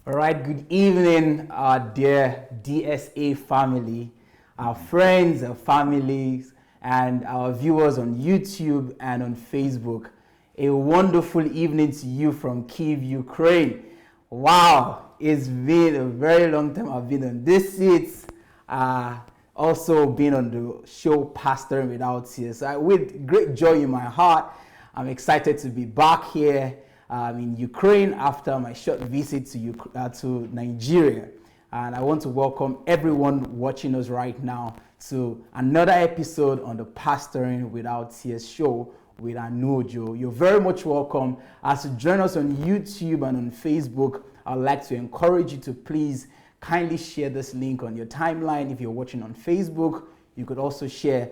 All right, good evening, our dear DSA family, our friends, our families, and our viewers on YouTube and on Facebook. A wonderful evening to you from Kyiv, Ukraine. Wow, it's been a very long time I've been on this seat. Also been on the show Pastoring Without Tears. With great joy in my heart, I'm excited to be back here in Ukraine after my short visit to Nigeria. And I want to welcome everyone watching us right now to another episode on the Pastoring Without Tears show with Anuojo. You're very much welcome. As you join us on YouTube and on Facebook, I'd like to encourage you to please kindly share this link on your timeline. If you're watching on Facebook, you could also share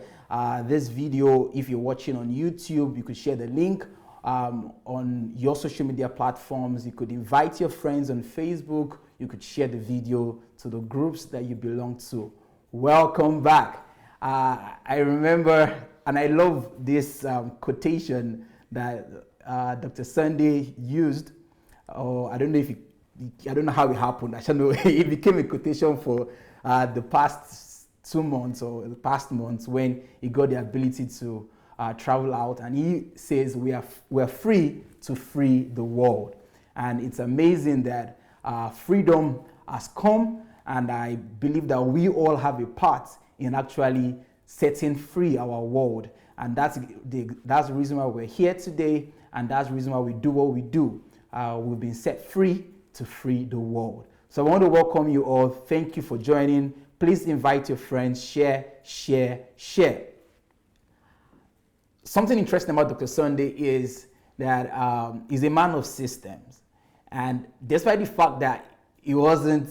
this video. If you're watching on YouTube, you could share the link on your social media platforms. You could invite your friends on Facebook. You could share the video to the groups that you belong to. Welcome back. I remember, and I love this quotation that Dr. Sunday used. I don't know how it happened. I don't know. It became a quotation for the past 2 months or the past months when he got the ability to travel out, and he says we're free to free the world. And it's amazing that freedom has come, and I believe that we all have a part in actually setting free our world. And that's the reason why we're here today, and that's the reason why we do what we do. We've been set free to free the world. So I want to welcome you all. Thank you for joining. Please invite your friends, share. Something interesting about Dr. Sunday is that he's a man of systems. And despite the fact that he wasn't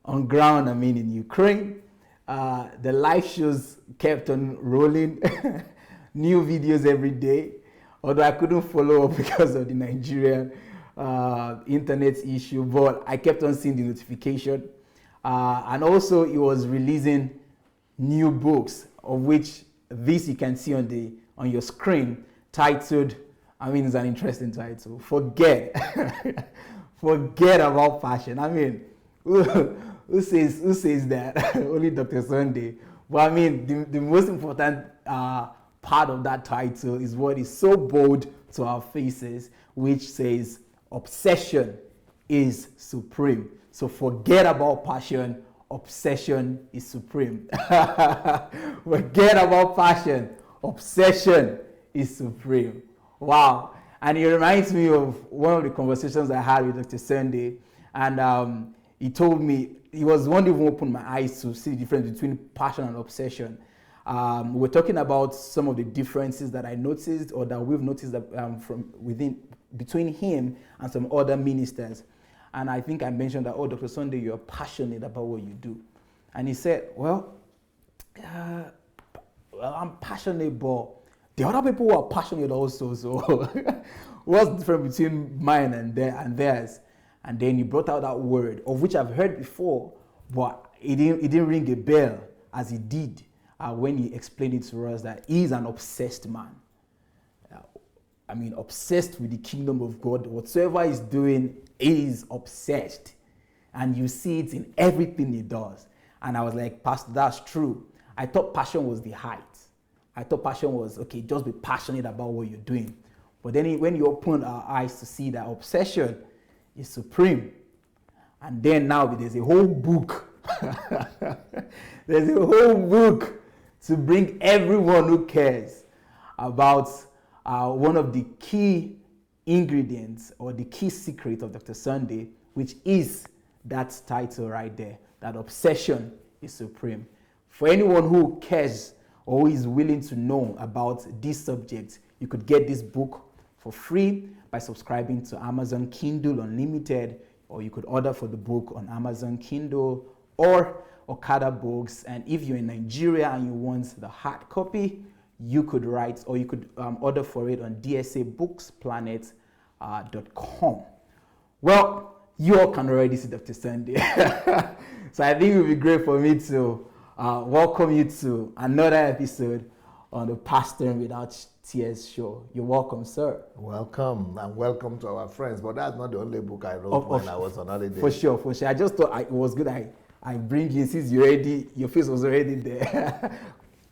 on ground, in Ukraine, the live shows kept on rolling, new videos every day. Although I couldn't follow up because of the Nigerian internet issue, but I kept on seeing the notification. And also he was releasing new books, of which this you can see on your screen, titled, it's an interesting title, Forget About Passion. Who says that? Only Dr. Sunday. But the most important part of that title is what is so bold to our faces, which says, obsession is supreme. So forget about passion, obsession is supreme. Forget about passion, obsession is supreme. Wow. And it reminds me of one of the conversations I had with Dr. Sunday. And he told me, he was one who opened my eyes to see the difference between passion and obsession. We're talking about some of the differences that I noticed, or that we've noticed that between him and some other ministers. And I think I mentioned that, Dr. Sunday, you're passionate about what you do. And he said, well, I'm passionate, but the other people who are passionate also. So what's the difference between mine and theirs? And then he brought out that word, of which I've heard before, but it didn't ring a bell as he did when he explained it to us, that he's an obsessed man. Obsessed with the kingdom of God. Whatsoever he's doing, he is obsessed. And you see it in everything he does. And I was like, Pastor, that's true. I thought passion was the height. I thought passion was, okay, just be passionate about what you're doing. But then when you open our eyes to see that obsession is supreme. And then now there's a whole book. There's a whole book to bring everyone who cares about one of the key ingredients or the key secret of Dr. Sunday, which is that title right there, that obsession is supreme. For anyone who cares or who is willing to know about this subject, you could get this book for free by subscribing to Amazon Kindle Unlimited, or you could order for the book on Amazon Kindle or Okada Books. And if you're in Nigeria and you want the hard copy, you could write, or you could order for it on dsabooksplanet.com. Well, you all can already see Dr. Sunday. So I think it would be great for me to welcome you to another episode on the Pastoring Without Tears show. You're welcome, sir. Welcome, and welcome to our friends. But that's not the only book I wrote when I was on holiday. For sure. I just thought it was good I bring you since your face was already there.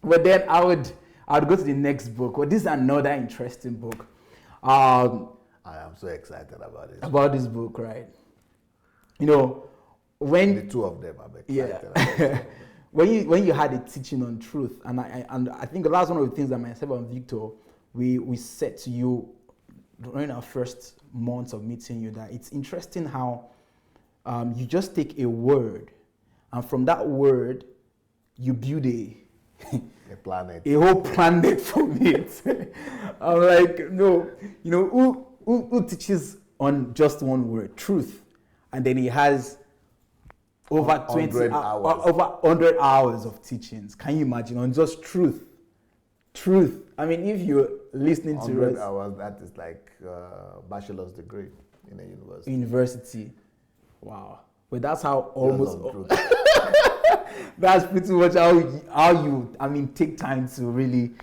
But then I would go to the next book. Well, this is another interesting book. I am so excited about it. About this book, right? You know, when the two of them, I'm excited. Yeah. when you had a teaching on truth, and I think that's one of the things that myself and Victor we said to you during our first months of meeting you, that it's interesting how you just take a word, and from that word you build a planet, a whole planet from it. I'm like, no, you know, who teaches on just one word, truth, and then he has over 20 hours. Over 100 hours of teachings. Can you imagine on just truth? I mean, if you're listening to 100 hours, that is like bachelor's degree in a university. Wow. But that's how almost that's pretty much how you take time to really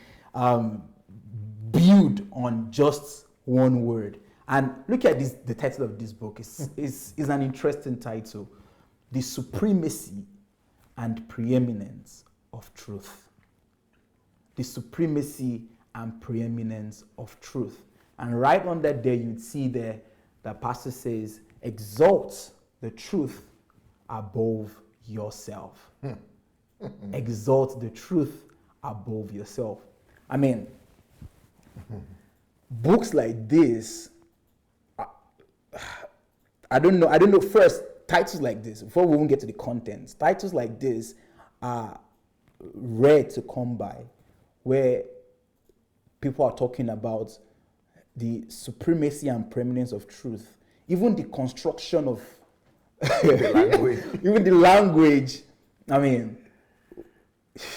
build on just one word. And look at this, the title of this book is an interesting title. The Supremacy and Preeminence of Truth. The Supremacy and Preeminence of Truth. And right under there, you'd see there, the pastor says, exalt the truth above yourself. Exalt the truth above yourself. I mean, books like this, I don't know. First, titles like this, before we even get to the contents, titles like this are rare to come by, where people are talking about the supremacy and preeminence of truth. Even the construction of the language. Even the language, I mean,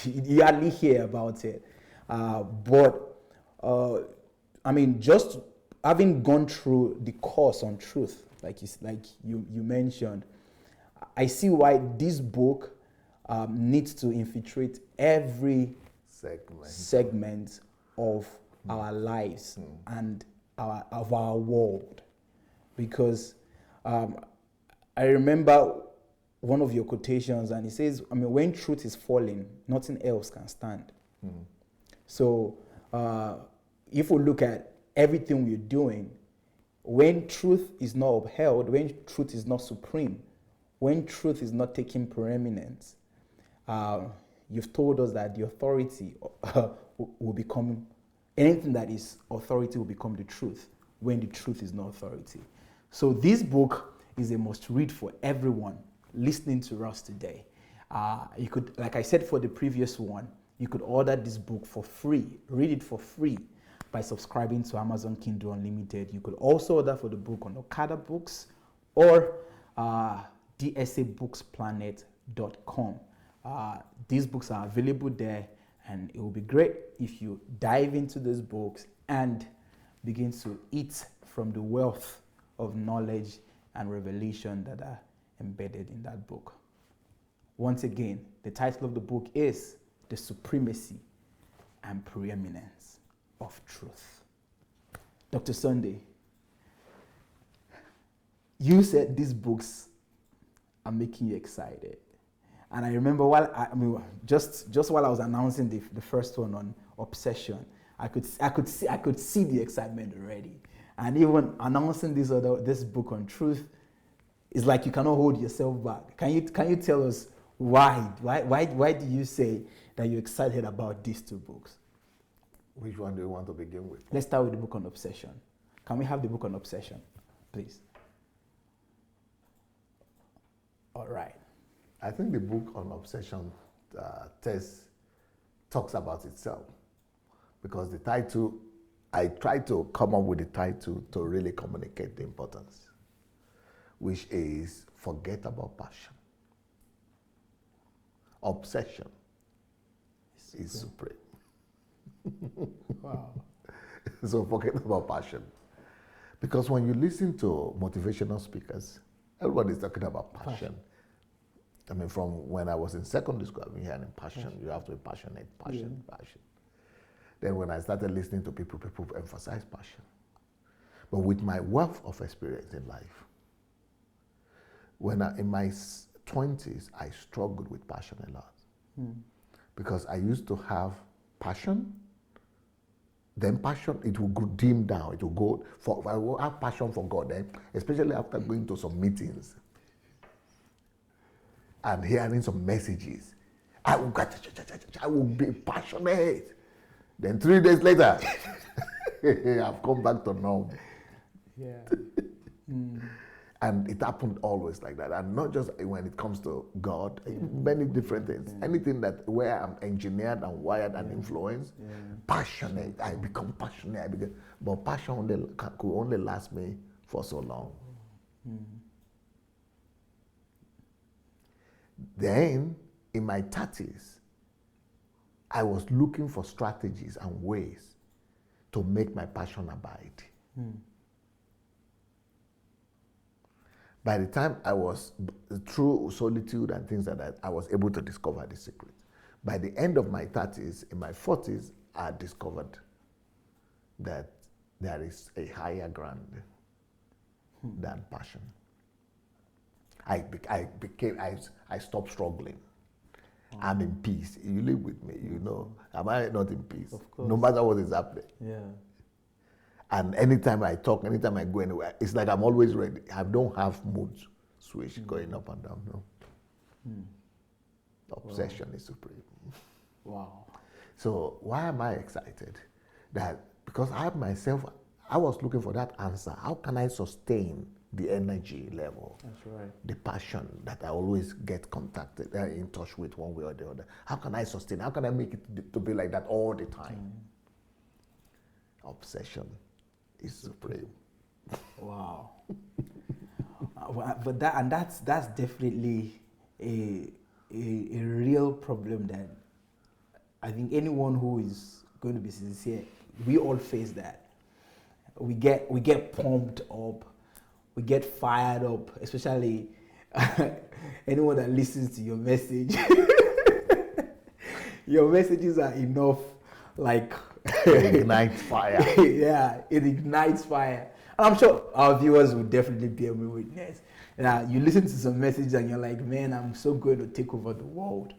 you hardly hear about it. I mean, just having gone through the course on truth, like you mentioned, I see why this book needs to infiltrate every segment of our lives and of our world. Because I remember one of your quotations, and it says, I mean, when truth is falling, nothing else can stand. So if we look at everything we're doing, when truth is not upheld, when truth is not supreme, when truth is not taking preeminence, you've told us that the authority will become, anything that is authority will become the truth when the truth is not authority. So this book is a must read for everyone listening to us today. You could, like I said for the previous one, you could order this book for free, read it for free by subscribing to Amazon Kindle Unlimited. You could also order for the book on Okada Books or dsabooksplanet.com. These books are available there, and it will be great if you dive into these books and begin to eat from the wealth of knowledge and revelation that are embedded in that book. Once again, the title of the book is The Supremacy and Preeminence of Truth. Dr. Sunday, you said these books are making you excited. And I remember just while I was announcing the first one on obsession, I could see the excitement already. And even announcing this book on truth, it's like you cannot hold yourself back. Can you tell us why do you say that you're excited about these two books? Which one do you want to begin with? Let's start with the book on obsession. Can we have the book on obsession, please? All right. I think the book on obsession talks about itself, because the title, I tried to come up with the title to really communicate the importance, which is forget about passion. Obsession is supreme. Wow. So forget about passion. Because when you listen to motivational speakers, everybody's talking about passion. I mean, from when I was in secondary school, I've been hearing passion. You have to be passionate, passion. Then when I started listening to people, people emphasize passion. But with my wealth of experience in life, in my 20s, I struggled with passion a lot. Because I used to have passion, then passion, it will go dim down. It will go, I will have passion for God, then, especially after going to some meetings and hearing some messages. I will be passionate. Then 3 days later, I've come back to norm. Yeah. And it happened always like that. And not just when it comes to God, many different things. Anything that where I'm engineered and wired and influenced, passionate. I become passionate. But passion could only last me for so long. Then, in my 30s, I was looking for strategies and ways to make my passion abide. By the time I was through solitude and things like that, I was able to discover the secret. By the end of my 30s, in my 40s, I discovered that there is a higher ground than passion. I stopped struggling. I'm in peace. You live with me, you know. Am I not in peace? Of course. No matter what is happening. Yeah. And anytime I talk, anytime I go anywhere, it's like I'm always ready. I don't have mood switch going up and down. No. Obsession is supreme. Wow. So why am I excited? Because I was looking for that answer. How can I sustain the energy level? That's right. The passion that I always get contacted, in touch with one way or the other. How can I sustain? How can I make it to be like that all the time? Obsession is supreme. Wow. But that's definitely a real problem that I think anyone who is going to be sincere, we all face that. We get pumped up, we get fired up, especially anyone that listens to your message. Your messages are enough, like It ignites fire. Yeah, it ignites fire. And I'm sure our viewers will definitely bear me witness. You listen to some messages and you're like, man, I'm so going to take over the world.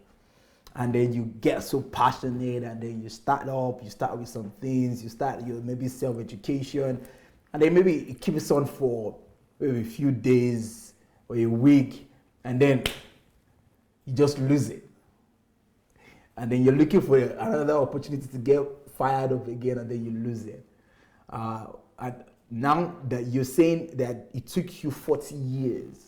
And then you get so passionate, and then you start with some things, you start your maybe self-education, and then maybe it keeps on for maybe a few days or a week, and then you just lose it. And then you're looking for another opportunity to get fired up again, and then you lose it. And now that you're saying that it took you 40 years.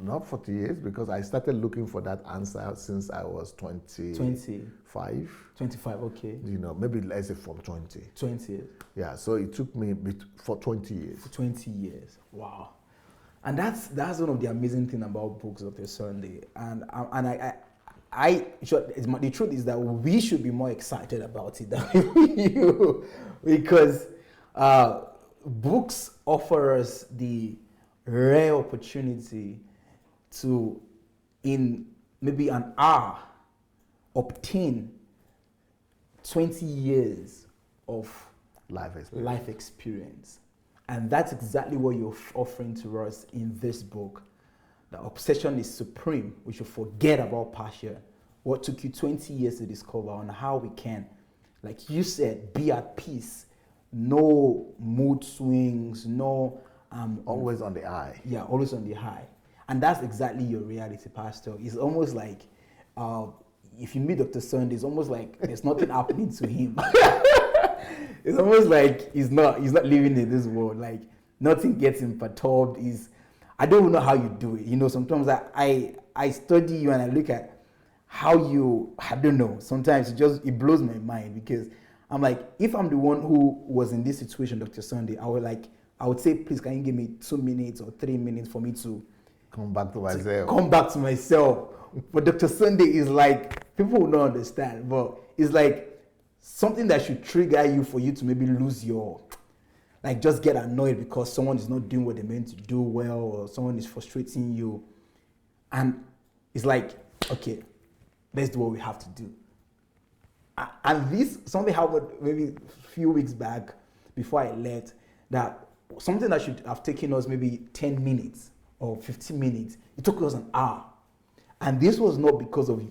Not 40 years, because I started looking for that answer since I was 25. 25, okay. You know, maybe let's say from 20. 20 years. Yeah, so it took me for 20 years. For 20 years, wow. And that's one of the amazing things about books, Dr. Sunday. And the truth is that we should be more excited about it than you, because books offer us the rare opportunity to, in maybe an hour, obtain 20 years of life experience. And that's exactly what you're offering to us in this book. The obsession is supreme. We should forget about passion. What took you 20 years to discover, on how we can, like you said, be at peace. No mood swings, no... always on the high. Yeah, always on the high. And that's exactly your reality, Pastor. It's almost like, if you meet Dr. Sunday, it's almost like there's nothing happening to him. It's almost like he's not living in this world. Like, nothing gets him perturbed. I don't know how you do it. You know, sometimes I study you and I look at how I don't know. Sometimes it blows my mind, because I'm like, if I'm the one who was in this situation, Dr. Sunday, I would say, please, can you give me 2 minutes or 3 minutes for me to come back to myself. But Dr. Sunday is like, people will not understand, but it's like something that should trigger you for you to maybe lose just get annoyed because someone is not doing what they're meant to do well, or someone is frustrating you. And it's like, okay, let's do what we have to do. And this, something happened maybe a few weeks back before I left, that something that should have taken us maybe 10 minutes or 15 minutes, it took us an hour. And this was not because of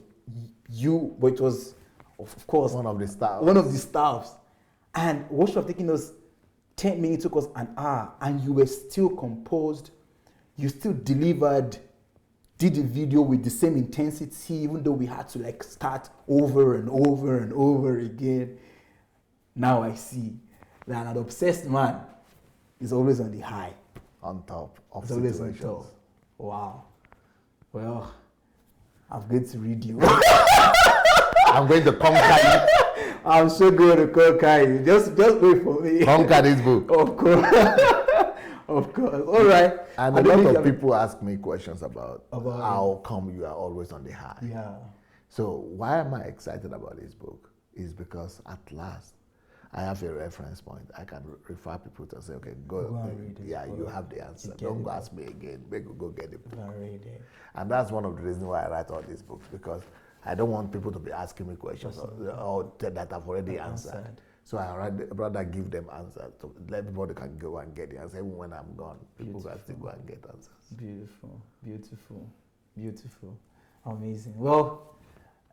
you, but it was, of course, One of the staff. One of the staffs. And what should have taken us 10 minutes took us an hour, and you were still composed. You still delivered, did the video with the same intensity, even though we had to like start over and over and over again. Now I see that an obsessed man is always on the high. On top of It's always situations. on top. Wow. Well, I'm going to read you. I'm going to conquer you. I'm so going to conquer you. Just wait for me. Conquer this book. Of course. Of course. All right. And I a don't lot think of people ask me questions about About how come you are always on the high. Yeah. So why am I excited about this book? Is because at last I have a reference point. I can refer people to say, okay, go and read it. yeah, you have the answer. Get Don't it. go ask me again. Go get the book. Go and read it. And that's one of the reasons why I write all these books, because I don't want people to be asking me questions or that I've already answered. So I rather give them answers. So everybody can go and get the answer. Even when I'm gone, people can still go and get answers. Beautiful, beautiful, beautiful. Amazing. Well,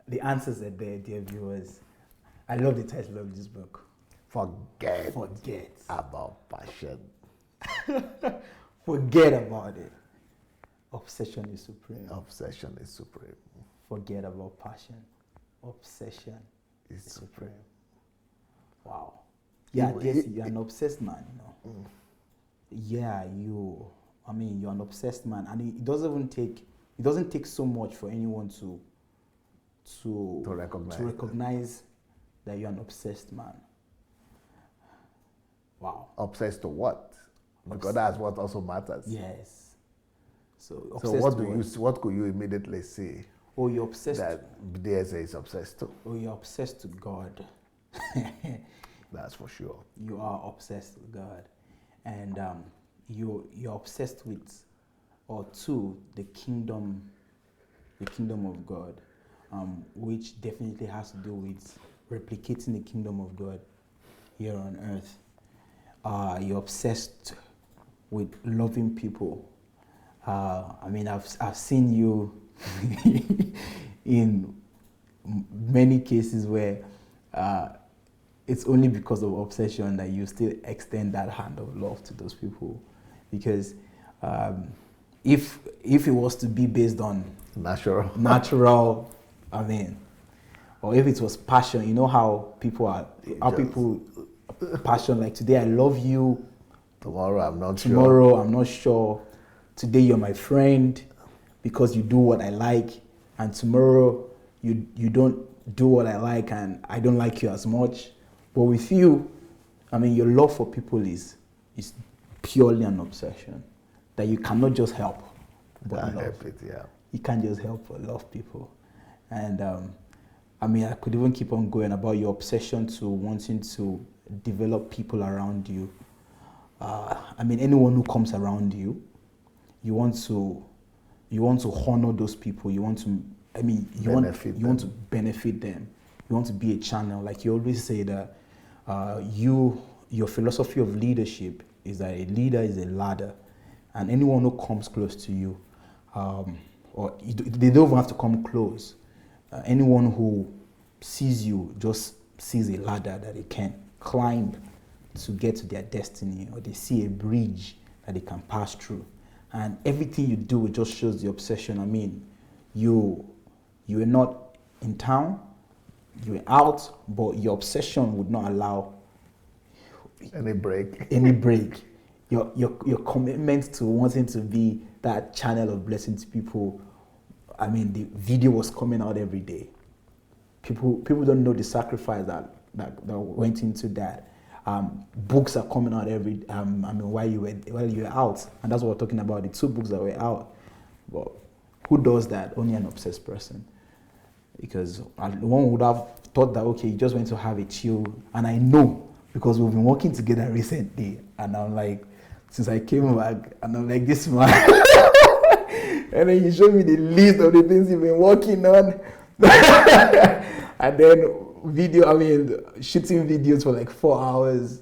the answers are there, dear viewers. I love the title of this book. Forget Forget. about passion. Forget about it. Obsession is supreme. Obsession is supreme. Forget about passion. Obsession is supreme. Wow. Yeah, yes, you're an obsessed man, you know. Yeah, you're an obsessed man. And it doesn't take so much for anyone to recognize that you're an obsessed man. Wow. Obsessed to what? Because that's what also matters. Yes. So what could you immediately say? Oh, you're obsessed. That DSA is obsessed to. Oh, you're obsessed to God. That's for sure. You are obsessed with God, and you're obsessed with, or to, the kingdom of God, which definitely has to do with replicating the kingdom of God here on earth. You're obsessed with loving people. I've seen you in many cases where it's only because of obsession that you still extend that hand of love to those people. Because if it was to be based on natural, or if it was passion, you know how people passion, like today I love you, tomorrow I'm not sure, today you're my friend because you do what I like, and tomorrow you don't do what I like and I don't like you as much. But with you, your love for people is purely an obsession that you cannot just help but love. Help it, yeah. You can't just help but love people. And I could even keep on going about your obsession to wanting to develop people around you. Anyone who comes around you, you want to honor those people. You want to want to benefit them. You want to be a channel. Like you always say that your philosophy of leadership is that a leader is a ladder, and anyone who comes close to you, they don't even have to come close. Anyone who sees you just sees a ladder that they can climb to get to their destiny, or they see a bridge that they can pass through. And everything you do, it just shows the obsession. You are not in town, you were out, but your obsession would not allow any break. Your commitment to wanting to be that channel of blessing to people. The video was coming out every day. People don't know the sacrifice that went into that. Books are coming out every while you were out, and that's what we're talking about. The 2 books that were out. But who does that? Only an obsessed person. Because one would have thought that, okay, you just went to have a chill. And I know, because we've been working together recently, and I'm like, since I came back, and I'm like, this man. And then you showed me the list of the things you've been working on. And then shooting videos for like 4 hours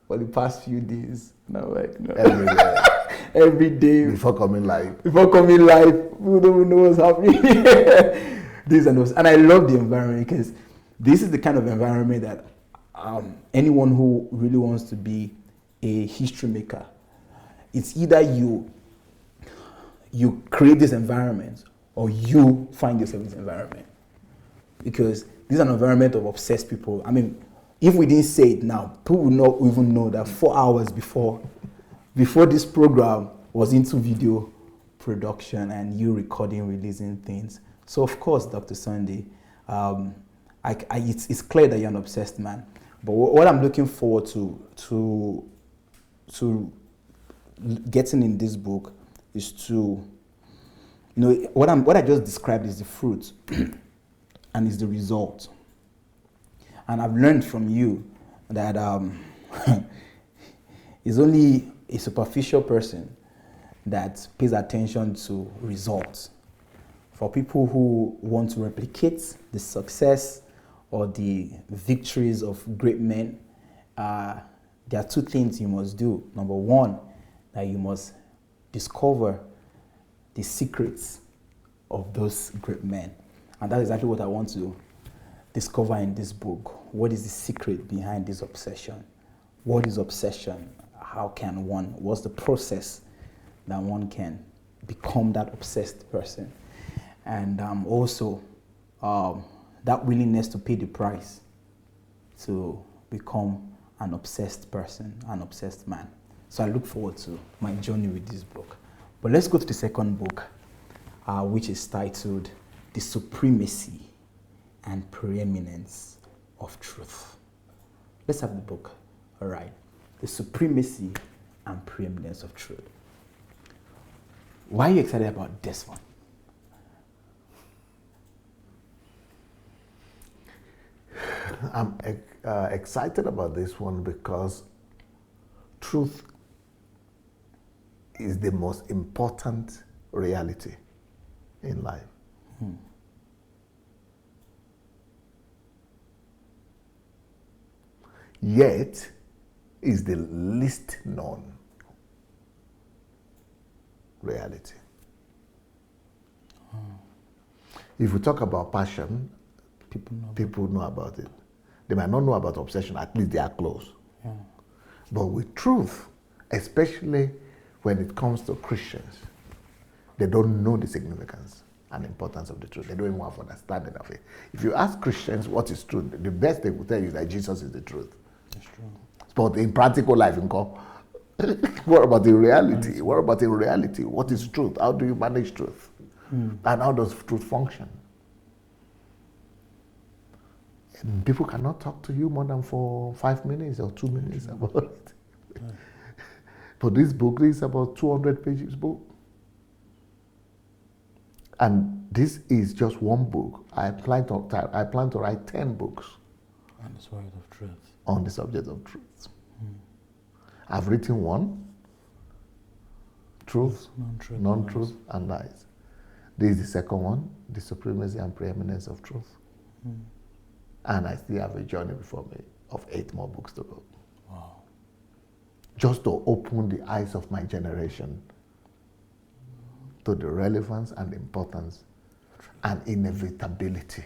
for the past few days. And I'm like, no. Every day. Every day. Before coming live. We don't even know what's happening. And I love the environment because this is the kind of environment that anyone who really wants to be a history maker, it's either you create this environment or you find yourself in this environment. Because this is an environment of obsessed people. I mean, if we didn't say it now, people would not even know that 4 hours before this program was into video production and you recording, releasing things. So of course, Dr. Sunday, it's clear that you're an obsessed man. But what I'm looking forward to getting in this book is to, what I just described is the fruit and is the result. And I've learned from you that it's only a superficial person that pays attention to results. For people who want to replicate the success or the victories of great men, there are two things you must do. Number one, that you must discover the secrets of those great men. And that's exactly what I want to discover in this book. What is the secret behind this obsession? What is obsession? What's the process that one can become that obsessed person? And also that willingness to pay the price to become an obsessed person, an obsessed man. So I look forward to my journey with this book. But let's go to the second book, which is titled The Supremacy and Preeminence of Truth. Let's have the book. All right. The Supremacy and Preeminence of Truth. Why are you excited about this one? I'm excited about this one because truth is the most important reality in life. Yet is the least known reality. If we talk about passion, people know about it. They might not know about obsession, at least they are close. Yeah. But with truth, especially when it comes to Christians, they don't know the significance and importance of the truth. They don't even have understanding of it. If you ask Christians what is truth, the best they will tell you is that Jesus is the truth. That's true. But in practical life, what about in reality? What about in reality? What is truth? How do you manage truth? And how does truth function? And people cannot talk to you more than for 5 minutes or 2 minutes about it. But this book is about 200 pages book. And this is just one book. I plan to write 10 books on the subject of truth. On the subject of truth. I've written one, truth, non-truth, and lies. This is the second one, the supremacy and preeminence of truth. And I still have a journey before me of 8 more books to go. Wow. Just to open the eyes of my generation to the relevance and importance and inevitability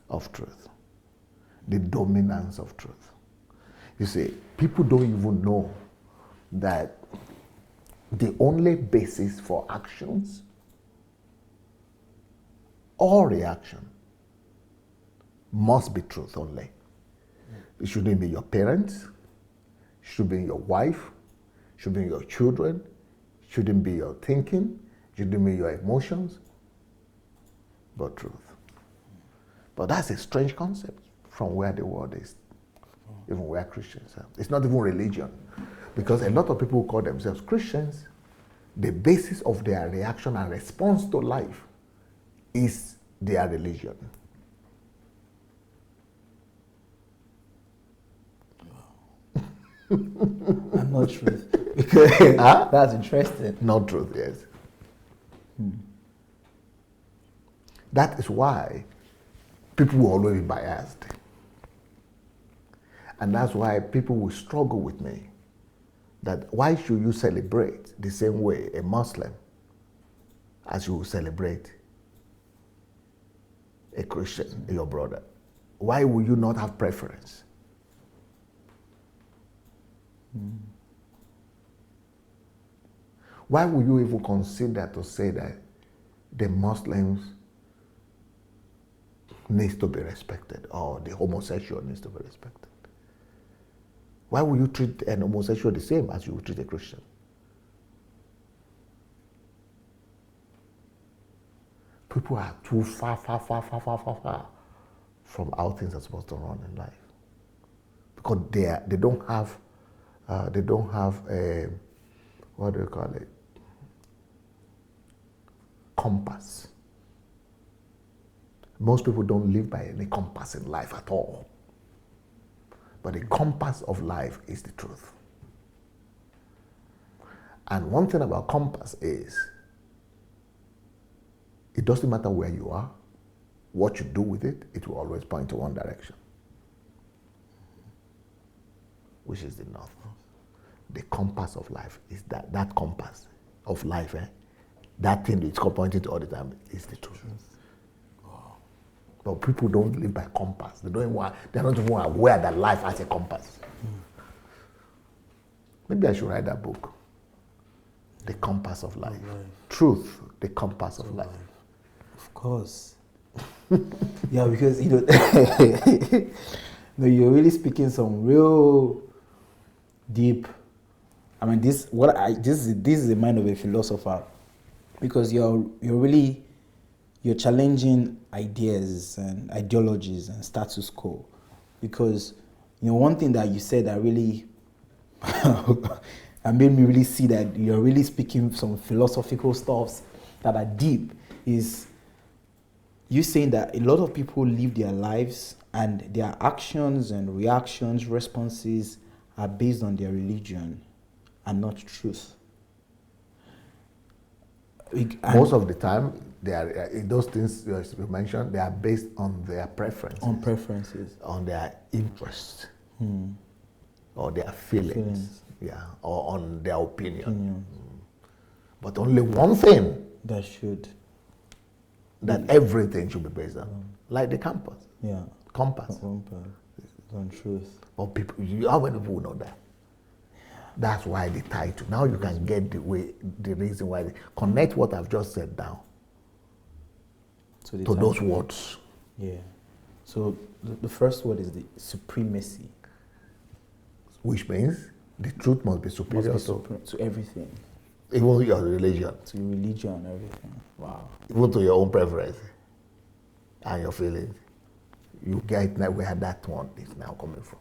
of truth, the dominance of truth. You see, people don't even know that the only basis for actions or reaction must be truth only. It shouldn't be your parents, shouldn't be your wife, shouldn't be your children, shouldn't be your thinking, shouldn't be your emotions, but truth. But that's a strange concept from where the world is, even where Christians are. It's not even religion, because a lot of people who call themselves Christians, the basis of their reaction and response to life is their religion. And not truth. Because that's interesting. Not truth, yes. That is why people will always be biased. And that's why people will struggle with me. That why should you celebrate the same way a Muslim as you will celebrate a Christian, your brother? Why will you not have preference? Why would you even consider to say that the Muslims needs to be respected or the homosexual needs to be respected? Why would you treat an homosexual the same as you would treat a Christian? People are too far from how things are supposed to run in life, because they don't have a, what do you call it, compass. Most people don't live by any compass in life at all. But the compass of life is the truth. And one thing about compass is, it doesn't matter where you are, what you do with it, it will always point to one direction, which is the north. The compass of life is that compass of life, that thing it's pointing to all the time is the truth. But people don't live by compass. They're not even aware that life has a compass. Maybe I should write that book. The Compass of Life. Truth, the compass of life. Of course. Yeah, because no, you're really speaking some real deep. I mean, this is the mind of a philosopher, because you're challenging ideas and ideologies and status quo. Because one thing that you said that really and made me really see that you're really speaking some philosophical stuffs that are deep is you saying that a lot of people live their lives and their actions and reactions, responses are based on their religion and not truth. Most of the time, they are, those things you mentioned, they are based on their preferences. On preferences. On their interests. Or their feelings. Yeah, or on their opinion. But only one thing that everything should be based on, like the compass. Yeah. Compass. On truth. Or people, how many people know that? That's why the title. Now you can get the reason why. Connect what I've just said down to those words. Yeah. So the first word is the supremacy. Which means the truth must be superior to everything. Even to your religion. To your religion and everything. Wow. Even to your own preference and your feelings. You get where that one is now coming from.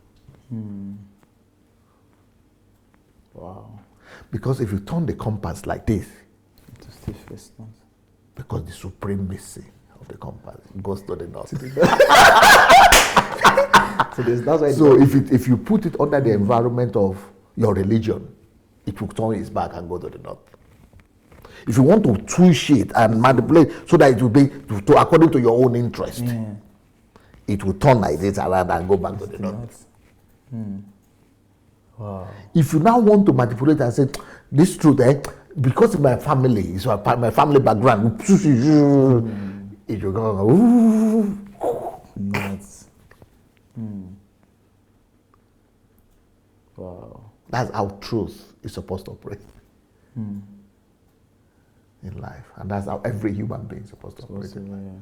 Wow. Because if you turn the compass like this, because the supremacy of the compass goes to the north. So if you put it under the environment of your religion, it will turn its back and go to the north. If you want to twist it and manipulate so that it will be according to your own interest, it will turn like this around and go back to the north. Wow. If you now want to manipulate and say, this truth, because my family is my family background, it will go, nuts. Wow. That's how truth is supposed to operate in life. And that's how every human being is supposed to operate in life.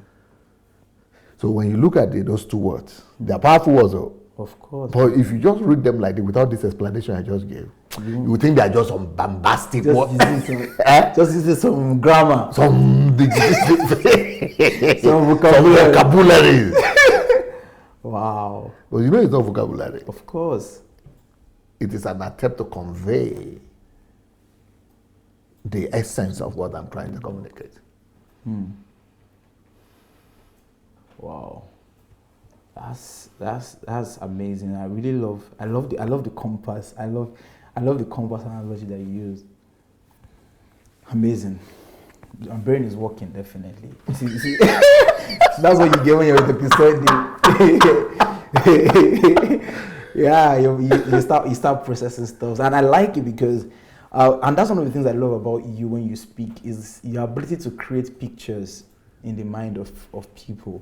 So when you look at those two words, they're powerful words, of course. But if you just read them like this, without this explanation I just gave, you would think they're just some bombastic words. Just using some grammar. Some vocabulary. Wow. But you know it's not vocabulary. Of course. It is an attempt to convey the essence of what I'm trying to communicate. Wow. That's amazing. I love the compass. I love the compass analogy that you use. Amazing. My brain is working, definitely. You see, so that's what you get when you're with the custodian. Yeah, you start processing stuff, and I like it because, and that's one of the things I love about you when you speak is your ability to create pictures in the mind of people,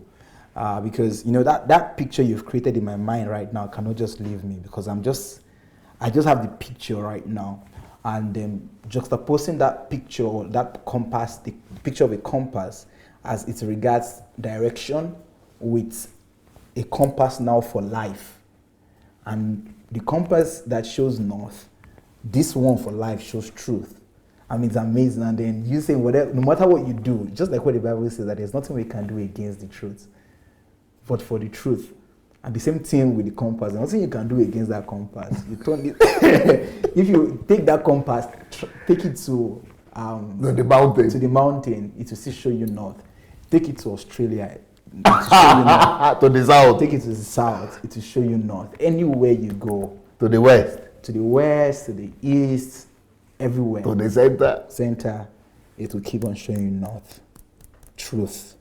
because that picture you've created in my mind right now cannot just leave me because I just have the picture right now, and then juxtaposing that picture or that compass, the picture of a compass as it regards direction with a compass now for life. And the compass that shows north, this one for life shows truth. I mean, it's amazing. And then you say, whatever, no matter what you do, just like what the Bible says, that there's nothing we can do against the truth, but for the truth. And the same thing with the compass. There's nothing you can do against that compass. You turn it. If you take that compass, take it to the mountain. To the mountain, it will still show you north. Take it to Australia. To the south. Take it to the south. It will show you north. Anywhere you go. To the west. To the west, to the east, everywhere. To the center. Center. It will keep on showing you north. Truth.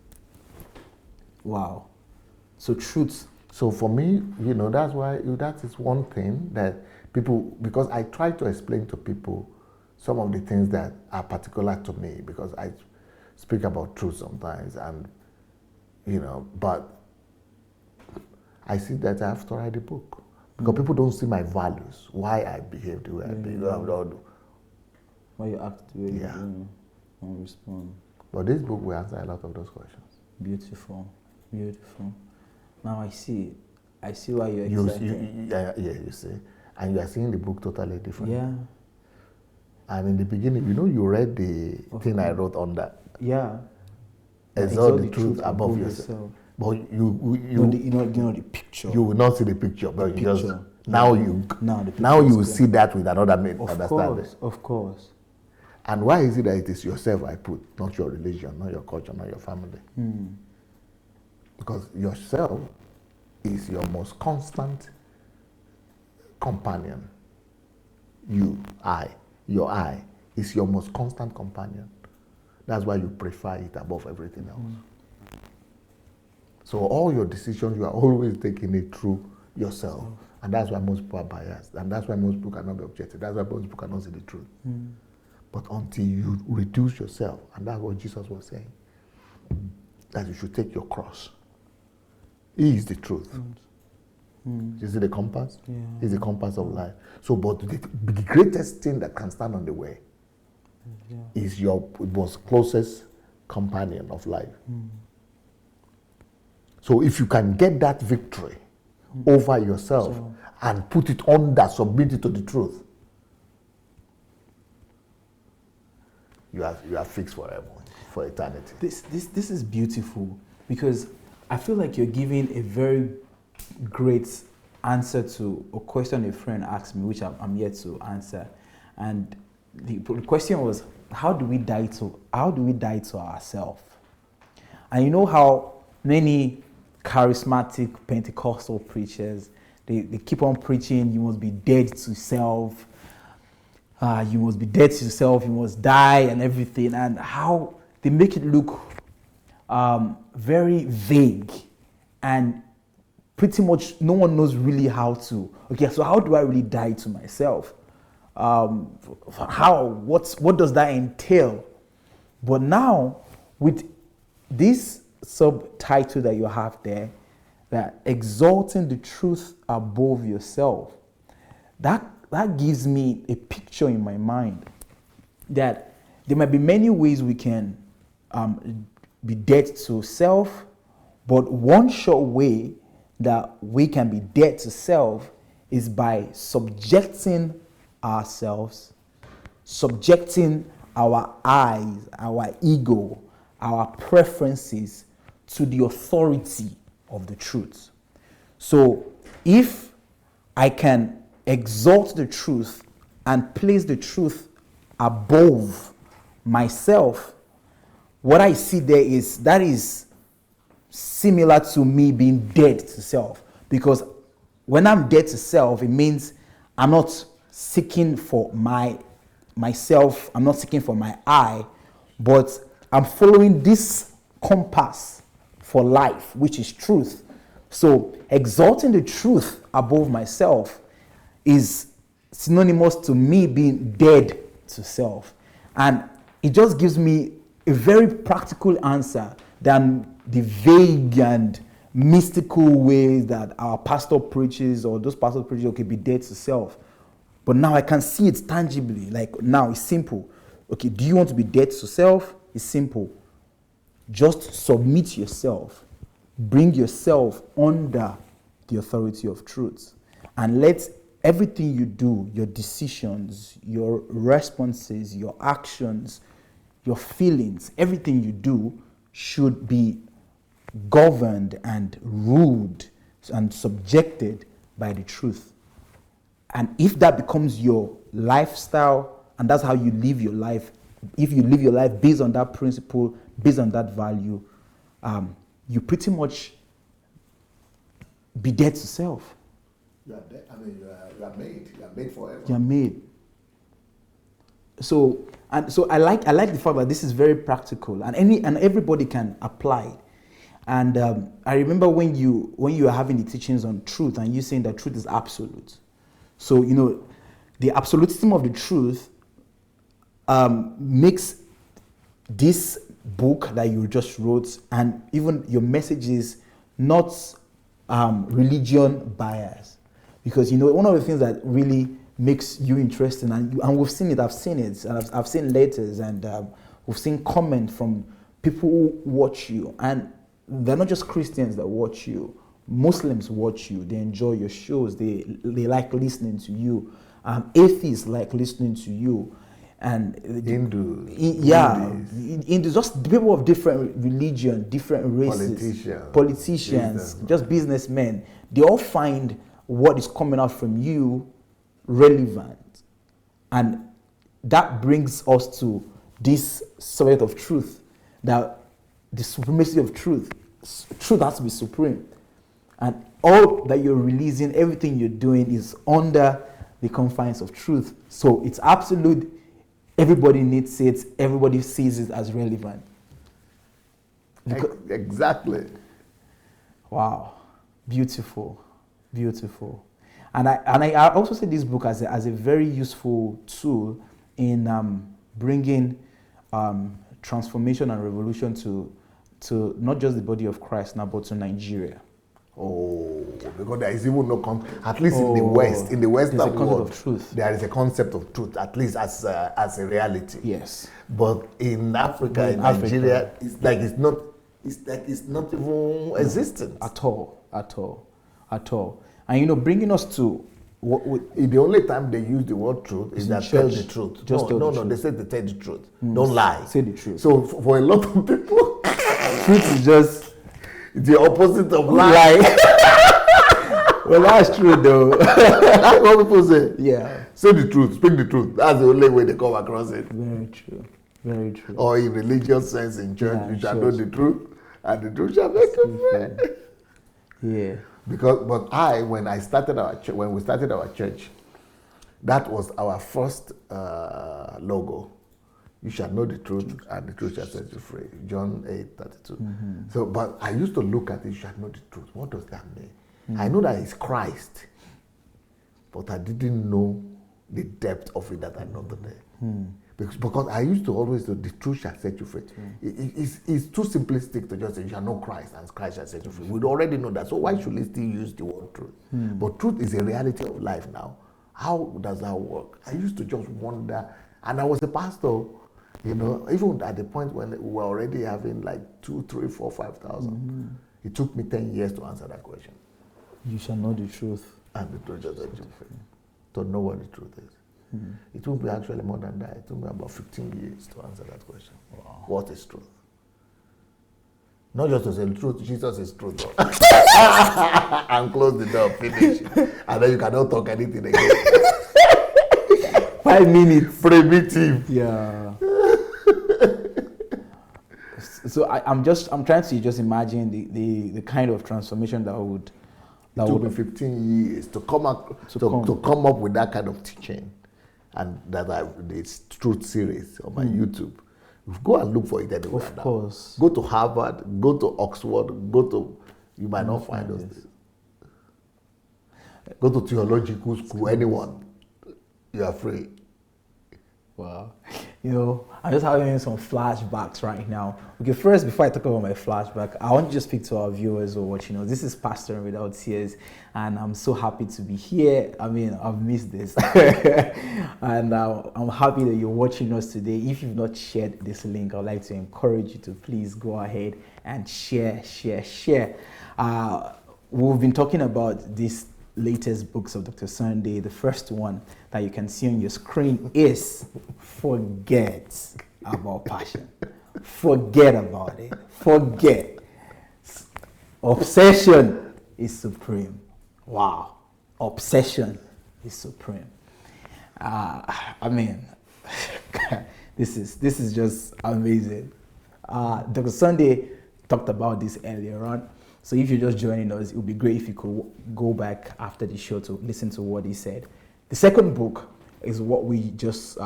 Wow. So truth. So for me, that's why that is one thing that people, because I try to explain to people some of the things that are particular to me, because I speak about truth sometimes, and but I see that I have to write a book because people don't see my values, why I behave the way I behave. Why you act the way you Yeah. do, and respond. But this book will answer a lot of those questions. Beautiful, beautiful. Now I see why you're You excited. you see, and you are seeing the book totally different. Yeah, And in the beginning, you read the thing I wrote on that. yeah. Exalt the truth above yourself. But the picture. you will not see the picture, but The you just picture. now the now picture you will is see that with another Of understanding. course, of course. And why is it that it is yourself I put, not your religion, not your culture, not your family? Because yourself is your most constant companion. Your I is your most constant companion. That's why you prefer it above everything else. So all your decisions, you are always taking it through yourself. And that's why most people are biased. And that's why most people cannot be objective. That's why most people cannot see the truth. But until you reduce yourself, and that's what Jesus was saying, that you should take your cross. He is the truth. You see the compass? Yeah. He's the compass of life. So, but the greatest thing that can stand on the way is your most closest companion of life. So if you can get that victory over yourself and put it under, submit it to the truth, you are fixed forever, for eternity. This is beautiful because I feel like you're giving a very great answer to a question a friend asked me, which I'm yet to answer. And the question was, how do we die to ourselves? And you know how many charismatic Pentecostal preachers, they keep on preaching, you must be dead to self, you must be dead to yourself, you must die and everything, and how they make it look very vague, and pretty much no one knows really how to. Okay, so how do I really die to myself? What does that entail? But now with this subtitle that you have there, that exalting the truth above yourself, that gives me a picture in my mind that there might be many ways we can be dead to self, but one sure way that we can be dead to self is by subjecting ourselves, subjecting our eyes, our ego, our preferences to the authority of the truth. So if I can exalt the truth and place the truth above myself, what I see there is that is similar to me being dead to self. Because when I'm dead to self, it means I'm not seeking for myself, I'm not seeking for my I, but I'm following this compass for life, which is truth. So exalting the truth above myself is synonymous to me being dead to self. And it just gives me a very practical answer than the vague and mystical ways that our pastor preaches, or those pastors preach, okay, be dead to self. But now I can see it tangibly. Like now it's simple. Okay, do you want to be dead to self? It's simple. Just submit yourself. Bring yourself under the authority of truth. And let everything you do, your decisions, your responses, your actions, your feelings, everything you do should be governed and ruled and subjected by the truth. And if that becomes your lifestyle, and that's how you live your life, if you live your life based on that principle, based on that value, you pretty much be dead to self. You are dead. I mean, you are made. You are made forever. You are made. So I like the fact that this is very practical, and everybody can apply it. And I remember when you are having the teachings on truth, and you saying that truth is absolute. So the absolutism of the truth makes this book that you just wrote, and even your messages, not religion bias. Because one of the things that really makes you interesting, and we've seen it, I've seen it, and I've seen letters, and we've seen comments from people who watch you, and they're not just Christians that watch you. Muslims watch you. They enjoy your shows. They like listening to you. Atheists like listening to you. And Hindus, just people of different religion, different races, politicians, just businessmen. They all find what is coming out from you relevant. And that brings us to this subject of truth, that the supremacy of truth. Truth has to be supreme. And all that you're releasing, everything you're doing is under the confines of truth. So it's absolute. Everybody needs it. Everybody sees it as relevant. Exactly. Wow. Beautiful. Beautiful. And I also see this book as a very useful tool in bringing transformation and revolution to not just the body of Christ now, but to Nigeria. Oh, because there is even no at least in the Western world, of truth. There is a concept of truth, at least as a reality. Yes. But in Africa, in Nigeria, it's like it's not even existent at all. And bringing us to the only time they use the word truth is that tell the truth. No, they say they tell the truth. Don't lie. Say the truth. So for a lot of people, truth is just the opposite of lie. Well, that's true though. That's what people say. Yeah. Say the truth, speak the truth. That's the only way they come across it. Very true. Very true. Or in religious sense in church, you shall know the truth, and the truth shall make you free. Yeah. But when we started our church, that was our first logo. You shall know the truth, and the truth shall set you free. John 8:32. Mm-hmm. So, but I used to look at it. You shall know the truth. What does that mean? Mm-hmm. I know that it's Christ, but I didn't know the depth of it that I know today. Mm-hmm. Because I used to always say the truth shall set you free. Mm-hmm. It's too simplistic to just say you shall know Christ and Christ shall set you free. We already know that. So why should we still use the word truth? Mm-hmm. But truth is a reality of life now. How does that work? I used to just wonder, and I was a pastor. Even at the point when we were already having like 2, 3, 4, 5,000, mm-hmm. It took me 10 years to answer that question. You shall know the truth. And the truth shall set you free. To know what the truth is. Mm-hmm. It took me actually more than that. It took me about 15 years to answer that question. Wow. What is truth? Not just to say the truth, Jesus is truth. And close the door, finish. And then you cannot talk anything again. 5 minutes. Primitive. Yeah. So I'm trying to just imagine the kind of transformation that would. It took me 15 years to come up with that kind of teaching, and that this truth series on my YouTube, Go and look for it anywhere. Of course. Go to Harvard, go to Oxford, you might not find those things. Go to theological school, anyone, you are free. Wow. I'm just having some flashbacks right now. Okay, first, before I talk about my flashback, I want to just speak to our viewers who are watching. This is Pastoring Without Tears, and I'm so happy to be here. I mean, I've missed this. And I'm happy that you're watching us today. If you've not shared this link, I'd like to encourage you to please go ahead and share. We've been talking about these latest books of Dr. Sunday. The first one that you can see on your screen is Forget About Passion. Forget about it. Forget. Obsession is supreme. Wow. Obsession is supreme. I mean, this is just amazing. Dr. Sunday talked about this earlier on. So if you're just joining us, it would be great if you could go back after the show to listen to what he said. The second book is what we just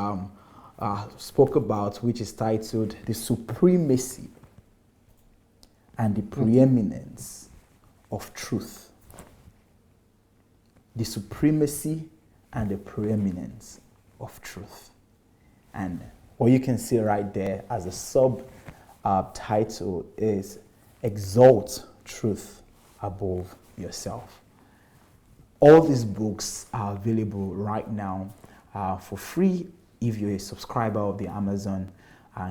spoke about, which is titled The Supremacy and the Preeminence of Truth. The Supremacy and the Preeminence of Truth. And what you can see right there as a subtitle is Exalt Truth Above Yourself. All these books are available right now for free if you're a subscriber of the Amazon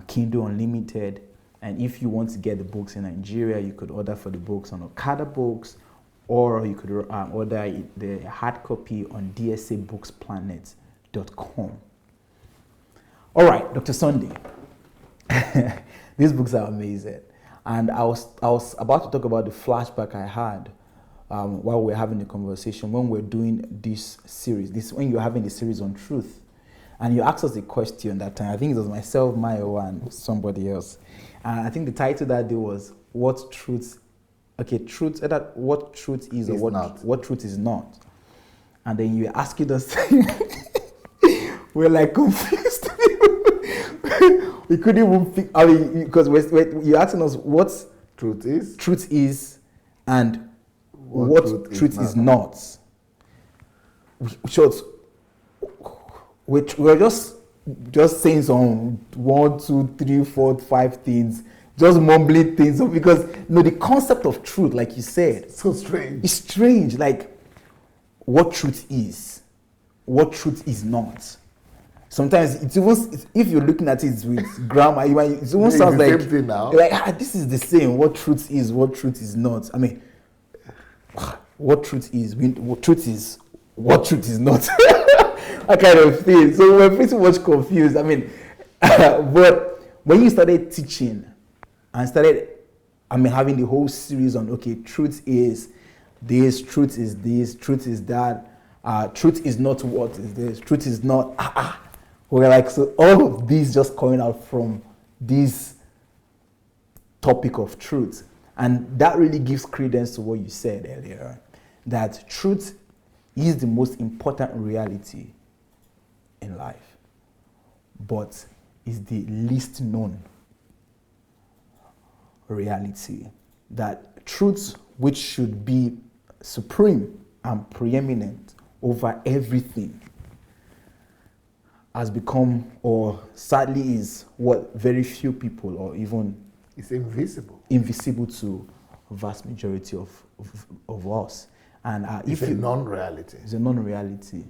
Kindle Unlimited. And if you want to get the books in Nigeria, you could order for the books on Okada Books, or you could order the hard copy on dsabooksplanet.com. All right, Dr. Sunday. These books are amazing. And I was about to talk about the flashback I had while we were having the conversation when we were doing this series. When you're having the series on truth, and you asked us a question that time. I think it was myself, Mayo, and somebody else. And I think the title that day was "What Truth?" Okay, truth. That what truth is or what truth is not. And then you were asking us. We're like confused. We couldn't even think, because you're asking us what truth is and what truth is not. We're just saying some 1, 2, 3, 4, 5 things, just mumbling things, because the concept of truth, like you said, so strange. It's strange, like what truth is not. Sometimes it's even, if you're looking at it with grammar, it almost sounds like, this is the same. What truth is not. I mean, what truth is what truth is not. That kind of thing. So we're pretty much confused. I mean, but when you started teaching and having the whole series on, truth is this, truth is this, truth is that, truth is not what is this, truth is not, we're like, so all of these just coming out from this topic of truth. And that really gives credence to what you said earlier, that truth is the most important reality in life, but is the least known reality. That truth, which should be supreme and preeminent over everything, has become, or sadly is, what very few people, or even it's invisible to a vast majority of us. And it's a non-reality. It's a non-reality.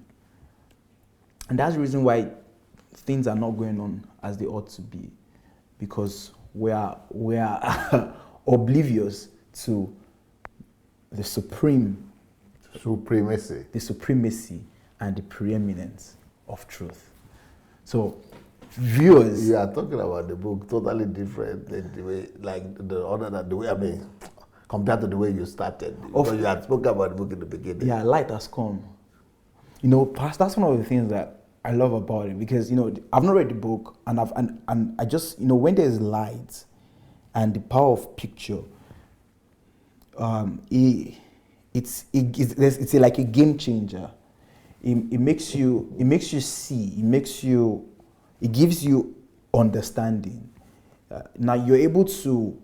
And that's the reason why things are not going on as they ought to be, because we are oblivious to the supremacy and the preeminence of truth. So, viewers, you are talking about the book totally different than the way, compared to the way you started. Because you had spoken about the book in the beginning. Yeah, light has come. That's one of the things that I love about it, because I've not read the book, and I just when there's light and the power of picture, it's like a game changer. It makes you see. It gives you understanding. now you're able to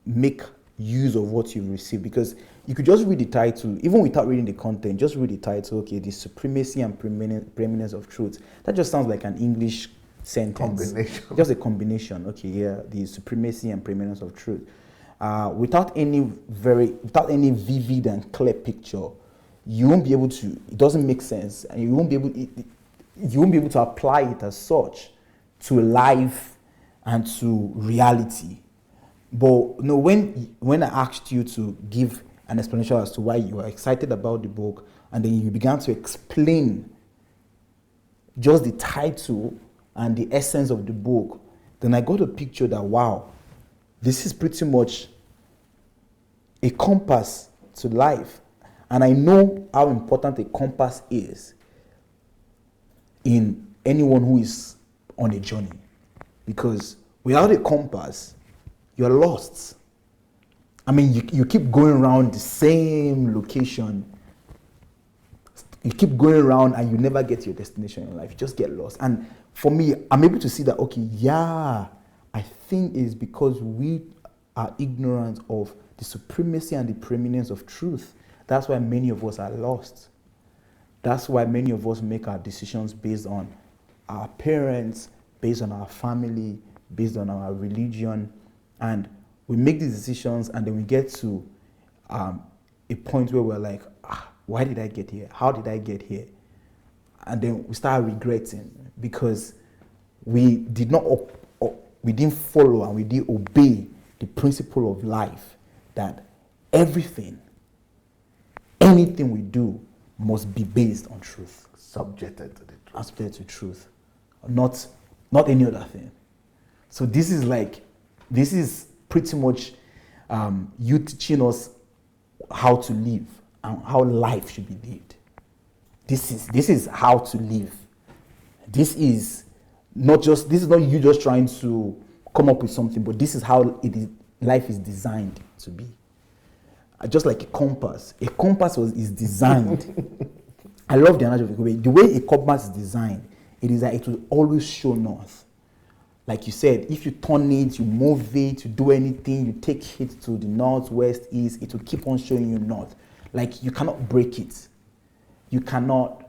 make use of what you've received, because you could just read the title, even without reading the content. Just read the title, okay, the supremacy and preeminence of truth. That just sounds like an English sentence. Combination. Just a combination. Okay, yeah, the supremacy and preeminence of truth. Without any vivid and clear picture, you won't be able to. It doesn't make sense, and you won't be able to apply it as such to life and to reality. But no, when I asked you to give an explanation as to why you were excited about the book, and then you began to explain just the title and the essence of the book, then I got a picture that, wow, this is pretty much a compass to life. And I know how important a compass is in anyone who is on a journey. Because without a compass, you're lost. I mean, you keep going around the same location. You keep going around and you never get to your destination in life. You just get lost. And for me, I'm able to see that, okay, yeah, I think it's because we are ignorant of the supremacy and the preeminence of truth. That's why many of us are lost. That's why many of us make our decisions based on our parents, based on our family, based on our religion. And we make these decisions, and then we get to a point where we're like, why did I get here? How did I get here? And then we start regretting because we didn't follow and we didn't obey the principle of life, that anything we do must be based on truth. Subjected to the truth. Subjected to truth. Not any other thing. So this is pretty much you teaching us how to live and how life should be lived. This is how to live. This is not you just trying to come up with something, but this is how life is designed to be. Just like a compass. A compass is designed. I love the analogy of the way a compass is designed. It is that it will always show north. Like you said, if you turn it, you move it, you do anything, you take it to the north, west, east, it will keep on showing you north. Like, you cannot break it. You cannot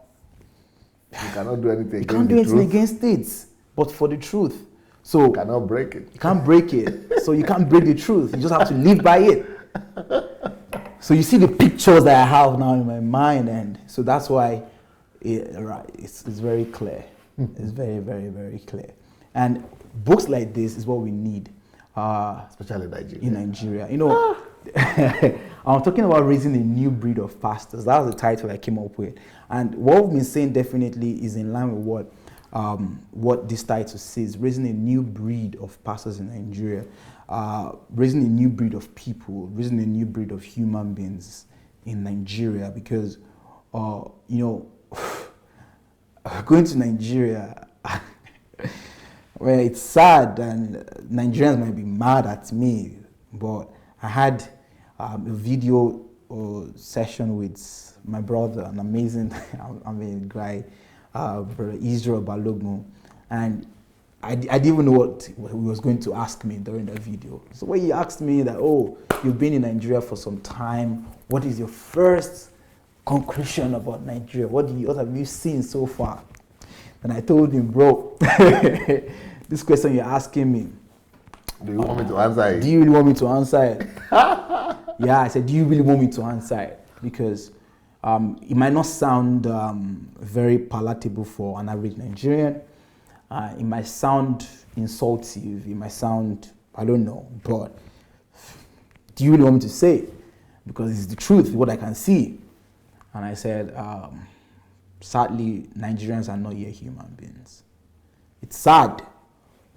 do anything. You can't do anything against it, but for the truth. So you cannot break it. You can't break it. So you can't break the truth. You just have to live by it. So you see the pictures that I have now in my mind, and so that's why it's very clear. It's very, very, very clear. And books like this is what we need, especially in Nigeria. You know, I'm talking about raising a new breed of pastors. That was the title I came up with. And what we've been saying definitely is in line with what this title says: raising a new breed of pastors in Nigeria, raising a new breed of people, raising a new breed of human beings in Nigeria. Because, going to Nigeria, well, it's sad, and Nigerians might be mad at me, but I had a video session with my brother, an amazing guy, Brother Israel Balogun, and I didn't even know what he was going to ask me during the video. So when he asked me that, you've been in Nigeria for some time, what is your first conclusion about Nigeria? What have you seen so far? And I told him, bro, this question you're asking me, do you want me to answer it? Do you really want me to answer it? Yeah, I said, do you really want me to answer it? Because it might not sound very palatable for an average Nigerian. It might sound insultive. It might sound, I don't know. But do you really want me to say it? Because it's the truth, what I can see. And I said, sadly, Nigerians are not yet human beings. It's sad,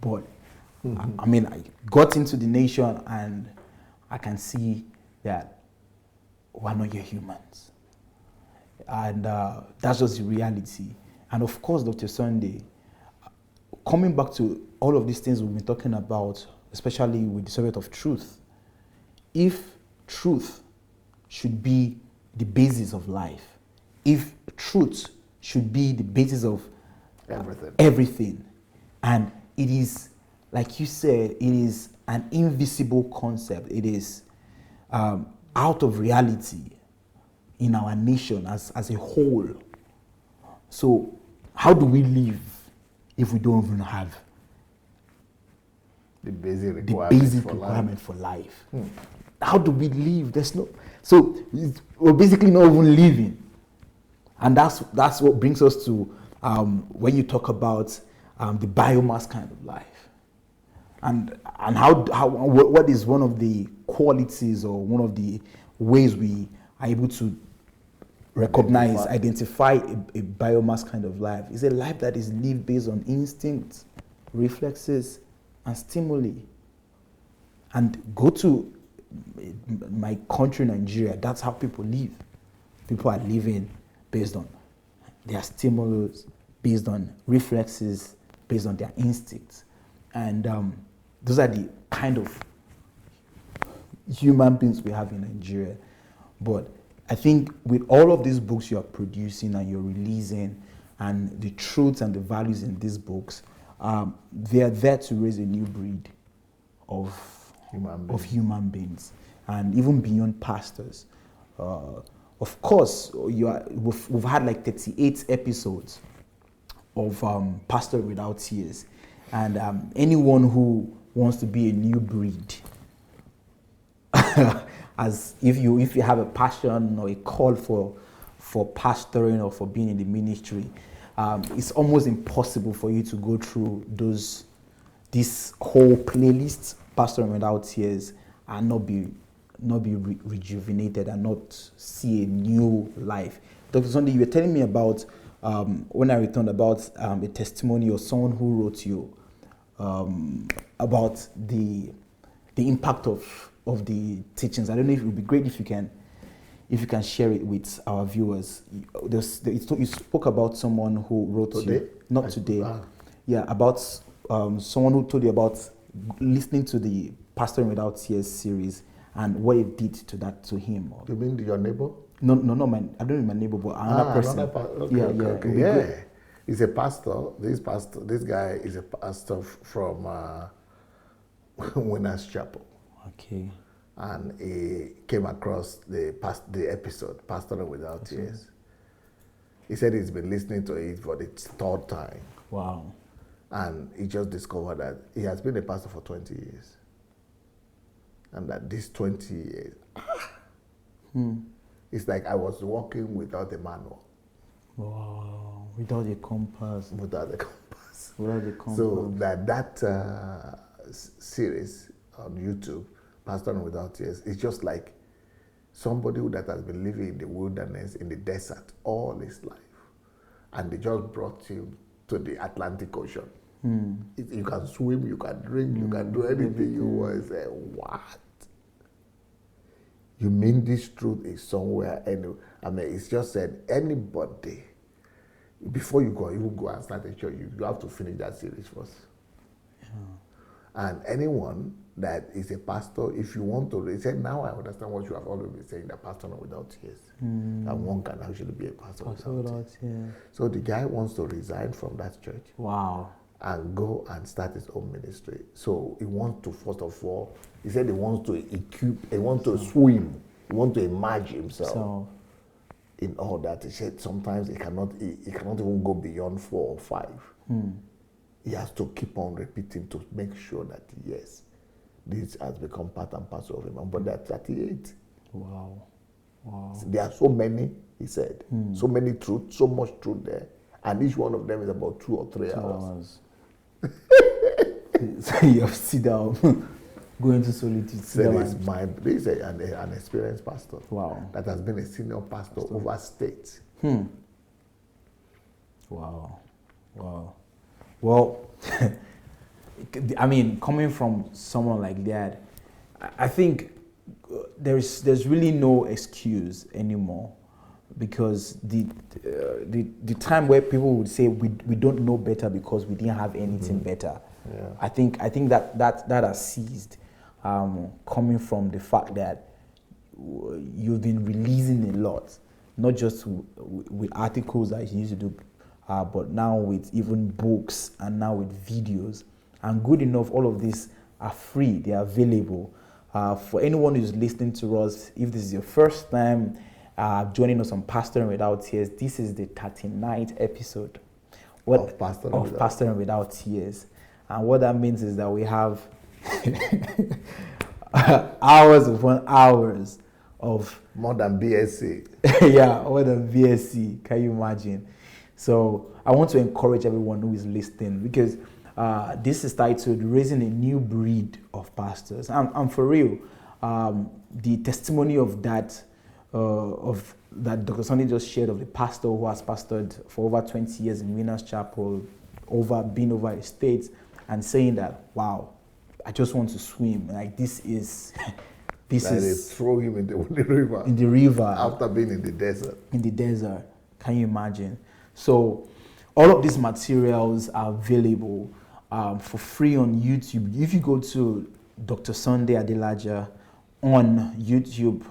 but I got into the nation and I can see that we're not yet humans. And that's just the reality. And of course, Dr. Sunday, coming back to all of these things we've been talking about, especially with the subject of truth, if truth should be the basis of life, if truth should be the basis of everything, and it is like you said, it is an invisible concept. It is out of reality in our nation as a whole. So how do we live if we don't even have The basic the requirement, basic for, requirement for life? How do we live? There's no, so we're basically not even living. And that's what brings us to when you talk about the biomass kind of life, and what is one of the qualities or one of the ways we are able to recognize, identify a biomass kind of life is a life that is lived based on instincts, reflexes, and stimuli. And go to my country, Nigeria, that's how people live. People are living based on their stimulus, based on reflexes, based on their instincts. And those are the kind of human beings we have in Nigeria. But I think with all of these books you're producing and you're releasing, and the truths and the values in these books, they are there to raise a new breed of human beings, and even beyond pastors. Of course, we've had like 38 episodes of Pastor Without Tears, and anyone who wants to be a new breed, as if you have a passion or a call for pastoring or for being in the ministry, it's almost impossible for you to go through this whole playlist, Pastor Without Tears, and not be rejuvenated and not see a new life. Dr. Sunday, you were telling me about when I returned about a testimony or someone who wrote you about the impact of the teachings. I don't know if it would be great if you can share it with our viewers. You spoke about someone who wrote today? Not today. Yeah, about someone who told you about listening to the Pastor Without Tears series and what it did to him. You mean your neighbor? No, I don't mean my neighbor, but another person. Okay. Yeah. He's a pastor. This guy is a pastor from Winners Chapel. Okay. And he came across the episode, Pastor Without Tears. He said he's been listening to it for the third time. Wow. And he just discovered that he has been a pastor for 20 years. And that these 20 years, it's like I was walking without a manual. Wow. Without a compass. So that series on YouTube, Pastor Without Tears, is just like somebody that has been living in the wilderness, in the desert all his life. And they just brought him to the Atlantic Ocean. You can swim, you can drink, you can do anything you want. Say, what? You mean this truth is somewhere? I mean, it's just said anybody, before you even go and start a church, you have to finish that series first. Yeah. And anyone that is a pastor, if you want to, he said, now I understand what you have always been saying, that pastor without tears. That one can actually be a pastor without tears. So the guy wants to resign from that church. Wow. And go and start his own ministry. So he wants to, first of all, he said he wants to equip, he wants to swim, he wants to immerse himself in all that. He said sometimes he cannot even go beyond 4 or 5. He has to keep on repeating to make sure that, yes, this has become part and parcel of him. But that's 38. Wow. There are so many, he said, so many truths, so much truth there. And each one of them is about 2 or 3 hours. So you have to sit down, go into solitude. This is an experienced pastor. Wow. That has been a senior pastor over states. Wow. Well, I mean, coming from someone like that, I think there's really no excuse anymore, because the time where people would say we don't know better because we didn't have anything better. Yeah. I think that has ceased, coming from the fact that you've been releasing a lot, not just with articles that you used to do, but now with even books and now with videos. And good enough, all of these are free, they are available. For anyone who's listening to us, if this is your first time joining us on Pastoring Without Tears, this is the 39th episode of Pastoring Without Tears. And what that means is that we have hours upon hours of more than BSc. Yeah, more than BSc. Can you imagine? So I want to encourage everyone who is listening, because this is titled Raising a New Breed of Pastors. And for real, the testimony of that Dr. Sunday just shared, of the pastor who has pastored for over 20 years in Winners Chapel, been over the States, and saying that, wow, I just want to swim. Like this is They throw him in the river. In the river. After being in the desert. In the desert. Can you imagine? So all of these materials are available for free on YouTube. If you go to Dr. Sunday Adelaja on YouTube,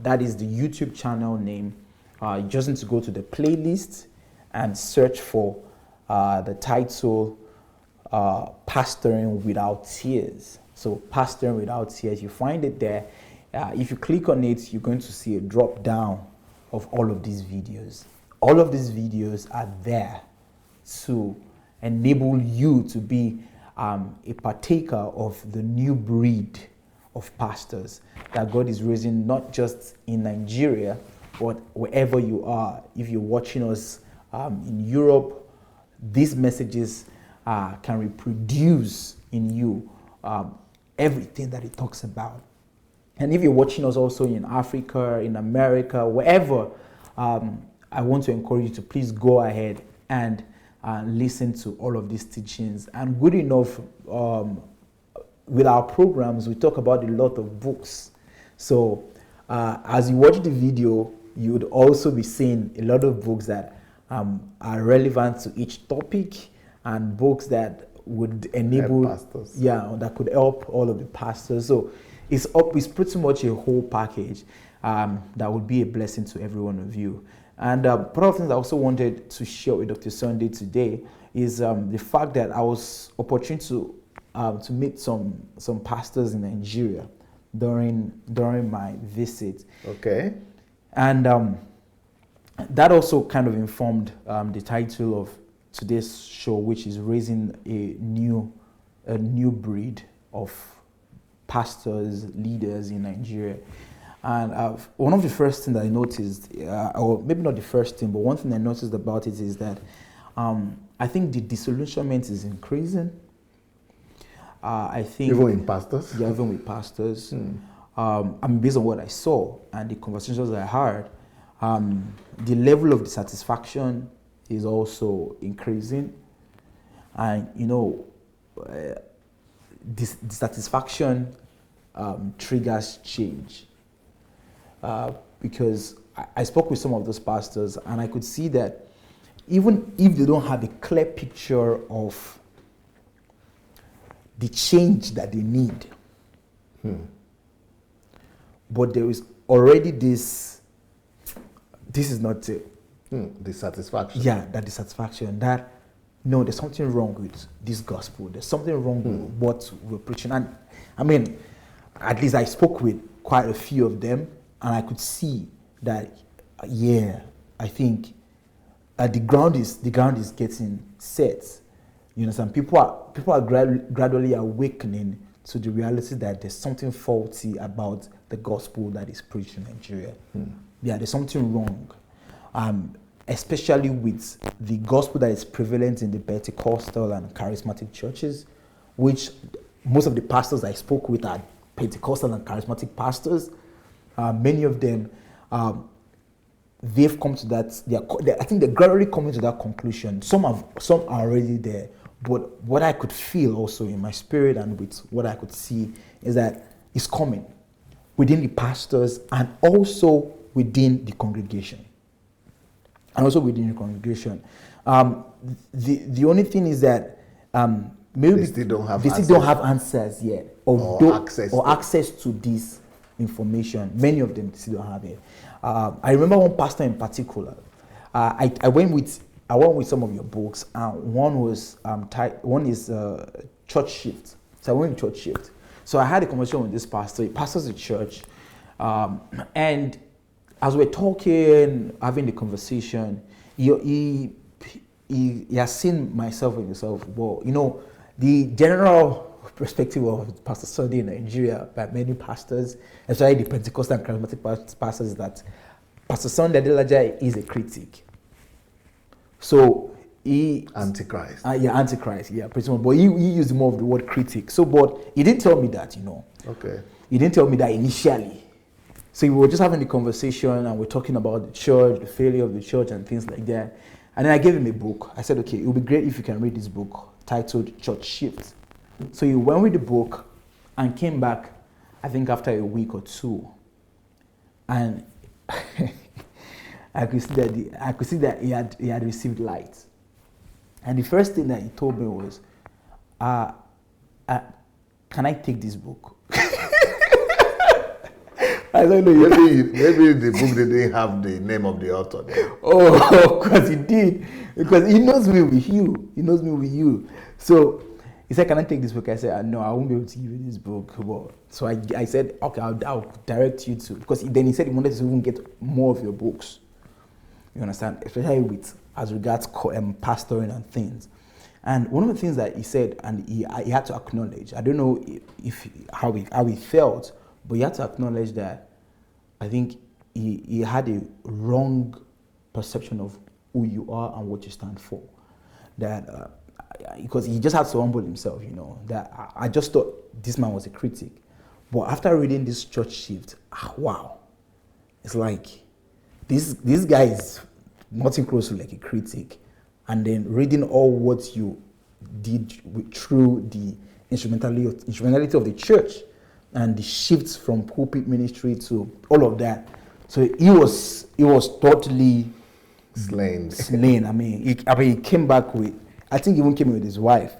that is the YouTube channel name. You just need to go to the playlist and search for the title Pastoring Without Tears. So Pastoring Without Tears, you find it there. If you click on it, you're going to see a drop down of all of these videos. All of these videos are there to enable you to be a partaker of the new breed of pastors that God is raising, not just in Nigeria, but wherever you are. If you're watching us in Europe, these messages can reproduce in you everything that it talks about. And if you're watching us also in Africa, in America, wherever, I want to encourage you to please go ahead and listen to all of these teachings. And good enough, with our programs, we talk about a lot of books. So as you watch the video, you would also be seeing a lot of books that are relevant to each topic, and books that would enable pastors. Yeah, that could help all of the pastors. So it's pretty much a whole package that would be a blessing to every one of you. And part of the things I also wanted to share with Dr. Sunday today is the fact that I was opportune to meet some pastors in Nigeria during my visit. Okay. And that also kind of informed the title of today's show, which is Raising a New Breed of Pastors, Leaders in Nigeria. And one of the first things that I noticed, or maybe not the first thing, but one thing I noticed about it is that I think the disillusionment is increasing. I think even in pastors? Yeah, even with pastors. Based on what I saw and the conversations I heard, the level of dissatisfaction is also increasing. And, dissatisfaction triggers change. Because I spoke with some of those pastors, and I could see that even if they don't have a clear picture of the change that they need, but there is already this is not it. Dissatisfaction. Yeah, that dissatisfaction. That, no, there's something wrong with this gospel. There's something wrong with what we're preaching. And I mean, at least I spoke with quite a few of them, and I could see that, I think the ground is getting set. You understand? People are gradually awakening to the reality that there's something faulty about the gospel that is preached in Nigeria. Yeah, there's something wrong. Especially with the gospel that is prevalent in the Pentecostal and charismatic churches, which most of the pastors I spoke with are Pentecostal and charismatic pastors. Many of them, they've come to that. I think they're gradually coming to that conclusion. Some are already there, but what I could feel also in my spirit and with what I could see is that it's coming within the pastors and also within the congregation. The only thing is that maybe they still don't have answers yet, or access to this information. Many of them still don't have it. I remember one pastor in particular. I went with some of your books. One is church shift. So I went to church shift. So I had a conversation with this pastor. He pastors a church. And as we're talking, having the conversation, he has seen myself and himself. Well, you know, the general perspective of Pastor Sunday in Nigeria by many pastors, especially the Pentecostal and charismatic pastors, is that Pastor Sunday Adelaja is a critic. So he Antichrist. Antichrist, yeah, pretty much. But he used more of the word critic. So, but he didn't tell me that, you know. Okay. He didn't tell me that initially. So we were just having the conversation and we're talking about the church, the failure of the church and things like that. And then I gave him a book. I said, okay, it would be great if you can read this book titled Church Shift. So he went with the book and came back, I think after a week or two. And I could see that he had received light. And the first thing that he told me was, can I take this book? I don't know. Maybe the book didn't have the name of the author there. Oh, of course he did. Because he knows me with you. He knows me with you. So he said, can I take this book? I said, no, I won't be able to give you this book. So I said, okay, I'll direct you to. Because then he said he wanted to even get more of your books. You understand? Especially with as regards pastoring and things. And one of the things that he said, and he had to acknowledge, I don't know how he felt, but he had to acknowledge that I think he had a wrong perception of who you are and what you stand for. That because he just had to humble himself, you know. That I just thought this man was a critic, but after reading this Church Shift, wow, it's like this guy is nothing close to like a critic, and then reading all what you did through the instrumentality of the church and the shifts from pulpit ministry to all of that. So he was totally slain. I mean, he came back with, I think he even came with his wife.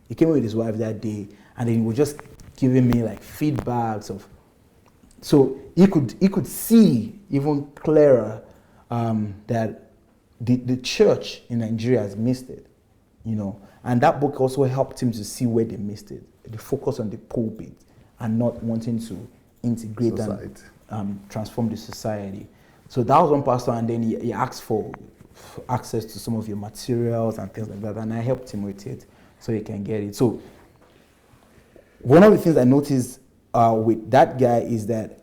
He came with his wife that day, and then he was just giving me like feedbacks of. So he could see even clearer that the church in Nigeria has missed it, you know. And that book also helped him to see where they missed it. The focus on the pulpit and not wanting to integrate and transform the society. So that was one pastor, and then he asked for access to some of your materials and things like that, and I helped him with it so he can get it. So one of the things I noticed with that guy is that,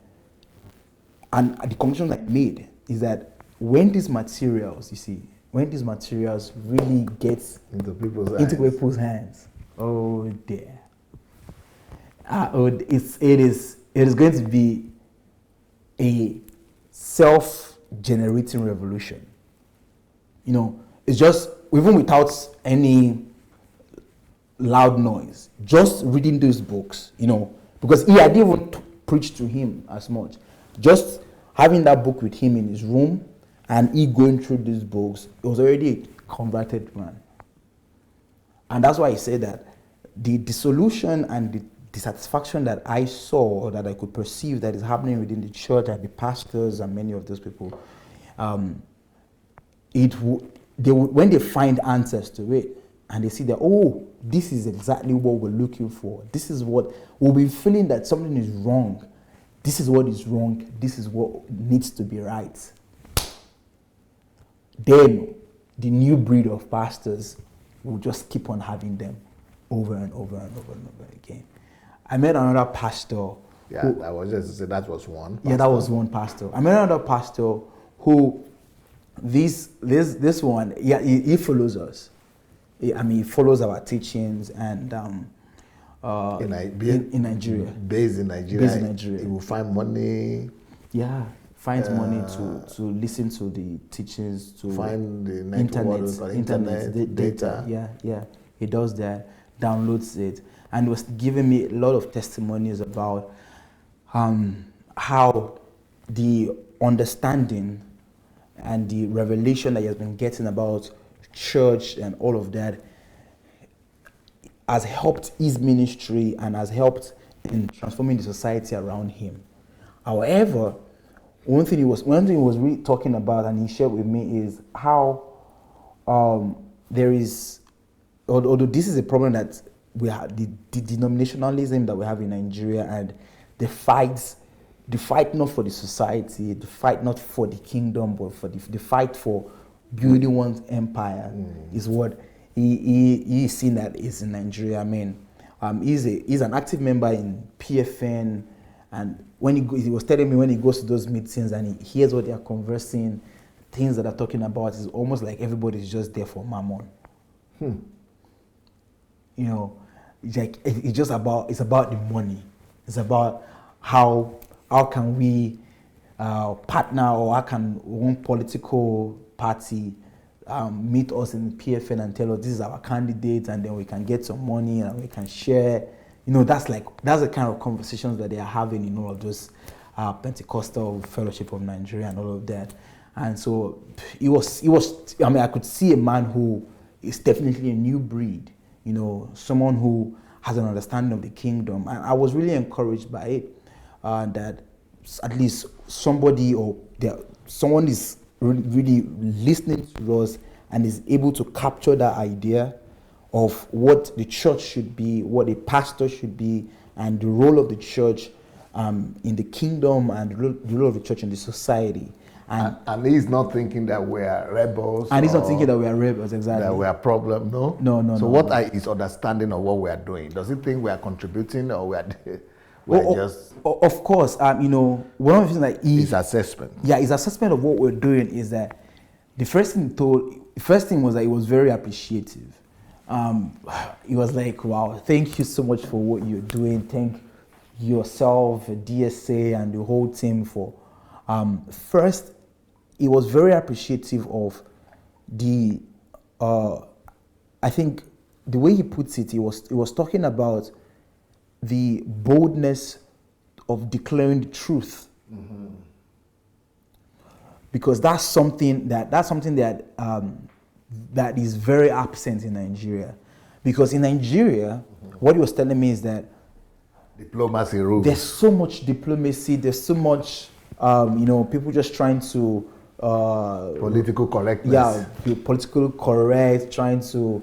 and the conclusion I made is that when these materials, you see, when these materials really get into people's hands, oh dear, it is going to be a self-generating revolution. You know, it's just, even without any loud noise, just reading those books, you know, because I didn't even preach to him as much. Just having that book with him in his room and he going through these books, he was already a converted man. And that's why I say that the dissolution and the dissatisfaction that I saw, or that I could perceive that is happening within the church and the pastors and many of those people, when they find answers to it and they see that, oh, this is exactly what we're looking for. This is what we'll be feeling, that something is wrong. This is what is wrong. This is what needs to be right. Then the new breed of pastors will just keep on having them over and over and over and over again. I met another pastor. Yeah, I was just to say that was one pastor. Yeah, that was one pastor. I met another pastor who, this one, yeah, he follows us. He follows our teachings and in Nigeria. Based in Nigeria. He will find money. Yeah, finds money to listen to the teachings, to find the internet data. Yeah, he does that, downloads it, and was giving me a lot of testimonies about how the understanding and the revelation that he has been getting about church and all of that has helped his ministry and has helped in transforming the society around him. However, one thing he was really talking about, and he shared with me, is how there is, although this is a problem that we are the denominationalism that we have in Nigeria, and the fight not for the society, the fight not for the kingdom, but for the fight for building one's empire is what he seen that is in Nigeria. I mean, he's an active member in PFN, and when he was telling me when he goes to those meetings and he hears what they are conversing, things that they're talking about, is almost like everybody's just there for mammon. You know, it's about the money. It's about how can we partner, or how can one political party meet us in PFN and tell us this is our candidate, and then we can get some money and we can share. You know, that's the kind of conversations that they are having in all of those Pentecostal Fellowship of Nigeria and all of that. And so it was. I mean, I could see a man who is definitely a new breed. You know, someone who has an understanding of the kingdom, and I was really encouraged by it. That at least someone is really listening to us and is able to capture that idea of what the church should be, what a pastor should be, and the role of the church in the kingdom, and the role of the church in the society. And he's not thinking that we are rebels. And he's not thinking that we are rebels, exactly. That we are problem, no? No. So what are his understanding of what we are doing? Does he think we are contributing, or we're just... Of course, you know, one of the things that his assessment. Yeah, his assessment of what we're doing is that the first thing was that he was very appreciative. He was like, wow, thank you so much for what you're doing. Thank yourself, DSA, and the whole team for... First, he was very appreciative of the... I think the way he puts it, he was talking about the boldness of declaring the truth, because that's something that is very absent in Nigeria. Because in Nigeria, what he was telling me is that diplomacy rules. There's so much diplomacy. There's so much, people just trying to political correctness. Yeah, be politically correct, trying to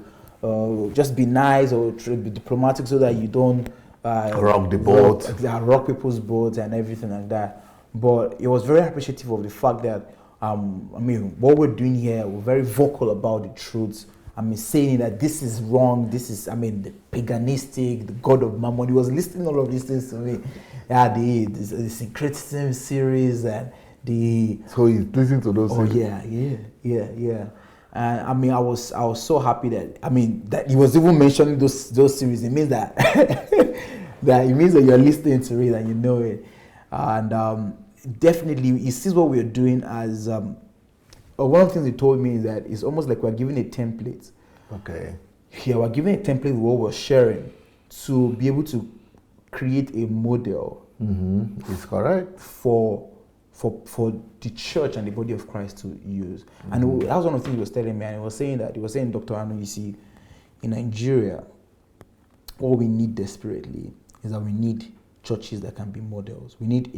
just be nice or be diplomatic so that you don't rock the boat. Rock people's boats and everything like that. But it was very appreciative of the fact that, what we're doing here, we're very vocal about the truths. Saying that this is wrong, this is, the paganistic, the god of Mammon. He was listing all of these things to me. Yeah, the syncretism series and the... So he's listening to those things? Yeah. And I was so happy that he was even mentioning those series. It means that that you're listening to it and you know it. And definitely he sees what we're doing as one of the things he told me is that it's almost like we're giving a template. Okay. Yeah, we're giving a template of what we're sharing to be able to create a model. It's correct. For the church and the body of Christ to use. And that was one of the things he was telling me, and he was saying, Dr. Anu, you see, in Nigeria, what we need desperately is that we need churches that can be models. We need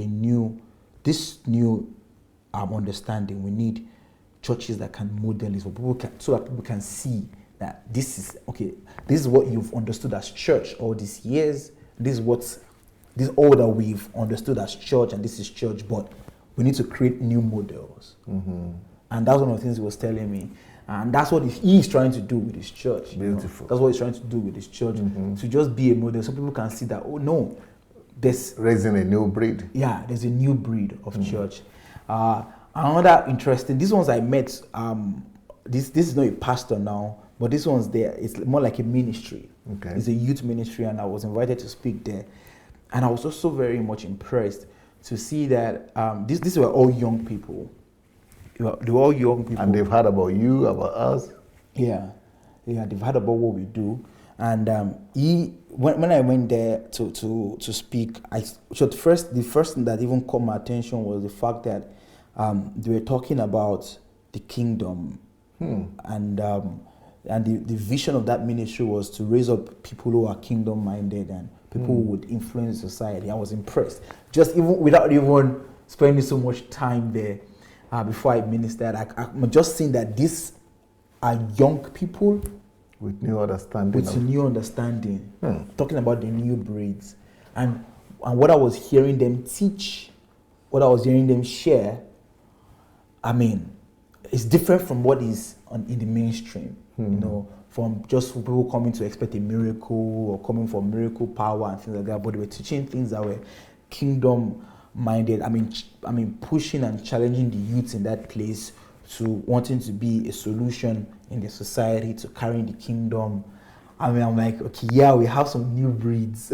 this new understanding. We need churches that can model this, so that people can see that this is what you've understood as church all these years. This is all that we've understood as church, and this is church, but we need to create new models. And that's one of the things he was telling me. And that's what he's trying to do with his church. Beautiful. That's what he's trying to do with his church, to just be a model so people can see that, oh no, there's... Raising a new breed. Yeah, there's a new breed of church. Another interesting, these ones I met, this is not a pastor now, but this one's there, it's more like a ministry. Okay. It's a youth ministry, and I was invited to speak there. And I was also very much impressed to see that these were all young people. They were all young people. And they've heard about you, about us. Yeah, they've heard about what we do. And when I went there to speak, the first thing that even caught my attention was the fact that they were talking about the kingdom. And the vision of that ministry was to raise up people who are kingdom-minded and people who would influence society. I was impressed. Just even without even spending so much time there before I ministered, I'm just seeing that these are young people With new understanding. With new understanding. Talking about the new breeds. And what I was hearing them teach, what I was hearing them share, I mean, it's different from what is in the mainstream. You know, from just people coming to expect a miracle or coming for miracle power and things like that. But they were teaching things that were kingdom minded. I mean, pushing and challenging the youth in that place to wanting to be a solution in the society, to carrying the kingdom. I mean, I'm like, okay, yeah, we have some new breeds.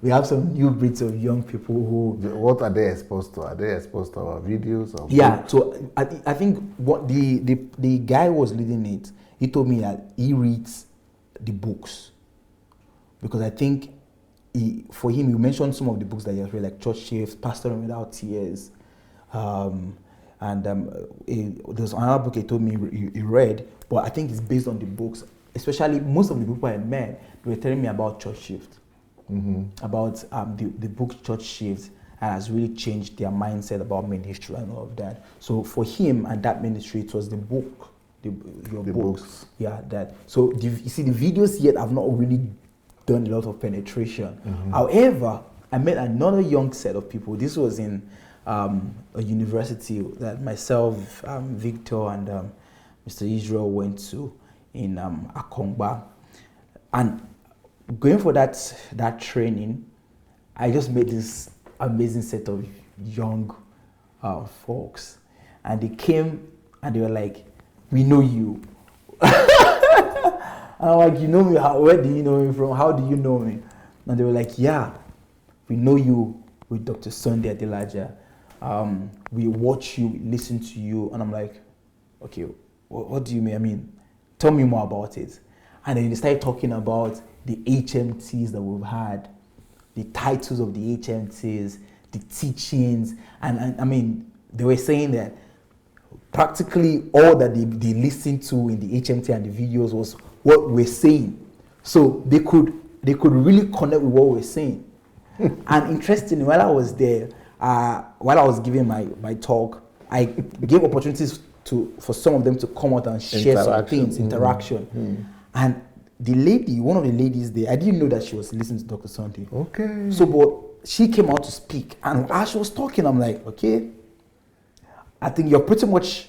We have some new breeds of young people who. What are they exposed to? Are they exposed to our videos? Or yeah, books? so I think what the guy who was leading it, he told me that he reads the books. Because I think for him, you mentioned some of the books that he has read, like Church Shifts, Pastoring Without Tears. There's another book he told me he read, but I think it's based on the books. Especially most of the people I met, they were telling me about Church Shift, about the book Church Shift has really changed their mindset about ministry and all of that. So for him and that ministry, it was the book, your books. Yeah, that. So you see, the videos yet have not really done a lot of penetration. However, I met another young set of people. This was in a university that myself, Victor, and Mr. Israel went to in Akongba. And going for that training, I just met this amazing set of young folks. And they came and they were like, we know you. I'm like, you know me? Where do you know me from? How do you know me? And they were like, yeah, we know you with Dr. Sunday Adelaja. We watch you, we listen to you. And I'm like, okay, what do you mean? I mean, tell me more about it. And then they started talking about the HMTs that we've had, the titles of the HMTs, the teachings. And I mean, they were saying that practically all that they listened to in the HMT and the videos was what we're saying. So they could really connect with what we're saying. And interestingly, while I was there, while I was giving my talk, I gave opportunities for some of them to come out and share some things, interaction. And the lady, one of the ladies there, I didn't know that she was listening to Dr. Sunday. Okay. So, but she came out to speak, and as she was talking, I'm like, okay, I think you're pretty much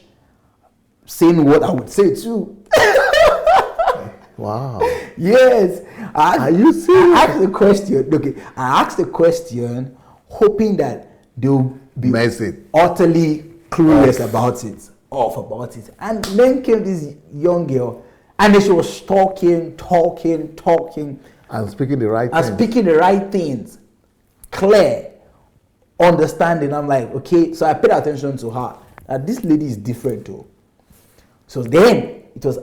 saying what I would say too. Wow. Yes. Are you serious? I asked the question. Okay, I asked the question, hoping that they'll be utterly clueless about it, off about it. And then came this young girl, and then she was talking, and speaking the right and things. speaking the right things, clear, understanding. I'm like, okay. So I paid attention to her. This lady is different too. So then it was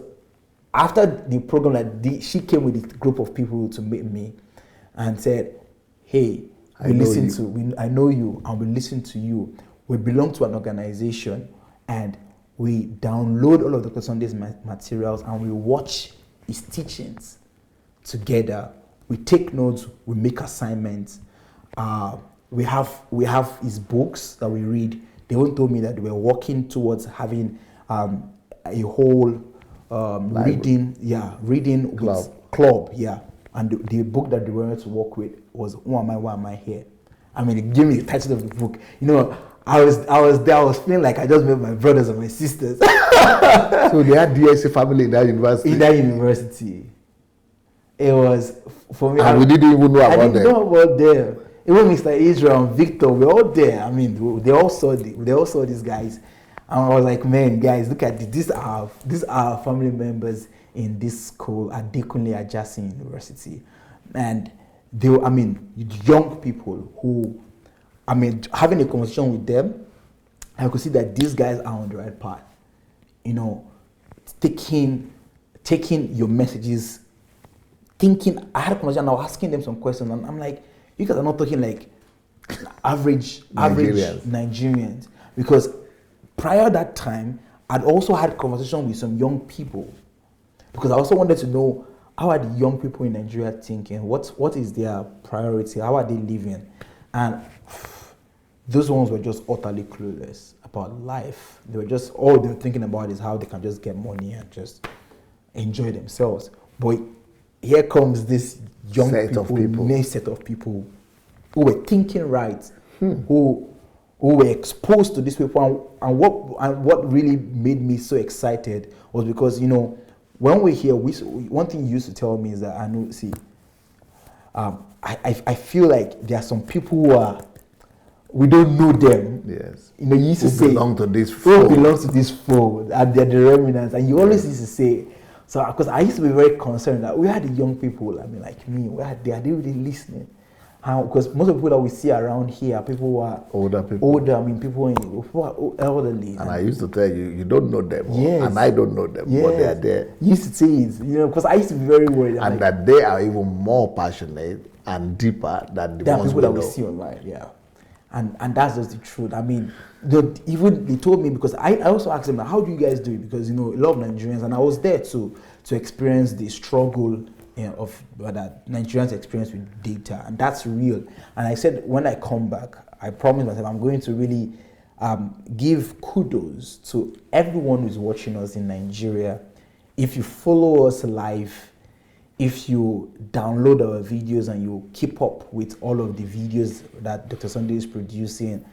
after the program that she came with a group of people to meet me and said, hey, I know you and we listen to you. We belong to an organization and we download all of Dr. Sunday's materials and we watch his teachings together. We take notes, we make assignments. We have his books that we read. They even told me that they were working towards having a whole reading club, yeah. And the book that they wanted to work with was Why Am I Here? I mean, it gave me the title of the book. You know, I was there, I was feeling like I just met my brothers and my sisters. So they had DSA family in that university? In that university. It was, for me. And we didn't even know about them. I didn't know about them. Even Mr. Israel and Victor, we're all there. I mean, they all saw these guys. And I was like, man, guys, look at this. These are family members in this school at Adekunle Ajasin University. And they were, young people who, having a conversation with them, I could see that these guys are on the right path. You know, taking your messages, thinking. I had a conversation, I was asking them some questions, and I'm like, you guys are not talking like average Nigerians. Because prior that time, I'd also had conversation with some young people. Because I also wanted to know, how are the young people in Nigeria thinking? What is their priority? How are they living? And those ones were just utterly clueless about life. They were just, all they were thinking about is how they can just get money and just enjoy themselves. But here comes this young Set of people. new set of people who were thinking right, who were exposed to these people, and what really made me so excited was because, you know, when we're here, one thing you used to tell me is that, I know, see, I feel like there are some people who we don't know them. Yes. You know, you used to say, belong to this who fold. belongs to this fold, and they're the remnants. And you always used to say, so, because I used to be very concerned that we had the young people, I mean, like me, are they really listening? Because most of the people that we see around here are people who are Older people. older, I mean, people who are elderly. And I used to tell you, you don't know them. Yes. And I don't know them, but they are there. You used to say it, you know, because I used to be very worried. And that they are even more passionate and deeper than the ones people we that know. we see online, yeah. And that's just the truth. I mean, they told me, because I also asked them, how do you guys do it? Because, you know, a lot of Nigerians, and I was there to experience the struggle of that Nigerians experience with data, and that's real. And I said, when I come back, I promised myself I'm going to really give kudos to everyone who's watching us in Nigeria. If you follow us live, if you download our videos and you keep up with all of the videos that Dr. Sunday is producing,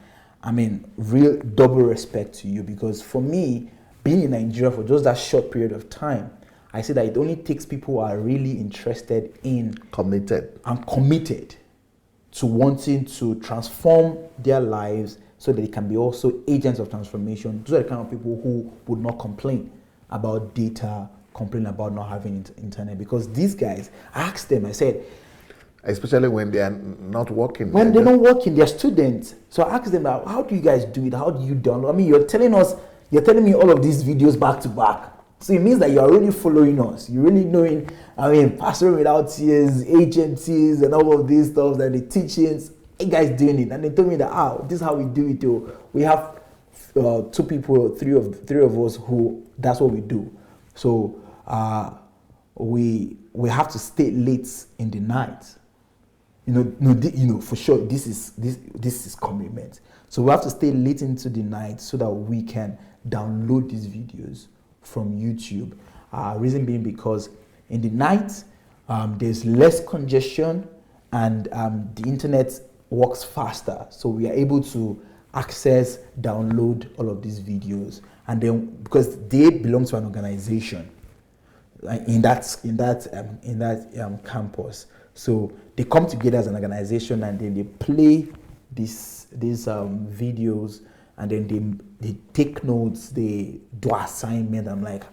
I mean, real double respect to you, because for me, being in Nigeria for just that short period of time, I say that it only takes people who are really interested in committed to wanting to transform their lives so that they can be also agents of transformation. Those are the kind of people who would not complain about data, complain about not having internet, because these guys, I asked them, I said, especially when they are not working. When they're not working, they're students. So I asked them, how do you guys do it? How do you download? I mean, you're telling me all of these videos back to back. So it means that you're really following us. You're really knowing, I mean, Pastoring Without Tears, agencies, and all of these stuff, and the teachings. Hey guys doing it. And they told me that, this is how we do it too. We have 2 people, three of us who, that's what we do. So we have to stay late in the night. You know, for sure, this is commitment. So we have to stay late into the night so that we can download these videos from YouTube. Reason being because in the night, there's less congestion and the internet works faster. So we are able to access, download all of these videos. And then, because they belong to an organization in that campus. So they come together as an organization, and then they play these videos, and then they take notes, they do assignment. I'm like,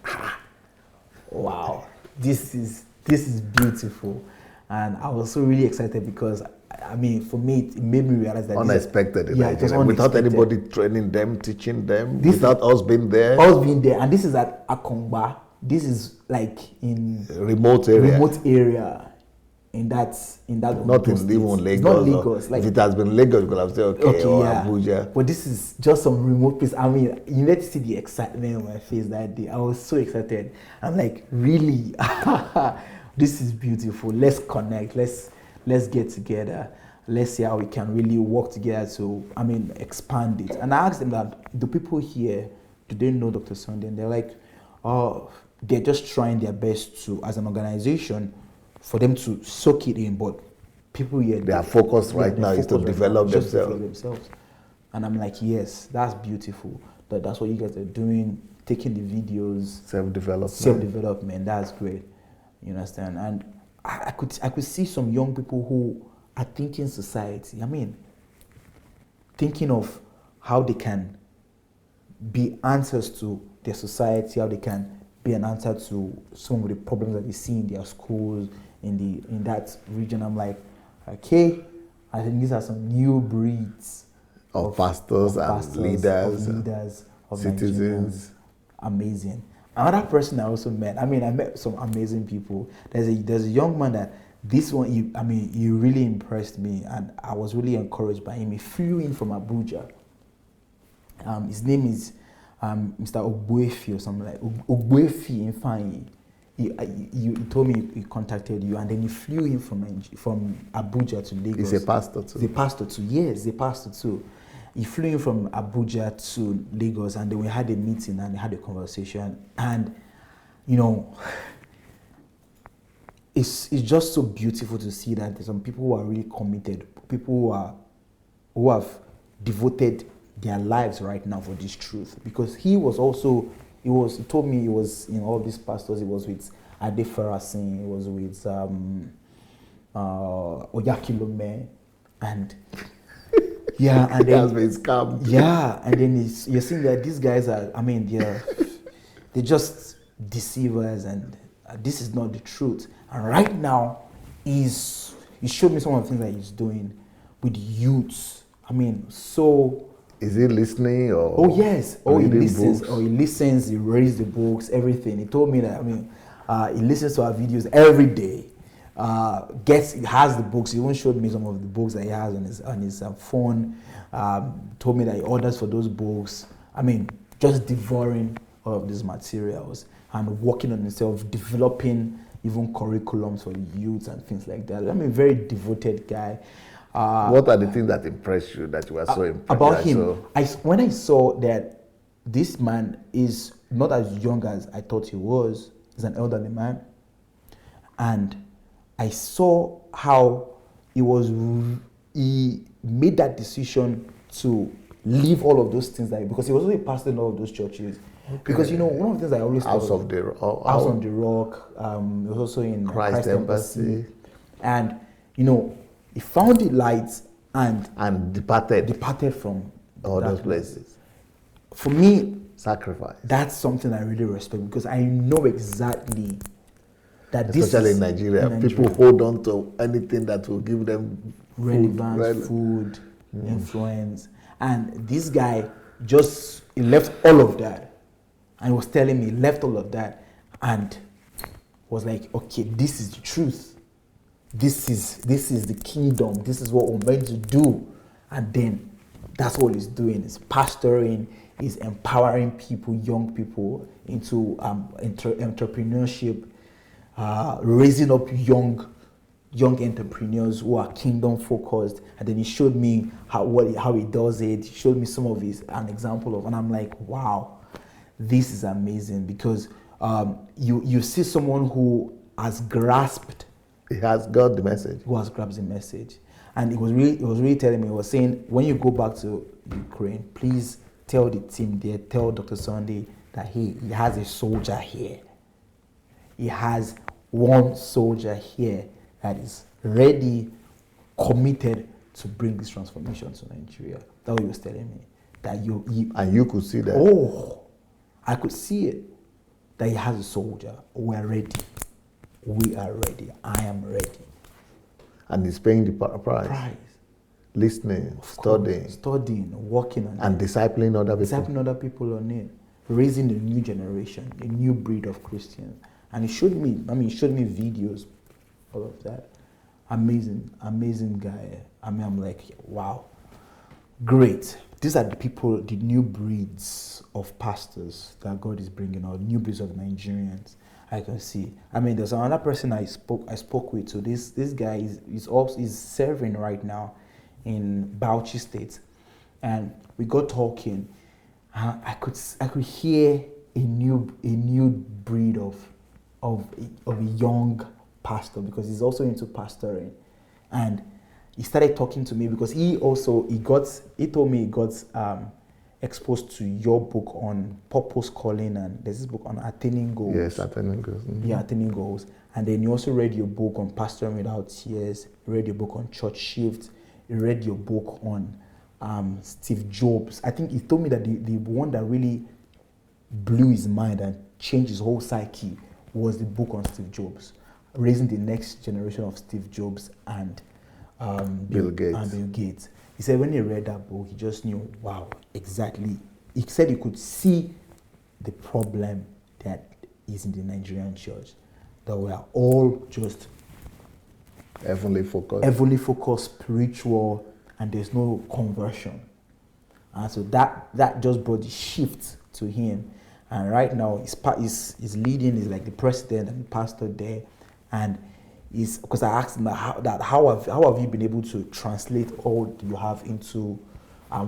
wow, this is beautiful. And I was so really excited because, I mean, for me, it made me realize that unexpected in Nigeria, Nigeria, without anybody training them, teaching them, without us being there. And this is at Akongba. This is like in remote area. In that not in even Lagos. It's not Lagos. Like, if it has been Lagos, you could have said okay, or yeah. Abuja. But this is just some remote place. I mean, you need to see the excitement on my face that day. I was so excited. I'm like, really? This is beautiful. Let's connect. Let's get together. Let's see how we can really work together to, I mean, expand it. And I asked them that, do people here, do they know Dr. Sunday? And they're like, oh, they're just trying their best to, as an organization, for them to soak it in, but people here, their focus right now is to develop themselves. And I'm like, yes, that's beautiful. That's what you guys are doing, taking the videos, self-development. That's great. You understand? And I could see some young people who are thinking society. I mean, thinking of how they can be answers to their society, how they can be an answer to some of the problems that they see in their schools, in that region. I'm like, okay, I think these are some new breeds of pastors and leaders, of citizens. Nigerians. Amazing. Another person I also met, I mean, I met some amazing people. There's a young man that this one, he really impressed me, and I was really encouraged by him. He flew in from Abuja. His name is Mr. Ogbuefi or something like Ogbuefi Ifeanyi. He told me he contacted you, and then he flew in from Abuja to Lagos. He's a pastor too. He's a pastor too. Yes, he's a pastor too. He flew in from Abuja to Lagos, and then we had a meeting and we had a conversation. And, you know, it's just so beautiful to see that there's some people who are really committed, people who have devoted their lives right now for this truth. Because he told me he was in all these pastors. He was with Ade Farasin, he was with Oyakilome, and yeah, and then has been scammed. Yeah, and then you're seeing that these guys are, I mean, they're just deceivers, and this is not the truth. And right now, he showed me some of the things that he's doing with youths. I mean, so. Is he listening or? Oh yes. Oh, he listens. Books? Oh, he listens. He reads the books. Everything. He told me that. I mean, he listens to our videos every day. He has the books. He even showed me some of the books that he has on his phone. Told me that he orders for those books. I mean, just devouring all of these materials and working on himself, developing even curriculums for youth and things like that. I'm a very devoted guy. What are the things that impressed you, that you were so impressed about him? When I saw that this man is not as young as I thought he was, he's an elderly man, and I saw how he made that decision to leave all of those things because he was already pastor in all of those churches. Okay. Because one of the things I always House on the Rock, he was also in Christ Embassy, and he found the light and departed from all those places. For me, sacrifice. That's something I really respect, because I know exactly that especially in Nigeria, people hold on to anything that will give them relevance, food, influence. And this guy he left all of that, and he was telling me he left all of that and was like, okay, this is the truth. This is the kingdom. This is what we're meant to do. And then that's what he's doing. He's pastoring. He's empowering people, young people, into entrepreneurship, raising up young entrepreneurs who are kingdom focused. And then he showed me how he does it. He showed me some of an example of, and I'm like, wow, this is amazing, because you see someone who has grasped. He has got the message. Who has grasped the message. And it was really telling me, he was saying, when you go back to Ukraine, please tell the team there, tell Dr. Sunday that he has a soldier here. He has one soldier here that is ready, committed to bring this transformation to Nigeria. That's what he was telling me. And you could see that? Oh, I could see it. That he has a soldier. We're ready. We are ready. I am ready. And he's paying the price. Listening, studying, working on it. And discipling other people. Discipling other people on it. Raising a new generation, a new breed of Christians. And he showed me videos, all of that. Amazing guy. I'm like, wow. Great. These are the new breeds of pastors that God is bringing out, new breeds of Nigerians. I can see. There's another person I spoke with. So this guy is serving right now in Bauchi State, and we got talking. I could hear a new breed of a young pastor, because he's also into pastoring, and he started talking to me because he told me he got exposed to your book on purpose calling, and there's this book on attaining goals. Yes, attaining goals. Mm-hmm. Yeah, attaining goals. And then you also read your book on pastoring without tears. You read your book on church shift. You read your book on Steve Jobs. I think he told me that the one that really blew his mind and changed his whole psyche was the book on Steve Jobs, raising the next generation of Steve Jobs and Bill Gates. He said when he read that book, he just knew, wow, exactly. He said he could see the problem that is in the Nigerian church, that we are all just heavenly focused, spiritual, and there's no conversion. And so that just brought the shift to him. And right now, he's leading, he's like the president and the pastor there. And because I asked him how have you been able to translate all you have into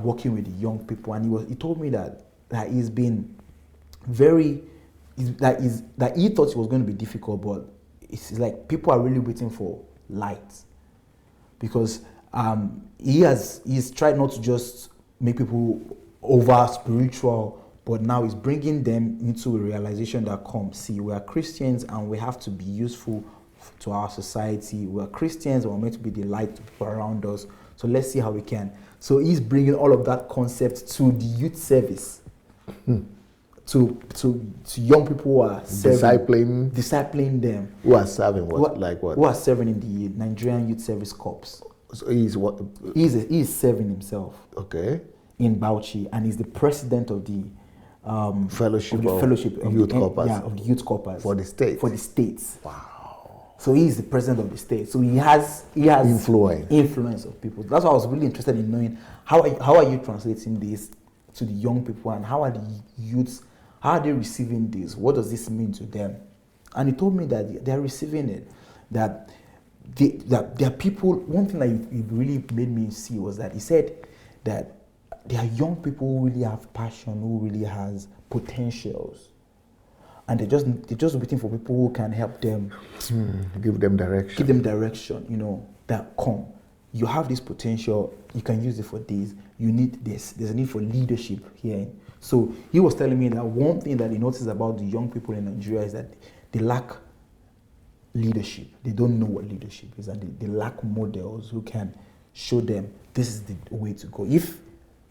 working with the young people, and he told me that he's been that he thought it was going to be difficult, but it's like people are really waiting for light, because he's tried not to just make people over spiritual, but now he's bringing them into a realization that, come, see, we are Christians and we have to be useful to our society. We are Christians and we're meant to be the light to people around us. So let's see how we can. So he's bringing all of that concept to the youth service, to young people who are serving, discipling them. Who are serving what? Who are serving in the Nigerian Youth Service Corps. So he's what? He's serving himself. Okay. In Bauchi, and he's the president of the Fellowship of Youth Corpers for the states. Wow. So he is the president of the state. So he has influence of people. That's why I was really interested in knowing how are you translating this to the young people, and how are the youths, how are they receiving this? What does this mean to them? And he told me that they're receiving it. That there are people. One thing that it really made me see was that he said that there are young people who really have passion, who really has potentials, and they're just waiting for people who can help them, give them direction. You know, that, come, you have this potential, you can use it for this. You need this. There's a need for leadership here. So he was telling me that one thing that he noticed about the young people in Nigeria is that they lack leadership. They don't know what leadership is, and they lack models who can show them this is the way to go.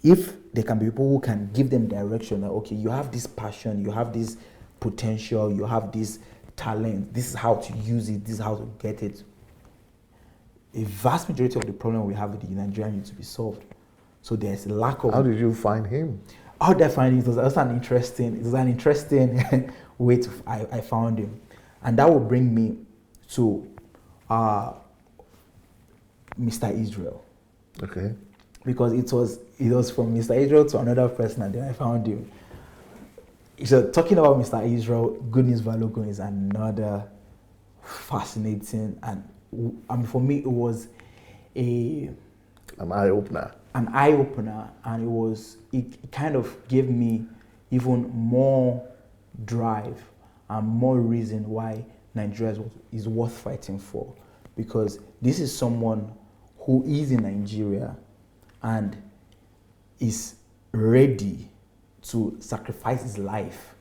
If there can be people who can give them direction, that, okay, you have this passion, you have this potential, you have this talent, this is how to use it, this is how to get it, a vast majority of the problem we have with the Nigerian youth to be solved. So there's a lack of... How did you find him? How did I find him? It was an interesting way I found him. And that will bring me to Mr. Israel. Okay. Because it was from Mr. Israel to another person, and then I found him. So talking about Mr. Israel, Good News Balogun is another fascinating, and for me it was an eye opener, and it kind of gave me even more drive and more reason why Nigeria is worth fighting for, because this is someone who is in Nigeria and is ready to sacrifice his life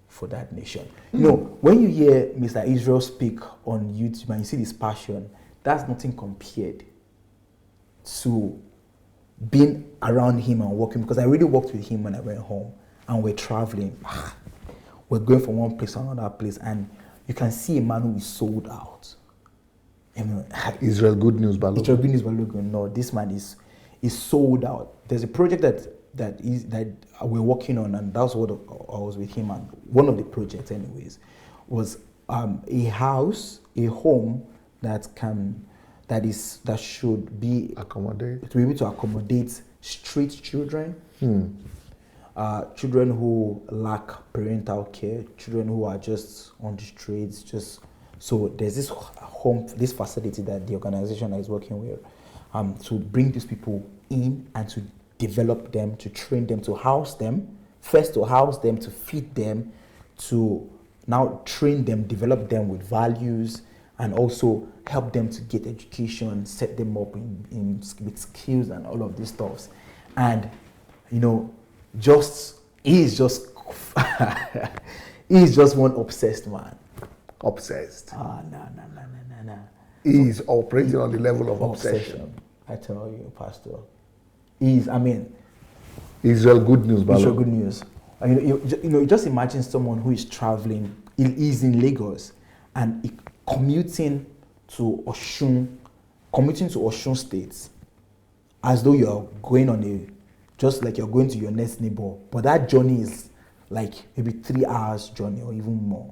for that nation. You know, when you hear Mr. Israel speak on YouTube and you see this passion, that's nothing compared to being around him and working, because I really worked with him when I went home and we're traveling. We're going from one place to another place, and you can see a man who is sold out. Israel Good News Balogun. Israel Good News Balogun. No, this man is sold out. There's a project that we're working on, and that's what I was with him. And one of the projects, anyways, was a home that should be to be able to accommodate street children, children who lack parental care, children who are just on the streets. So there's this home, this facility that the organization is working with, to bring these people in and to develop them, to train them, to house them, first to house them, to feed them, to now train them, develop them with values, and also help them to get education, set them up with skills and all of these stuffs. And, you know, he's just one obsessed man. Obsessed. No. He's operating on the level of obsession. I tell you, Pastor. Israel Good News, Balogun. Israel Good News. You just imagine someone who is traveling, he's in Lagos, and commuting to Osun State, as though you're going just like you're going to your next neighbor. But that journey is like maybe 3 hours journey or even more.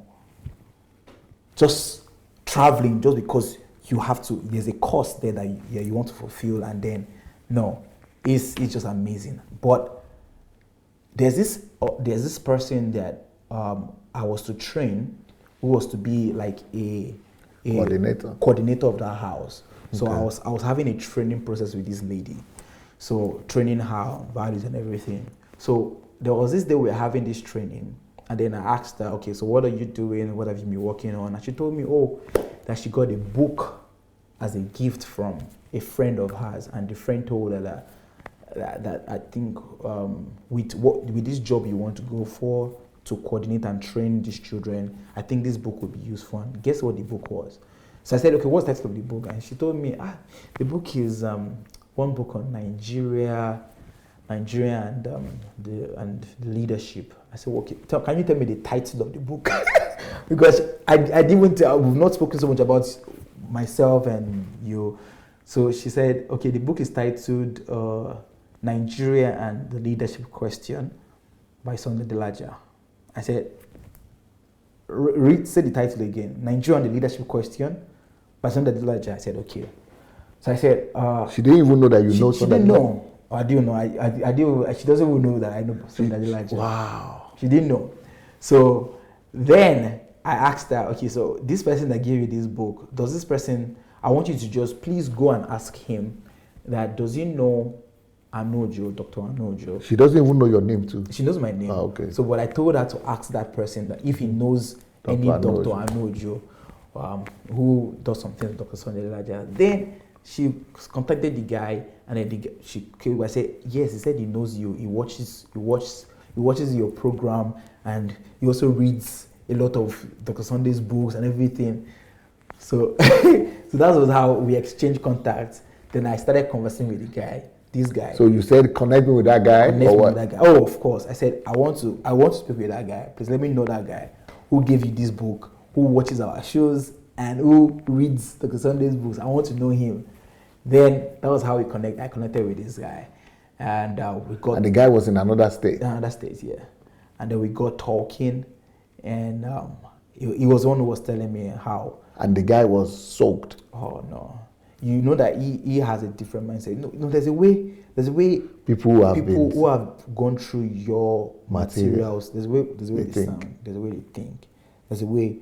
Just traveling, just because you have to, there's a cost there that you want to fulfill, and then, no, it's just amazing. But there's this person that I was to train, who was to be like a coordinator of that house. So okay. I was having a training process with this lady, so training her values and everything. So there was this day we were having this training, And then I asked her, okay, so what are you doing? What have you been working on? And she told me, oh, that she got a book as a gift from a friend of hers, and the friend told her that I think with this job you want to go for, to coordinate and train these children, I think this book would be useful. And guess what the book was? So I said, okay, what's the title of the book? And she told me, the book is one book on Nigeria and the leadership. I said, okay, can you tell me the title of the book? Because I didn't we've not spoken so much about myself and you. So she said, okay, the book is titled Nigeria and the Leadership Question by Sunday Delaja. I said, say the title again. Nigeria and the Leadership Question by Sunday Delaja. I said, okay. So I said, she didn't even know that you know Sunday. She didn't know. I didn't know. I didn't. She doesn't even know that I know Sunday Delaja. Wow. She didn't know. So then I asked her, okay, so this person that gave you this book, does this person, I want you to just please go and ask him that, does he know Anojo, Dr. Anojo? She doesn't even know your name too. She knows my name. Okay. So what I told her to ask that person that if he knows any Dr. Anojo who does something with Dr. Sunday Delaja. Then she contacted the guy, and then she came. I said, yes, he said he knows you. He watches your program, and he also reads a lot of Dr. Sunday's books and everything. So, so that was how we exchanged contacts. Then I started conversing with the guy. This guy. So you said connect me with that guy, connect or what? With that guy. Oh, of course. I said I want to speak with that guy. Please let me know that guy who gave you this book, who watches our shows, and who reads Dr. Sunday's books. I want to know him. Then that was how I connected with this guy, and we got. And the guy was in another state. Another state, yeah. And then we got talking, and he was the one who was telling me how. And the guy was soaked. Oh no, you know that he has a different mindset. No, there's a way. People who have gone through your materials. There's a way they sound. There's a way they think. There's a way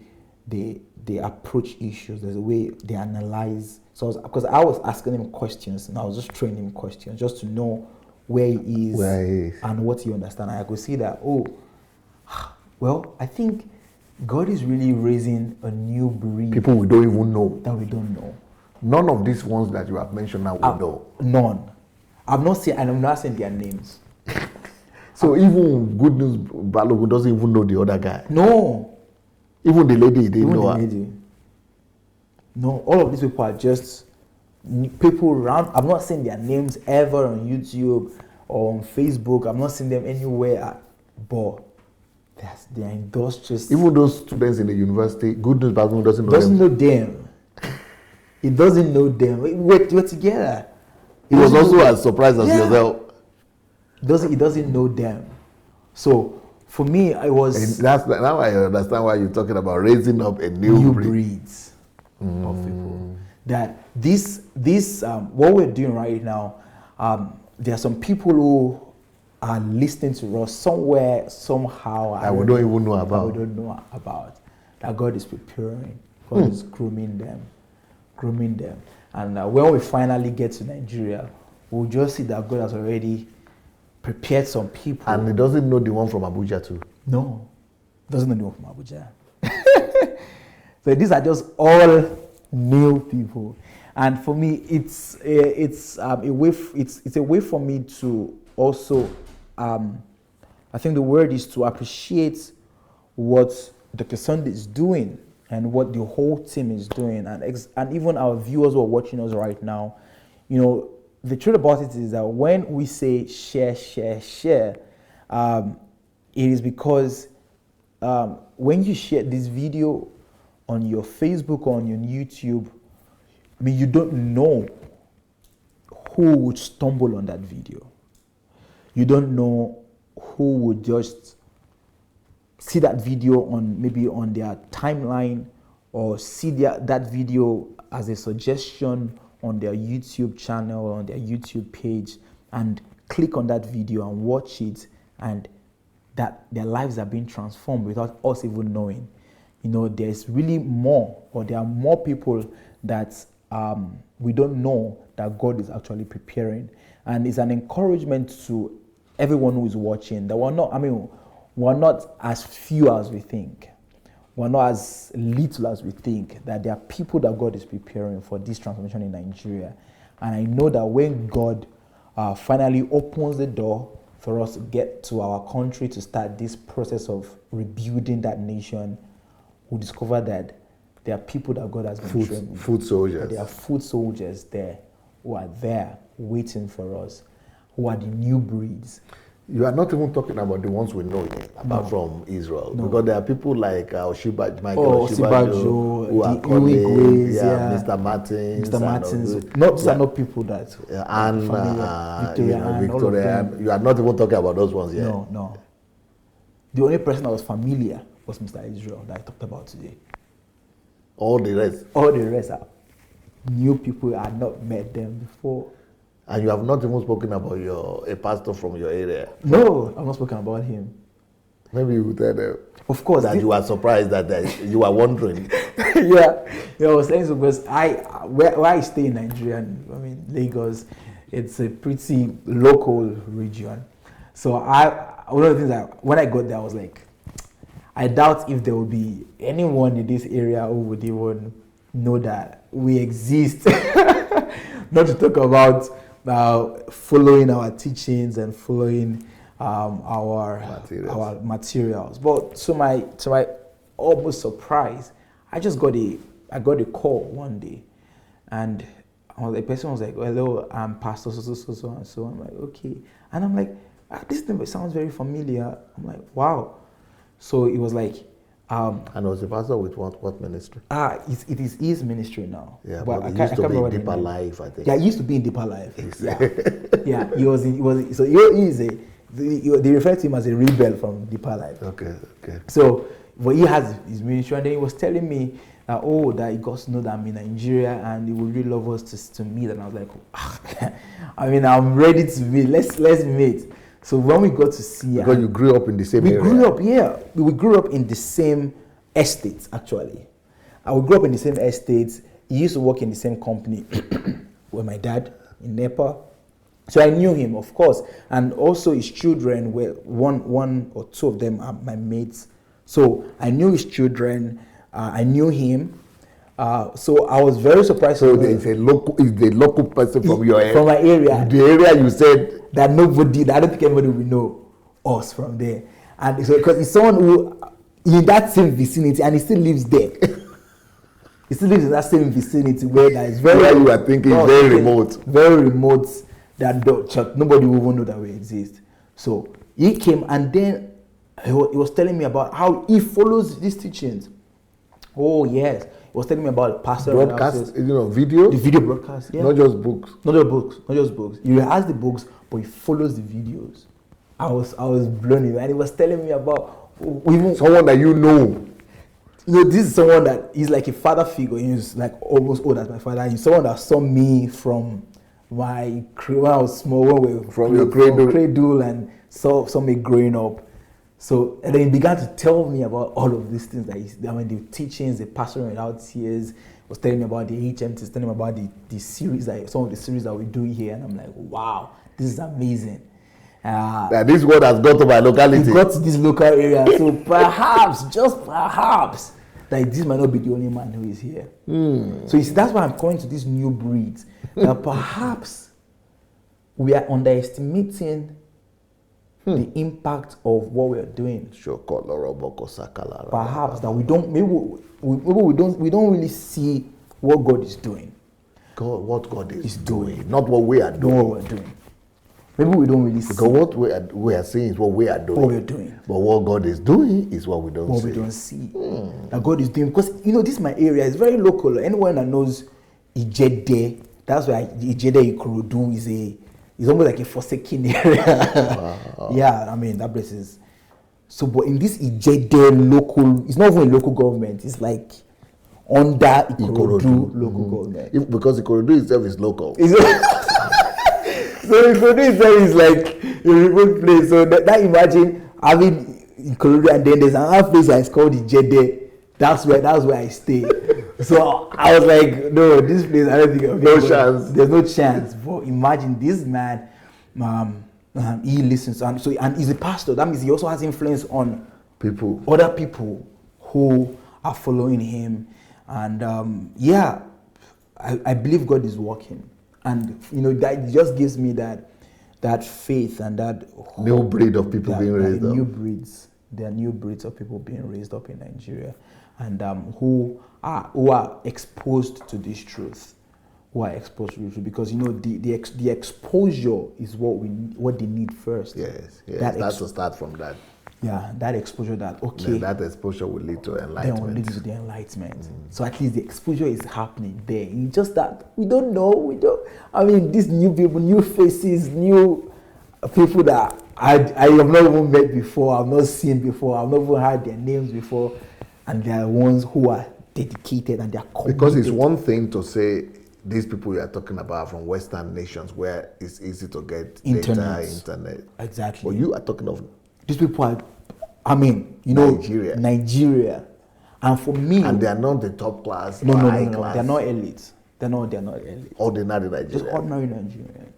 they approach issues. There's a way they analyze. So because I was asking him questions, and I was just training him questions just to know where he is and what he understands. And I could see that, well, I think God is really raising a new breed. People we don't even know. That we don't know. None of these ones that you have mentioned now we know. None. I've not seen, and I'm not saying their names. So even Good News Balogun doesn't even know the other guy. No. Even the lady didn't know her. No, all of these people are just people around. I'm not seeing their names ever on YouTube or on Facebook. I'm not seeing them anywhere. But they're industrious. Even those students in the university, Good News Balogun doesn't know them. He doesn't know them. We're together. He was also as surprised as yourself. He doesn't know them. So for me, I was. And now I understand why you're talking about raising up a new breeds of people. That this what we're doing right now, there are some people who are listening to us somewhere, somehow. That we don't even know about. We don't know about. That God is preparing. God is grooming them. And when we finally get to Nigeria, we'll just see that God has already prepared some people. And he doesn't know the one from Abuja too. No, doesn't know the one from Abuja. So these are just all new people, and for me, it's a way for me to also, I think the word is to appreciate what Dr. Sunday is doing and what the whole team is doing, and even our viewers who are watching us right now. You know, the truth about it is that when we say share, it is because when you share this video on your Facebook or on your YouTube, I mean, you don't know who would stumble on that video. You don't know who would just see that video on their timeline, or see that video as a suggestion on their YouTube channel or on their YouTube page, and click on that video and watch it, and that their lives are being transformed without us even knowing. You know, there's really more, or there are more people that we don't know that God is actually preparing. And it's an encouragement to everyone who is watching that we're not as few as we think. We're not as little as we think. That there are people that God is preparing for this transformation in Nigeria. And I know that when God finally opens the door for us to get to our country to start this process of rebuilding that nation, we discover that there are people that God has been training. Food soldiers. There are food soldiers there who are there waiting for us, who are the new breeds. You are not even talking about the ones we know yet, apart from Israel. No. Because there are people like Michael Oshibajo, who are colleagues, Mr. Martins. These are not people that and Victoria. You are not even talking about those ones yet. No. The only person that was familiar was Mr. Israel that I talked about today. All the rest are new people. I had not met them before. And you have not even spoken about a pastor from your area? No, I've not spoken about him. Maybe you will tell them. Of course. That you are surprised that you are wondering. Yeah, I was saying so because where I stay in Nigeria, Lagos, it's a pretty local region. So one of the things that when I got there, I was like, I doubt if there will be anyone in this area who would even know that we exist. Not to talk about following our teachings and following our materials. But to my almost surprise, I got a call one day, and the person was like, "Hello, I'm Pastor so and so." I'm like, "Okay," and I'm like, "This thing sounds very familiar." I'm like, "Wow." So it was like. And was the pastor with what ministry? It is his ministry now. Yeah, but it used to be in Deeper Life, I think. Yeah, it used to be in Deeper Life. Yeah, he was. So they refer to him as a rebel from Deeper Life. Okay. So, but he has his ministry, and then he was telling me that he got to know that I'm in Nigeria, and he would really love us to meet. And I was like, I'm ready to meet. Let's meet. So when we got to see... Because you grew up in the same area? We grew up in the same estate, actually. We grew up in the same estate. He used to work in the same company with my dad in Nepal. So I knew him, of course. And also his children were, one or two of them are my mates. So I knew his children. I knew him. So I was very surprised. So is the local person from your area? From my area. The area you said... That I don't think anybody will know us from there. And so, because it's someone who, in that same vicinity, and he still lives there. He still lives in that same vicinity where that is very... Where you are thinking very remote. Very remote, that nobody will even know that we exist. So he came, and then he was telling me about how he follows these teachings. Oh, yes. He was telling me about pastor broadcast, video? The video broadcast, yeah. Not just books. Not just books. He has the books, but he follows the videos. I was blown away, and he was telling me about someone that you know. This is someone that is like a father figure. He's like almost old as my father. He's someone that saw me from when I was small, from your cradle, and saw me growing up. So and then he began to tell me about all of these things the teachings, the pastoring out tears. Was telling me about the HMTs, telling me about the series, some of the series that we do here, and I'm like, wow, this is amazing. That this word has got to my locality. It got to this local area, so perhaps, just perhaps, that this might not be the only man who is here. So you see, that's why I'm calling to these new breeds. That perhaps we are underestimating the impact of what we are doing. Perhaps that we don't really see what God is doing. What God is doing, not what we are doing. What we're doing. Maybe we don't really see. Because what we are seeing is what we are doing. What we're doing. But what God is doing is what we don't see. What we don't see. That God is doing. Because, this is my area. It's very local. Anyone that knows Ijede, that's why Ijede Ikorodu is almost like a forsaken area. Wow. Yeah, that place is. So, but in this Ijede local, it's not even a local government. It's like under Ikorodu local government. Because Ikorodu itself is local. So Ikorodu itself is like a remote place. So that imagine having Ikorodu and then there's another place that is called Ijede. That's where I stay. So I was like, no, this place I don't think no chance. There's no chance. But imagine this man He listens, and he's a pastor. That means he also has influence on People. other people who are following him. And I believe God is working, and that just gives me that faith and that New breed of people being raised up. There are new breeds of people being raised up in Nigeria, and who are exposed to this truth. Who are exposed to this truth, because the exposure is what they need first. Yes. That's to start from that. Yeah, that exposure, Then that exposure will lead to enlightenment. Then will lead to the enlightenment. So at least the exposure is happening there. It's just that we don't know. These new people, new faces, new people that I have not even met before, I've not seen before, I've not even heard their names before, and they are ones who are dedicated and they are committed. Because it's one thing to say these people you are talking about from Western nations where it's easy to get internet. Exactly. But you are talking of these people are, Nigeria. And for me, and they are not the top class, no, class. They're not elite. They're not elite. Ordinary Nigerian. Just ordinary Nigerian.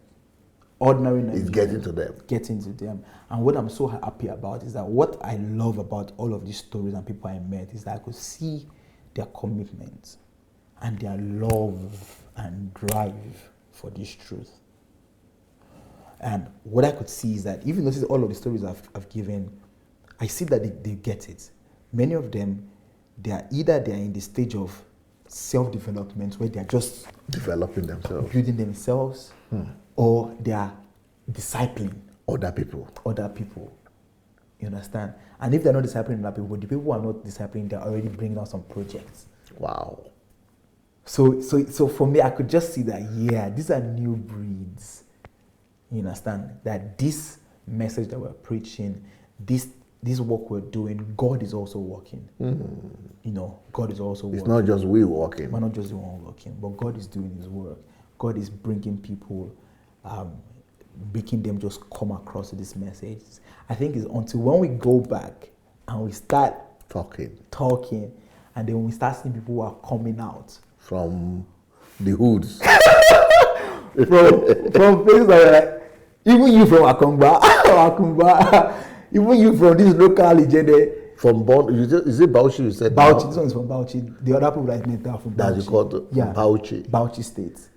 Ordinary Nigerian. It's getting to them. Getting to them. And what I'm so happy about is that what I love about all of these stories and people I met is that I could see their commitment and their love and drive for this truth. And what I could see is that even though all of the stories I've given, I see that they get it. Many of them, they are in the stage of self-development where they are just developing themselves, building themselves, or they are discipling other people. You understand? And if they're not discipling other people, the people who are not discipling, they're already bringing out some projects. Wow. So for me, I could just see that, these are new breeds. You understand? That this message that we're preaching, this work we're doing, God is also working. God is also working. It's not just we working. We're not just the one working, but God is doing his work. God is bringing people, making them just come across this message. I think it's until when we go back and we start talking, and then we start seeing people who are coming out from the hoods, from places like, even you from Akungba, even you from this local agenda. From is it Bauchi you said? Bauchi, this one is from Bauchi. The other people that met are from Bauchi. That you called Bauchi. Bauchi State.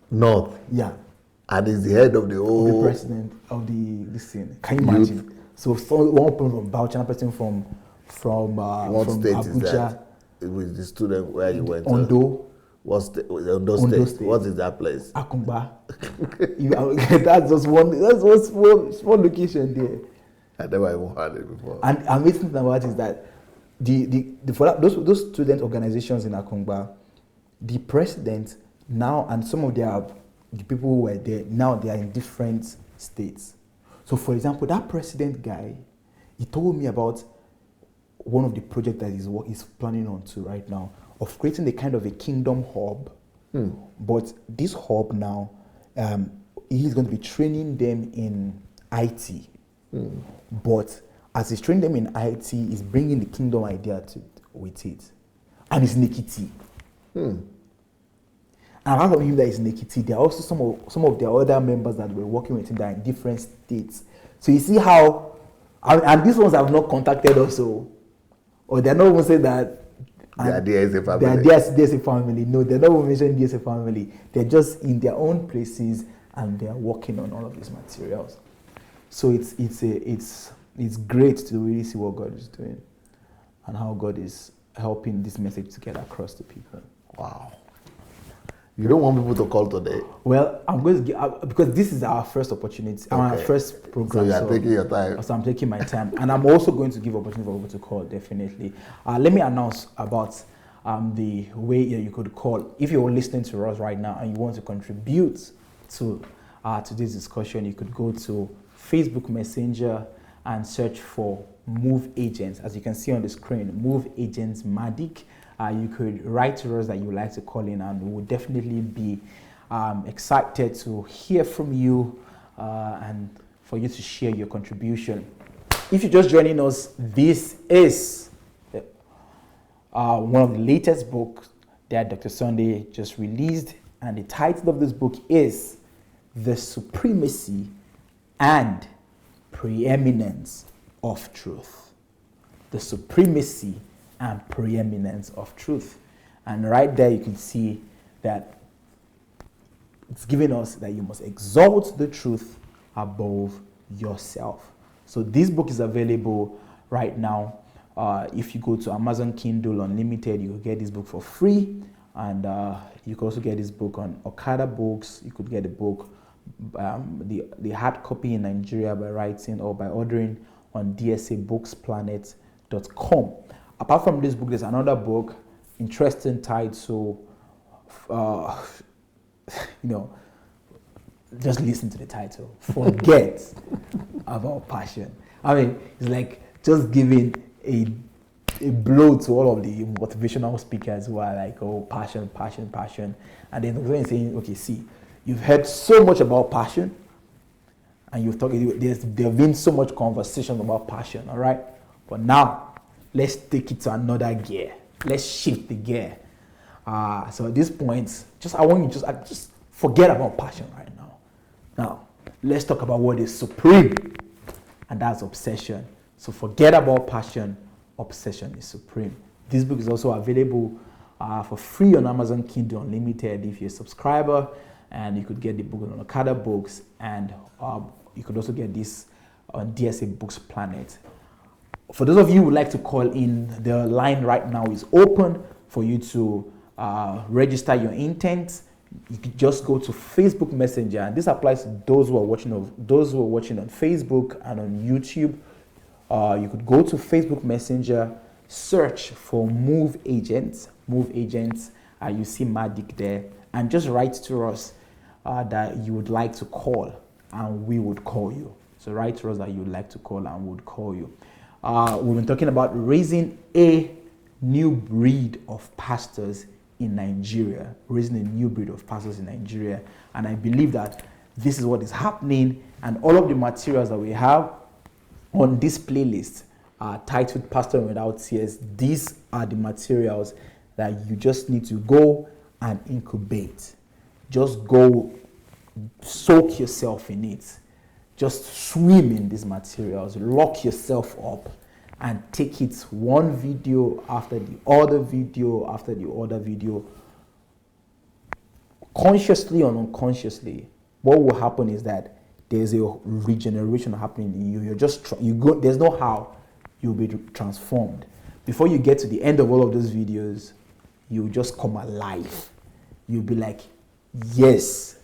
North. Yeah. And is the head of the whole... the president of this thing. Can you imagine? Youth. So one person from Bauchi, another person from what state Abuja. Is that? With the student where you went Ondo. Ondo State. What is that place? Akungba. That's just one location there. I never even heard it before. And amazing thing about it is that for those student organizations in Akungba, the president now, and some of the people who were there now, they are in different states. So for example, that president guy, he told me about one of the projects that he's planning on to right now, of creating a kind of a kingdom hub. But this hub now, he's going to be training them in IT. But as he's training them in IT, he's bringing the kingdom idea with it. And it's Nikiti. And apart from him that is Nikiti, there are also some of the other members that were working with him that are in different states. So you see how, and these ones have not contacted us, or they're not even saying that their DSA family. They're DSA family. No, they're not even mentioning DSA family. They're just in their own places and they're working on all of these materials. So it's great to really see what God is doing and how God is helping this message to get across to people. Wow. You don't want people to call today? Well, I'm going to give, because this is our first opportunity, our first program. So you're taking your time. So I'm taking my time. And I'm also going to give opportunity for people to call, definitely. Let me announce about the way you could call. If you're listening to us right now and you want to contribute to this discussion, you could go to Facebook Messenger and search for Move Agents. As you can see on the screen, Move Agents Madik. You could write to us that you would like to call in, and we would definitely be excited to hear from you and for you to share your contribution. If you're just joining us, this is one of the latest books that Dr. Sunday just released, and the title of this book is The Supremacy and preeminence of truth. The supremacy and preeminence of truth. And right there you can see that it's giving us that you must exalt the truth above yourself. So this book is available right now. If you go to Amazon Kindle Unlimited, you will get this book for free. And you can also get this book on Okada Books. You could get the book, the hard copy in Nigeria by writing or by ordering on dsabooksplanet.com. Apart from this book, there's another book, interesting title. Just listen to the title. Forget about passion. I mean, it's like just giving a blow to all of the motivational speakers who are like, oh, passion, passion, passion. And then when saying, okay, see, you've heard so much about passion, and there have been so much conversation about passion, all right? But now, let's take it to another gear. Let's shift the gear. So at this point, I want you to just forget about passion right now. Now, let's talk about what is supreme, and that's obsession. So forget about passion. Obsession is supreme. This book is also available for free on Amazon Kindle Unlimited if you're a subscriber, and you could get the book on Okada Books, and you could also get this on DSA Books Planet. For those of you who would like to call in, the line right now is open for you to register your intent. You could just go to Facebook Messenger, and this applies to those who are watching on Facebook and on YouTube. You could go to Facebook Messenger, search for Move Agents. You see Madik there, and just write to us that you would like to call, and we would call you. So write to us that you would like to call, and we would call you. We've been talking about raising a new breed of pastors in Nigeria, and I believe that this is what is happening, and all of the materials that we have on this playlist titled Pastor Without Tears. These are the materials that you just need to go and incubate. Just go soak yourself in it. Just swim in these materials. Lock yourself up and take it one video after the other video after the other video. Consciously or unconsciously, what will happen is that there's a regeneration happening in you. There's no how you'll be transformed. Before you get to the end of all of those videos, you'll just come alive. You'll be like, yes,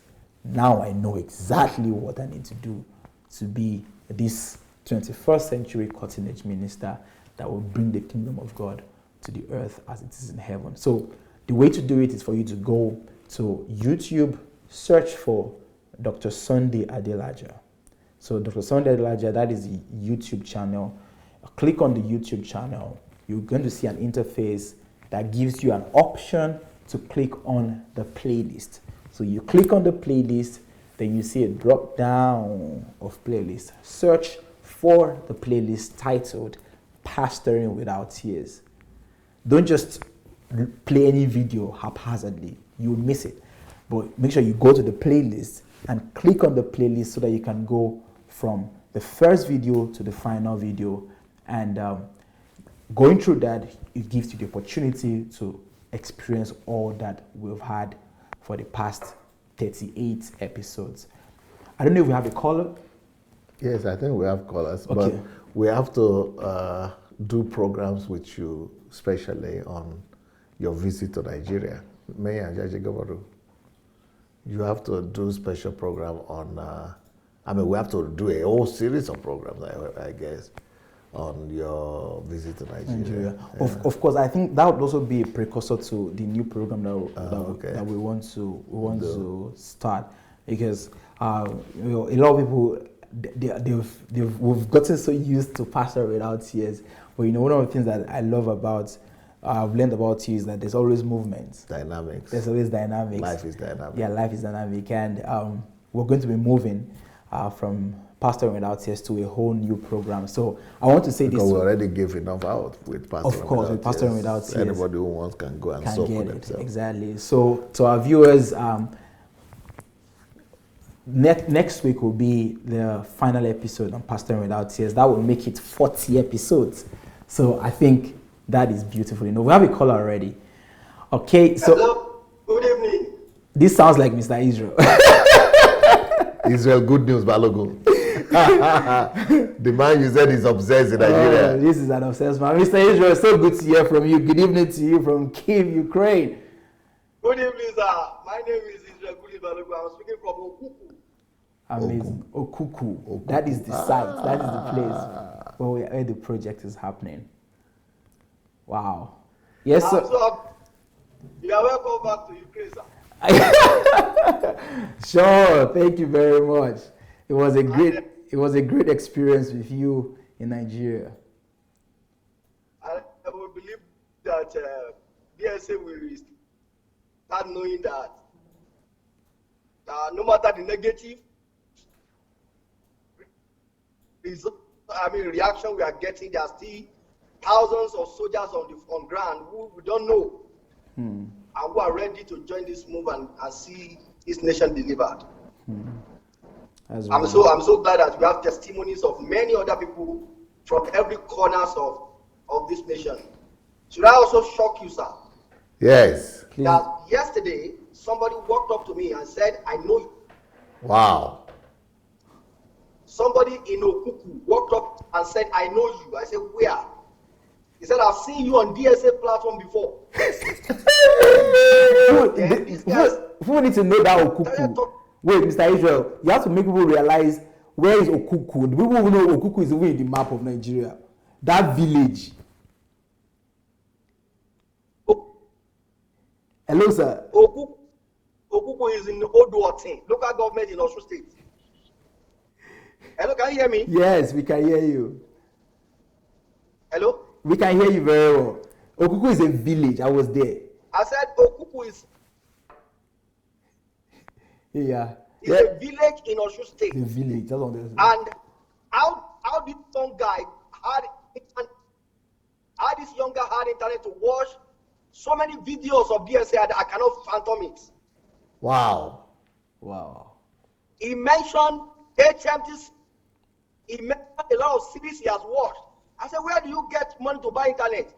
now I know exactly what I need to do to be this 21st century cutting edge minister that will bring the kingdom of God to the earth as it is in heaven. So the way to do it is for you to go to YouTube, search for Dr. Sunday Adelaja. So Dr. Sunday Adelaja, that is the YouTube channel. Click on the YouTube channel. You're going to see an interface that gives you an option to click on the playlist. So you click on the playlist, then you see a drop down of playlist. Search for the playlist titled Pastoring Without Tears. Don't just play any video haphazardly. You'll miss it. But make sure you go to the playlist and click on the playlist so that you can go from the first video to the final video. And going through that, it gives you the opportunity to experience all that we've had for the past 38 episodes. I don't know if we have a caller. Yes, I think we have callers, Okay. but we have to do programs with you, especially on your visit to Nigeria. Mayor Jaji Gobaru, you have to do special program on, we have to do a whole series of programs, I guess, on your visit to Nigeria. Yeah. Of course, I think that would also be a precursor to the new program that we want to start, because a lot of people we've gotten so used to Pastor Without Tears, but one of the things that I love about I've learned about you is that there's always movement. Dynamics. There's always dynamics. Life is dynamic. Yeah, life is dynamic, and we're going to be moving from Pastor Without Tears to a whole new program. So I want to say because this. We already gave enough out with Pastor Of course, with Pastor Without Tears. Anybody who wants can go and soak for themselves. Exactly. So to our viewers, next week will be the final episode on Pastoring Without Tears. That will make it 40 episodes. So I think that is beautiful. We have a caller already. Okay, so hello, good evening. This sounds like Mr. Israel. Israel, good news, Balogun. The man you said is obsessed in Nigeria. This is an obsessed man. Mr. Israel, so good to hear from you. Good evening to you from Kyiv, Ukraine. Good evening, sir. My name is Israel Balogun. I'm speaking from Okuku. Amazing. Okuku. That is the site. That is the place where the project is happening. Wow. Yes, sir. You are welcome back to Ukraine, sir. Sure. Thank you very much. It was a great experience with you in Nigeria. I will believe that DSA will start knowing that no matter the negative reaction we are getting, there are still thousands of soldiers on ground who we don't know and who are ready to join this move and see this nation delivered. I'm so glad that we have testimonies of many other people from every corners of this nation. Should I also shock you, sir? Yes. That yesterday somebody walked up to me and said, I know you. Wow. Somebody in Okuku walked up and said, I know you. I said, where? He said, I've seen you on DSA platform before. Who needs to know that Okuku? Wait, Mr. Israel, you have to make people realize where is Okuku. The people who know Okuku is even in the map of Nigeria. That village. Hello, sir. Okuku is in Oduotin, local government in Osun State. Hello, can you hear me? Yes, we can hear you. Hello? We can hear you very well. Okuku is a village. I was there. I said Okuku is a village in Osun State. The village. That's what I'm saying. And how this young guy had this young guy had internet to watch so many videos of DSA that I cannot fathom it. Wow. He mentioned HMTs. He mentioned a lot of cities he has watched. I said, where do you get money to buy internet?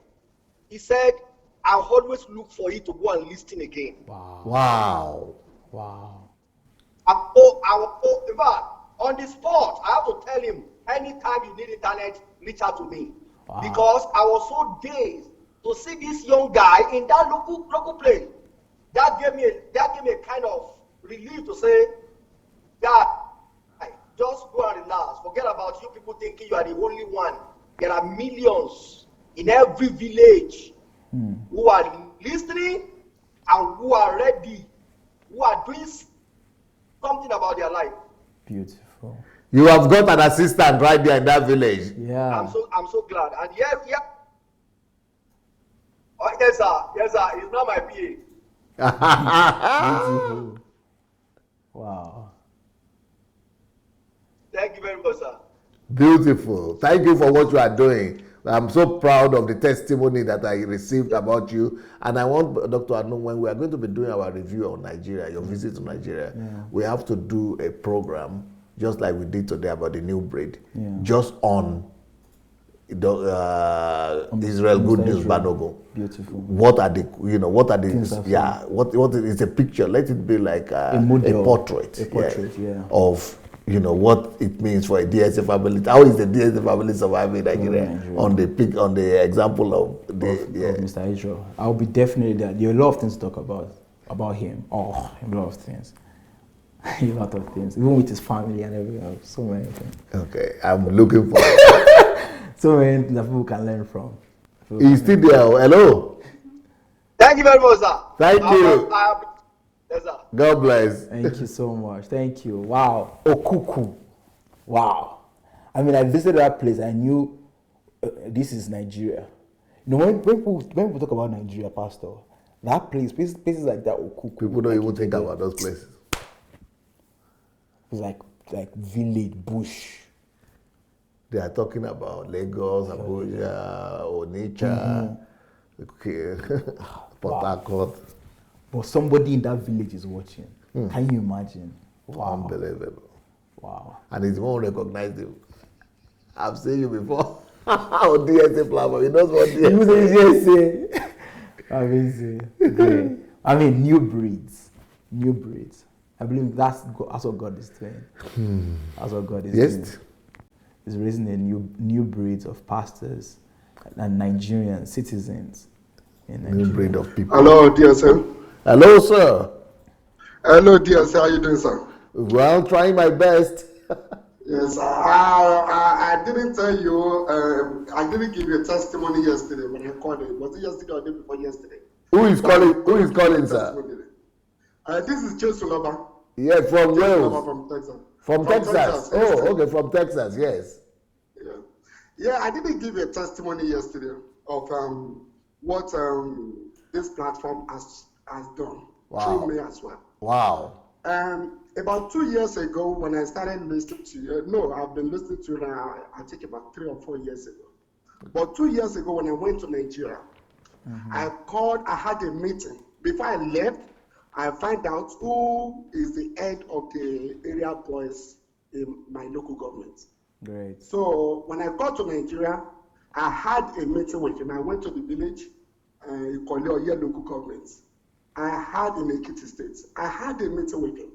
He said, I always look for it to go and listen again. Wow. In fact, on the spot, I have to tell him, anytime you need internet, reach out to me. Wow. Because I was so dazed to see this young guy in that local place. That gave me a kind of relief to say that just go and relax. Forget about you people thinking you are the only one. There are millions in every village who are listening and who are ready, who are doing something about their life. Beautiful. You have got an assistant right there in that village. Yeah. I'm so glad. And yeah. Oh, yes, sir. It's not my PA. Beautiful. Wow. Thank you very much, sir. Beautiful. Thank you for what you are doing. I'm so proud of the testimony that I received about you. And I want Dr. Anu, when we are going to be doing our review on Nigeria, your visit to Nigeria, we have to do a program just like we did today about the new breed, just on Israel Good News Banogo. Beautiful. What are the what is a picture? Let it be like a portrait. Of what it means for a DSA family. How is the DSA family surviving Nigeria? On the example of Mr. Israel. I'll be definitely there. There are a lot of things to talk about him. Oh, a lot of things. A lot of things. Even with his family and everything. So many things. Okay, I'm looking for so many things that people can learn from. He's still there. Hello. Thank you very much, sir. Thank you. Yes, sir. God bless. Thank you so much. Thank you. Wow. Okuku. Wow. I mean, I visited that place. I knew this is Nigeria. When people talk about Nigeria, Pastor, that places like that, Okuku. People don't even think about those places. It's like village, bush. They are talking about Lagos, Abuja, Onitsha, Port Harcourt. But somebody in that village is watching. Can you imagine? Wow. Unbelievable. Wow. And he won't recognize him. I've seen you before on DSA platform. He knows what DSA You say DSA. Amazing. Great. I mean, new breeds. New breeds. I believe that's what God is doing. That's what God is doing. Yes. He's raising a new breeds of pastors and Nigerian citizens. In Nigeria. New breed of people. Hello, dear sir. Hello, sir. Hello, dear sir. How you doing, sir? Well, trying my best. Yes, I didn't tell you. I didn't give you a testimony yesterday when I called you. Was it yesterday or the day before yesterday? Who is calling, sir? This is Jesulaba. Yes, from Wales. From Texas. From Texas. Oh, yesterday. okay, from Texas. Yes. Yeah. I didn't give you a testimony yesterday of what this platform has done through me as well. Wow. About 2 years ago, when I started listening to you, I've been listening to you now, I think about 3 or 4 years ago. But 2 years ago, when I went to Nigeria, I had a meeting. Before I left, I find out who is the head of the area boys in my local government. Great. So when I got to Nigeria, I had a meeting with him. I went to the village, Ikoleoye local government. I had in Ekiti State. I had a meeting with him.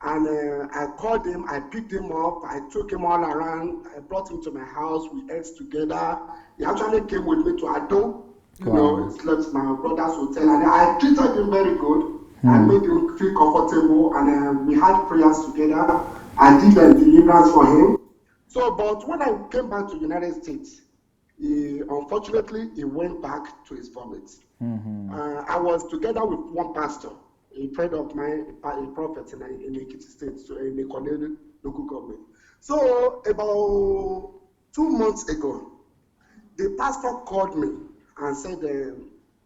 And I called him, I picked him up, I took him all around, I brought him to my house, we ate together. He actually came with me to Ado, he slept in my brother's hotel, and I treated him very good. I made him feel comfortable, and we had prayers together. I did a deliverance for him. So, but when I came back to the United States, unfortunately, he went back to his vomit. I was together with one pastor, a friend of mine, a prophet in Ekiti State, so in the Cornelius local government. So about 2 months ago, the pastor called me and said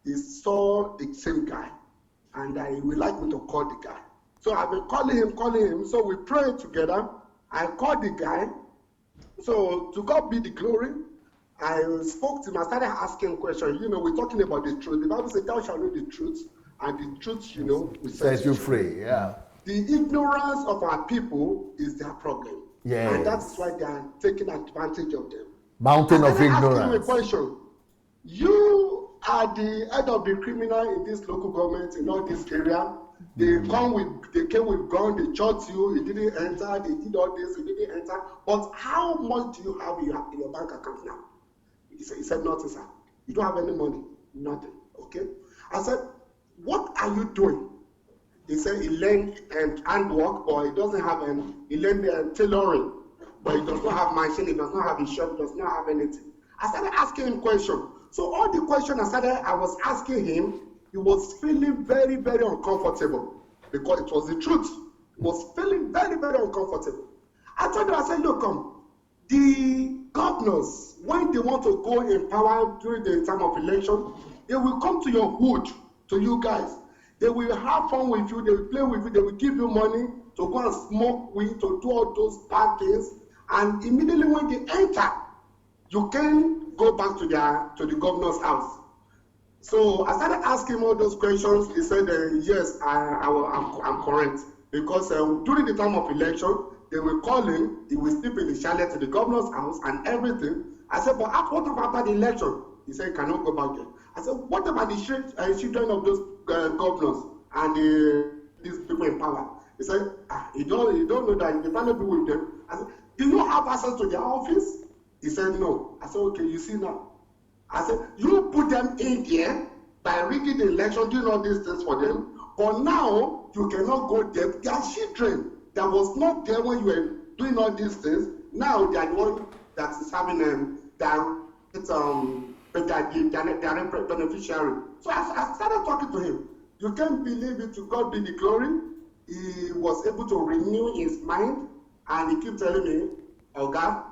he saw the same guy, and he would like me to call the guy. So I've been calling him. So we prayed together. I called the guy. So to God be the glory. I spoke to him. I started asking questions. We're talking about the truth. The Bible says, "Thou shalt know the truth, and the truth, will set you free." Yeah. The ignorance of our people is their problem. Yes. And that's why they are taking advantage of them. Mountain of ignorance. I asked him a question. You are the head of the criminal in this local government, in all this area. They came with gun, they shot you, you didn't enter, they did all this, you didn't enter. But how much do you have in your bank account now? He said, nothing, sir. You don't have any money. Nothing. Okay? I said, what are you doing? He said he learned handwork, but he doesn't have he learned tailoring, but he does not have machine, he does not have a shop, he does not have anything. I started asking him questions. So all the questions I was asking him, he was feeling very, very uncomfortable because it was the truth. He was feeling very, very uncomfortable. I told him, I said, look, the governors, when they want to go in power during the time of election, they will come to your hood, to you guys. They will have fun with you, they will play with you, they will give you money to go and smoke weed, to do all those bad things. And immediately when they enter, you can go back to the governor's house. So I started asking him all those questions. He said, yes, I'm correct. Because during the time of election, they will call him, he will sleep in the chalet to the governor's house and everything. I said, but what about the election? He said, he cannot go back there. I said, what about the children of those governors and these people in power? He said, you don't know that the family be with them. I said, do you have access to their office? He said, no. I said, okay, you see now. I said, you put them in there by rigging the election, doing all these things for them, but now you cannot go there. Their children that was not there when you were doing all these things, now they are the one that is having their beneficiary. So I started talking to him. You can't believe it, to God be the glory. He was able to renew his mind, and he kept telling me, Oga,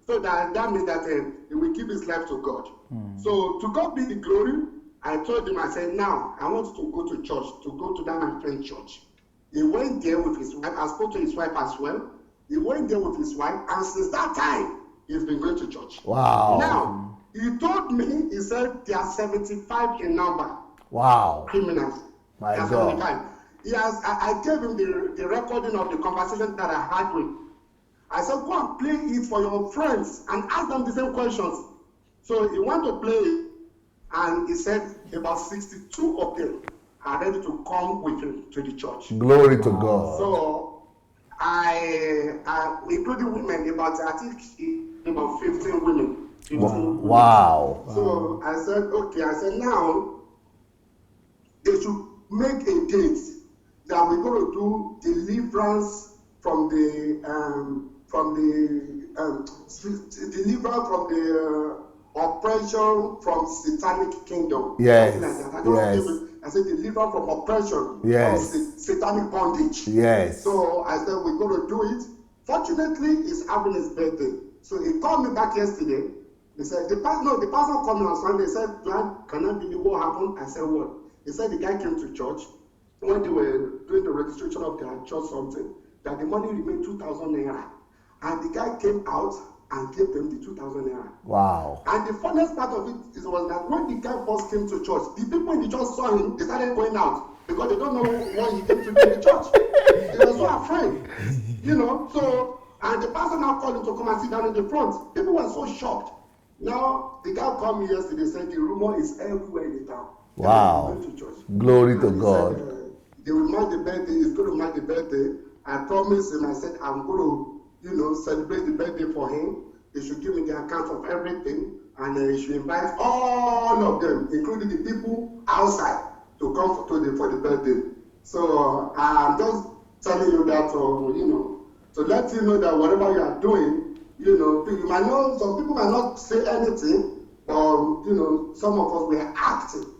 so that means that he will give his life to God. So to God be the glory. I told him, I said, now I want to go to church, to go to that my friend's church. He went there with his wife. I spoke to his wife as well. He went there with his wife, and since that time, he's been going to church. Wow. Now, he told me, he said, there are 75 in number. Wow. Criminals. My That's God. the time. I gave him the recording of the conversation that I had with. I said, go and play it for your friends and ask them the same questions. So he went to play it, and he said about 62 of them are ready to come with him to the church. Glory to God. So I including women, about I think about 15 women. 15 women. Wow. So I said, okay. I said now they should make a date that we're going to do deliverance from the deliverance from the oppression from satanic kingdom. Yes. Something like that. I said deliver from oppression from satanic bondage. Yes. So I said we're going to do it. Fortunately, he's having his birthday. So he called me back yesterday. He said the person called me on Sunday. He said, can I believe what happened? I said what? He said the guy came to church when they were doing the registration of their church something, that the money remained 2,000 naira. And the guy came out and gave them the 2,000 naira. Wow. And the funniest part of it was that when the guy first came to church, the people in the church saw him, they started going out because they don't know what he came to do in the church. They were so afraid, So, and the pastor now called him to come and sit down in the front. People were so shocked. Now, the guy called me yesterday, said the rumor is everywhere in the town. Wow. To church. Glory to God. Said, they will mark the birthday, he's going to mark the birthday. I promised him, I said, I'm going to, celebrate the birthday for him. He should give me the account of everything, and he should invite all of them, including the people outside, to come for the birthday. So I'm just telling you that, to let you know that whatever you are doing, you might know, some people might not say anything, but, some of us were acting.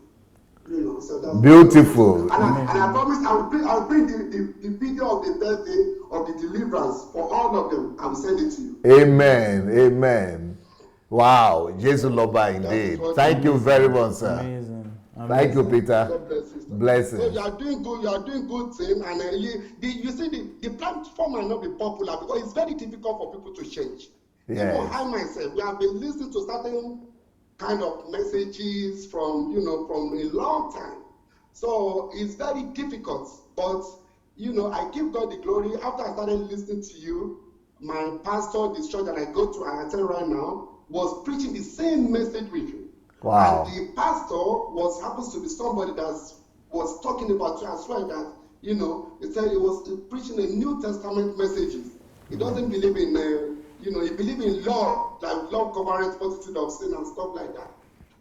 So that's Beautiful. And I promise I'll bring the video of the birthday of the deliverance for all of them. I will send it to you. Amen. Amen. Wow. Jesus Loba indeed. Thank you very much, sir. Amazing. Thank you, Peter. God bless you, sir. Blessings. So you are doing good. You are doing good thing, and you see the platform might not be popular because it's very difficult for people to change. Yes. Even I myself, we have been listening to certain kind of messages from a long time. So it's very difficult, but I give God the glory. After I started listening to you, my pastor, the church that I go to, I attend right now, was preaching the same message with you. Wow. And the pastor happens to be somebody that was talking about you as well, that he said he was preaching a New Testament messages. He doesn't believe in he believes in love, like love covering multitude of sin and stuff like that.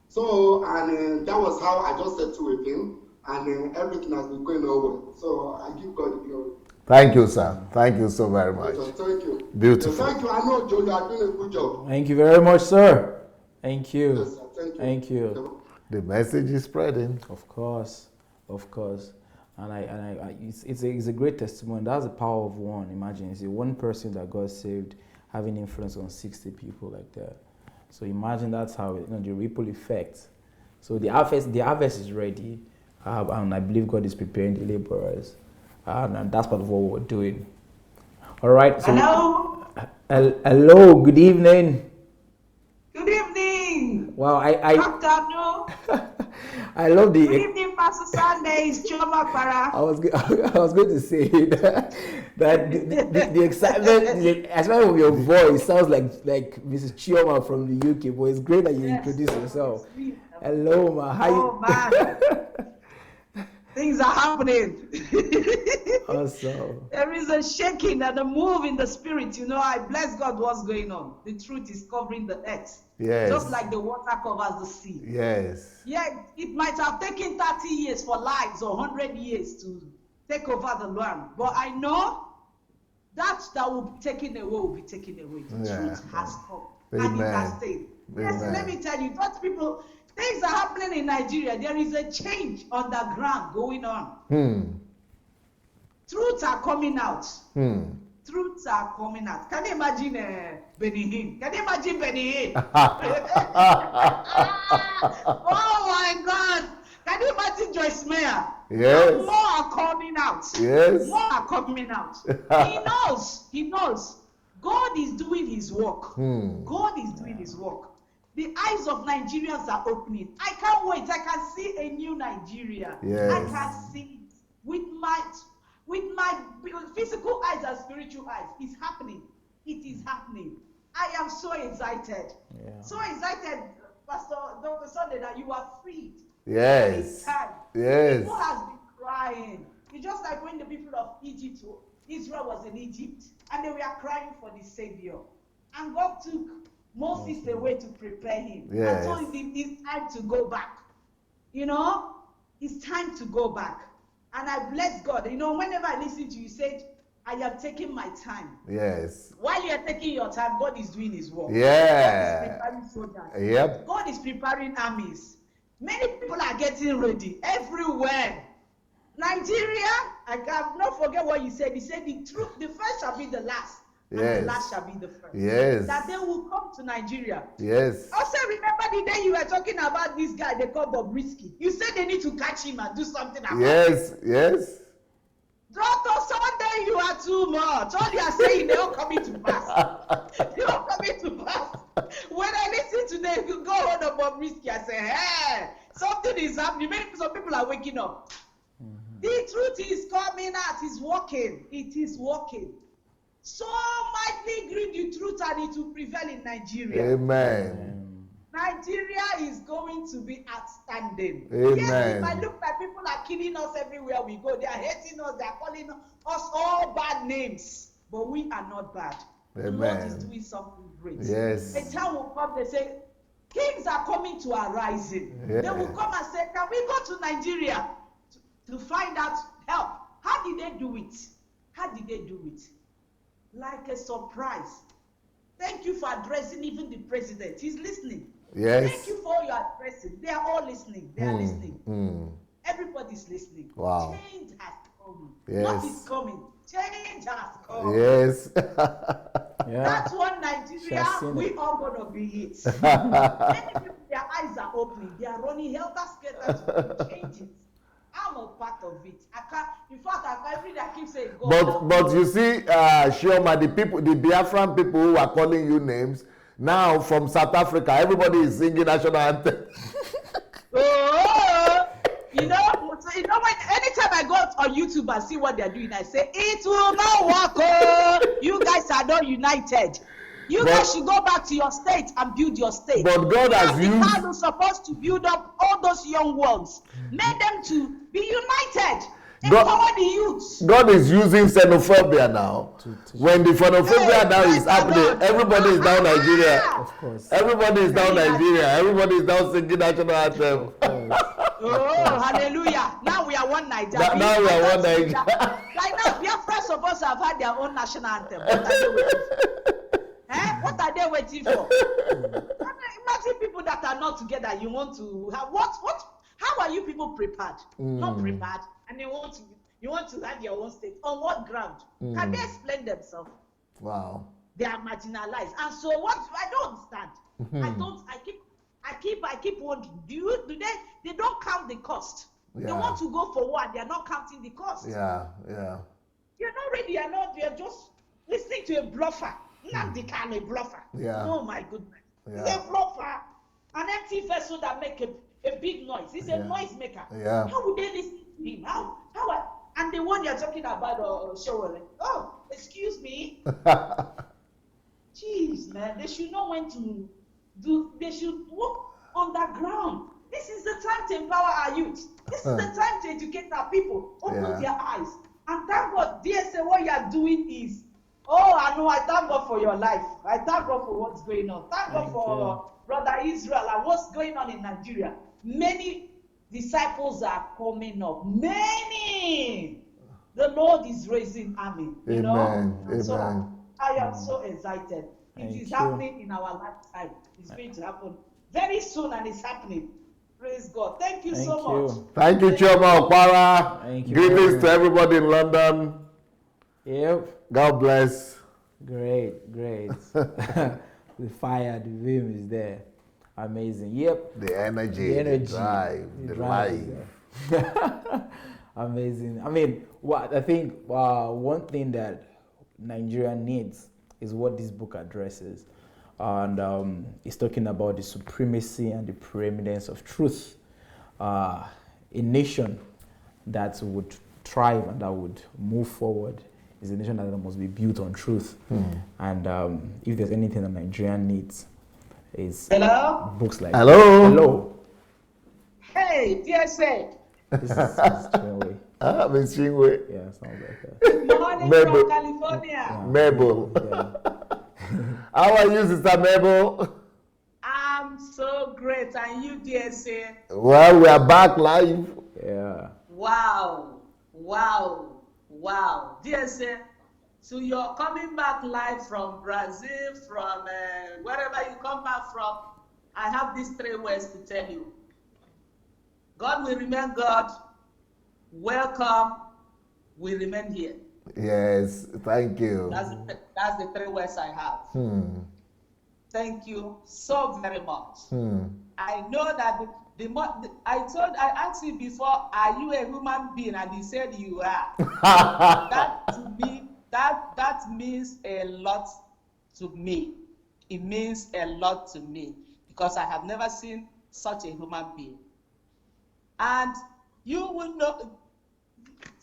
So, and that was how I just said to him, and everything has been going on well. So I give God the glory. Thank you, sir. Thank you so very much. So, thank you. Beautiful. So, thank you. I know, Joe, you are doing a good job. Thank you very much, sir. Thank you. Yes, sir. Thank you. Thank you. The message is spreading. Of course. And it's a great testimony. That's the power of one. Imagine, it's one person that God saved, having influence on 60 people like that. So imagine that's how the ripple effect. So the harvest is ready, and I believe God is preparing the laborers, and that's part of what we're doing. All right. So hello. Hello. Good evening. Good evening. Wow. Doctor, no. I love the. Good evening, Pastor Sunday. It's Choma Para. I was going to say that the excitement, especially with your voice, sounds like Mrs. Chioma from the UK. But it's great that you introduce yourself. Hello, ma. How man. Things are happening. Awesome. There is a shaking and a move in the spirit. I bless God what's going on. The truth is covering the earth. Yes. Just like the water covers the sea. Yes. Yeah, it might have taken 30 years for lives or 100 years to take over the land. But I know that will be taken away The truth has come. Amen. And it has stayed. Yes, let me tell you, those people, things are happening in Nigeria. There is a change on the ground going on. Truths are coming out. Truths are coming out. Can you imagine Benny Hinn? Can you imagine Benny Hinn? Oh my God. Can you imagine Joyce Meyer? Yes. More are coming out. Yes. More are coming out. He knows. God is doing his work. God is doing his work. The eyes of Nigerians are opening. I can't wait. I can see a new Nigeria. Yes. I can see it with my physical eyes and spiritual eyes. It's happening. It is happening. I am so excited. Yeah. So excited, Pastor Dr. Sunday, that you are freed. Yes. Yes. People has been crying. It's just like when the people of Egypt, Israel was in Egypt, and they were crying for the Savior. And God took Moses away to prepare him. Yes. And told him it's time to go back. You know, it's time to go back. And I bless God. You know, whenever I listen to you, said, I am taking my time. Yes. While you are taking your time, God is doing his work. Yeah. God is preparing soldiers. Yep. God is preparing armies. Many people are getting ready everywhere. Nigeria, I cannot forget what you said. He said the first shall be the last, and the last shall be the first. Yes. That they will come to Nigeria. Yes. Also, remember the day you were talking about this guy, they call Bobrisky. You said they need to catch him and do something about it. Yes. Dr. Sunday, you are too much. All you are saying, they all coming to pass. They all coming to pass. When I listen to them, you go on of Bobrisky, I say, hey, something is happening. Some people are waking up. The truth is coming out. It's working. It is working. So mightily grieve the truth, and it will prevail in Nigeria. Amen. Nigeria is going to be outstanding. Amen. Yes, it might look like people are killing us everywhere we go. They are hating us. They are calling us all bad names. But we are not bad. Amen. The Lord is doing something great. Yes. A time will come, they say, kings are coming to a rising. Yeah. They will come and say, can we go to Nigeria to find out help? How did they do it? How did they do it? Like a surprise. Thank you for addressing even the president. He's listening. Yes. Thank you for your addressing. They are all listening. They are listening. Everybody's listening. Wow. Change has come. Yes. What is coming? Change has come. Yes. That's one Nigeria we all gonna be it. Many people, their eyes are opening. They are running helter-skelter to changes. I'm a part of it. I can't. In fact, every day I keep saying, God. But you see, Shioma, the Biafran people who are calling you names now from South Africa, everybody is singing national anthem. Oh, you know, when anytime I go on YouTube and see what they're doing, I say it will not work. Oh, you guys are not united. You guys should go back to your state and build your state. But God has used. God was supposed to build up all those young ones, made them to be united. Empower the youth. God is using xenophobia now. When the xenophobia now is happening, everybody is down Nigeria. Of course. Everybody is down Nigeria. Everybody is down singing national anthem. Oh, hallelujah. Now we are one Nigeria. Now we are one Nigeria. Like now, Biafra supposed to have had their own national anthem. What are they waiting for? What are they waiting for? Imagine people that are not together. You want to have what? How are you people prepared? Not prepared, and you want to have your own state. On what ground? Can they explain themselves? Wow. They are marginalized, and so what? I don't understand. I keep wondering. Do they? They don't count the cost. Yeah. They want to go for war. They are not counting the cost. Yeah. You're not ready. You're just listening to a bluffer. Not the kind of bluffer. Yeah. Oh my goodness. Yeah. It's a bluffer. An empty vessel that make a big noise. He's a noise maker. Yeah. How would they listen to him? And the one you're talking about, Showore. Oh, excuse me. Jeez, man. They should know when to do. They should walk underground. This is the time to empower our youth. This is the time to educate our people. Open their eyes. And thank God, DSA, what you are doing is. Oh, I know. I thank God for your life. I thank God for what's going on. Thank God for Brother Israel and what's going on in Nigeria. Many disciples are coming up. Many. The Lord is raising army. You know? Amen. So I am so excited. It is happening in our lifetime. It's going to happen very soon, and it's happening. Praise God. Thank you so much. Thank you, Chioma Okwara. Greetings to everybody in London. Yep. God bless. Great. The fire, the vim is there. Amazing. Yep. The energy, the drive, the life. Amazing. I mean, I think one thing that Nigeria needs is what this book addresses. and it's talking about the supremacy and the preeminence of truth. A nation that would thrive and that would move forward is a nation that must be built on truth. And if there's anything that Nigeria needs, is books like Hello. Hey, DSA. This is Chinwe. Miss Chinwe. Yeah, sounds like that. Good morning from California. Yeah. Mabel. Yeah. How are you, Sister Mabel? I'm so great. And you, DSA? Well, we are back live. Yeah. Wow. DSA, so you're coming back live from Brazil, from wherever you come back from. I have these 3 words to tell you. God will remain God. Welcome. We remain here. Yes, thank you. That's the 3 words I have. Thank you so very much. I know that I asked you before, are you a human being? And he said you are. That to me, that means a lot to me. It means a lot to me because I have never seen such a human being. And you will know,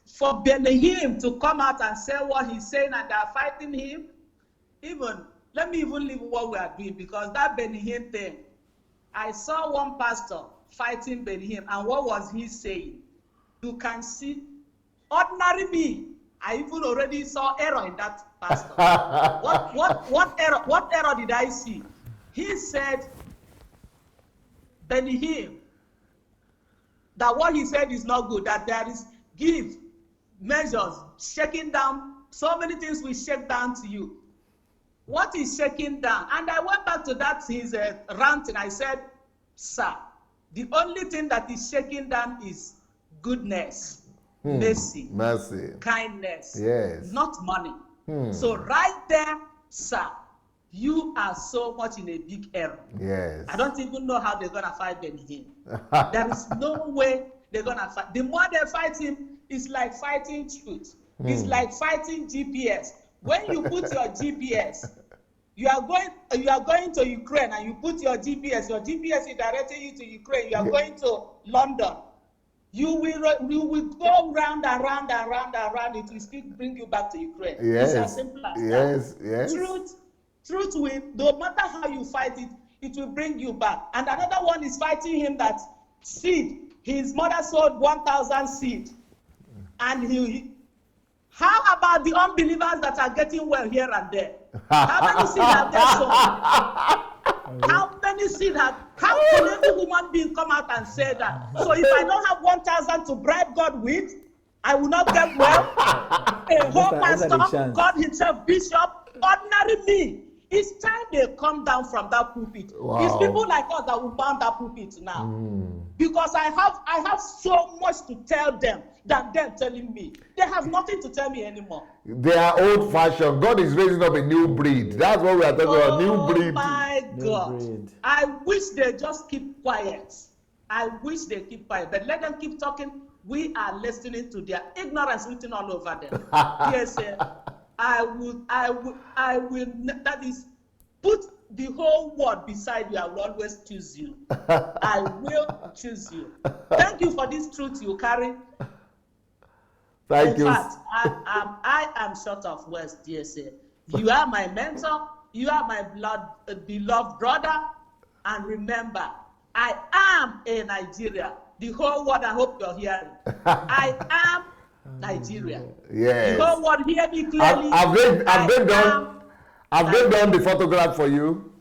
for Benihim to come out and say what he's saying and they're fighting him, let me even leave what we are doing, because that Benihim thing, I saw one pastor fighting Benihim, and what was he saying? You can see ordinary me. I even already saw error in that pastor. What error did I see? He said, Benihim, that what he said is not good, that there is give, measures, shaking down, so many things will shake down to you. What is shaking down? And I went back to that, his rant, and I said, sir, the only thing that is shaking down is goodness, mercy, kindness, yes, not money. So right there, sir, you are so much in a big error. Yes. I don't even know how they're going to fight Benihim. There is no way they're going to fight. The more they fight him, it's like fighting truth. It's like fighting GPS. When you put your GPS, you are going to Ukraine and you put your GPS is directing you to Ukraine. You are going to London. You will go round and round and round and round. It will still bring you back to Ukraine. Yes. It's as simple as that. Yes. Truth will, no matter how you fight it, it will bring you back. And another one is fighting him that seed. His mother sold 1,000 seed. And how about the unbelievers that are getting well here and there? How many seed have they sown? How many seed have, how can any human being come out and say that? So if I don't have 1,000 to bribe God with, I will not get well. A whole pastor, God himself, bishop, ordinary me. It's time they come down from that pulpit. Wow. It's people like us that will bound that pulpit now. Because I have so much to tell them than them telling me. They have nothing to tell me anymore. They are old-fashioned. God is raising up a new breed. That's what we are talking about, new breed. Oh my God. I wish they just keep quiet. I wish they keep quiet. But let them keep talking. We are listening to their ignorance written all over them. Yes, I will, that is, put the whole world beside you. I will always choose you. I will choose you. Thank you for this truth you carry. Thank you. In fact, I am short of words, dear sir. You are my mentor. You are my beloved brother. And remember, I am a Nigeria. The whole world, I hope you're hearing. I am Nigeria. Yes. The whole world hear me clearly. I've done the photograph for you.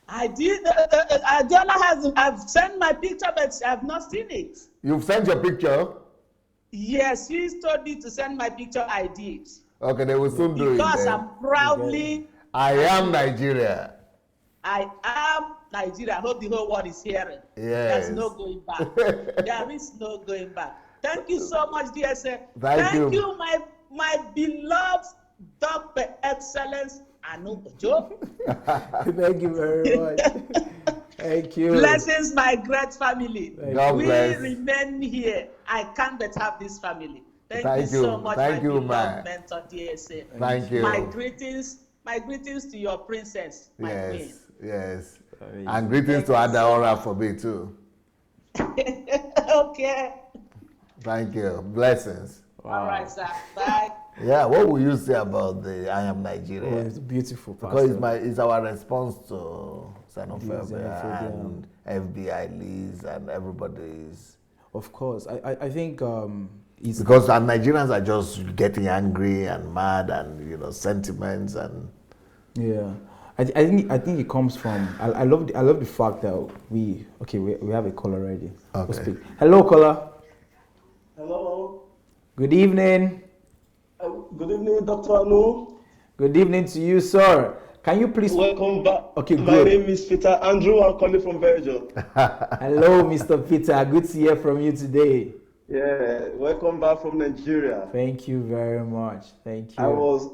I did. Adiola I've sent my picture, but I have not seen it. You've sent your picture? Yes, she told me to send my picture. I did. Okay, they will soon do it. Because I'm proudly. I am Nigeria. I am Nigeria. I hope the whole world is hearing. Yes. There's no going back. There is no going back. Thank you so much, dear sir. Thank you, my beloved Dr. Excellence Anubojo. Thank you very much. Thank you. Blessings, my great family. God bless. We remain here. I can't but have this family. Thank you so much, Thank my you, beloved mentor, dear sir. Thank you. My greetings to your princess, my queen. yes. Amazing. And greetings to Adaora for me too. Okay. Thank you. Blessings. Wow. All right, sir. Bye. Yeah, what will you say about the I Am Nigeria? Oh, it's beautiful, Pastor. Because it's our response to xenophobia Xenophobia. and FBI leads and everybody's. Of course, I think it's Because our Nigerians are just getting angry and mad and sentiments and. yeah. I think it comes from I love the fact that we have a caller already. Okay. We'll speak. Hello, caller. Hello. Good evening. Good evening, Dr. Anu. Good evening to you, sir. Can you please? Welcome back. Okay, My good. name is Peter Andrew. I'm calling from Belgium. Hello, Mr. Peter. Good to hear from you today. Yeah, welcome back from Nigeria. Thank you very much. Thank you.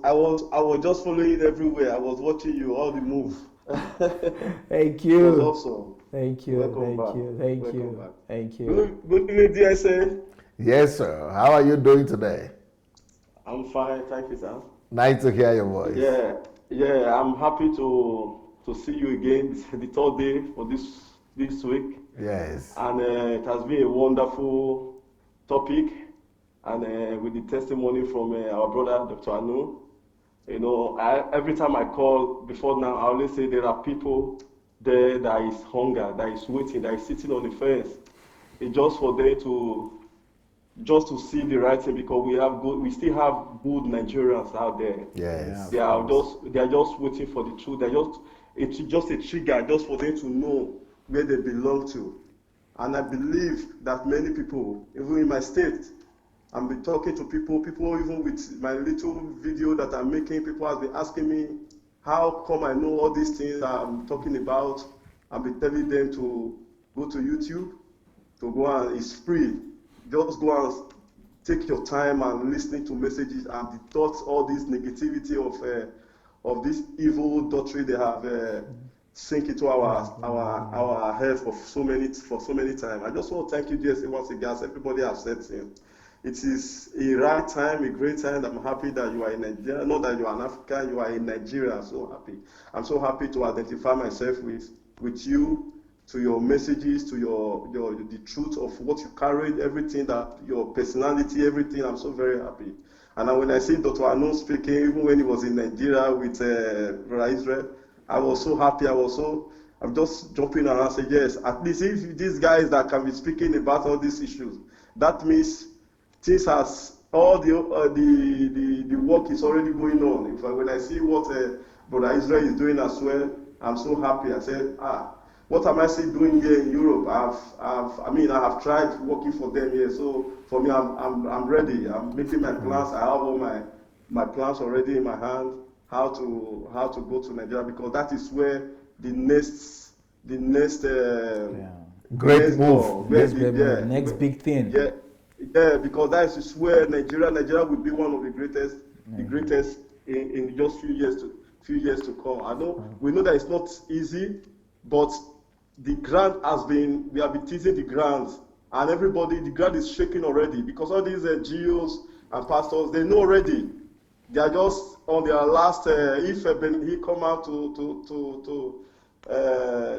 I was just following everywhere. I was watching you all the move. Thank It you. was awesome. Thank you. Welcome Thank back. you. Thank Welcome you. back. Thank you. Good evening, DSA. Yes, sir. How are you doing today? I'm fine, thank you, sir. Nice to hear your voice. Yeah. I'm happy to see you again. This is the third day for this week, Yes. and it has been a wonderful topic, and with the testimony from our brother Dr. Anu. Every time I call before now, I always say there are people there that is hunger, that is waiting, that is sitting on the fence. It's just for them to see the right thing, because we still have good Nigerians out there. Yes. They are just waiting for the truth. It's just a trigger just for them to know where they belong to. And I believe that many people, even in my state, I've been talking to people even with my little video that I'm making, people have been asking me, how come I know all these things I'm talking about? I've been telling them to go to YouTube, to go and it's free. Just go and take your time and listening to messages and the thoughts, all this negativity of this evil doctrine they have sink into our head for so many times. I just want to thank you, JSA, once again, as everybody has said. It is a right time, a great time. I'm happy that you are in Nigeria. Not that you are an African, you are in Nigeria. I'm so happy. I'm so happy to identify myself with you, to your messages, to the truth of what you carried, everything, that your personality, everything. I'm so very happy. And when I see Dr. Anu speaking, even when he was in Nigeria with Brother Israel, I was so happy. I'm just jumping around and saying, yes, at least if these guys that can be speaking about all these issues, that means things has all the work is already going on. When I see what Brother Israel is doing as well, I'm so happy. I said, what am I still doing here in Europe? I have tried working for them here. So for me, I'm ready. I'm making my plans. I have all my plans already in my hand. How to go to Nigeria, because that is where the next great move. Next big thing. Yeah, because that is where Nigeria will be one of the greatest in just few years to come. We know that it's not easy, but the ground we have been teasing the ground, and the ground is shaking already, because all these GOs and pastors, they know already. They are just on their last. If he come out to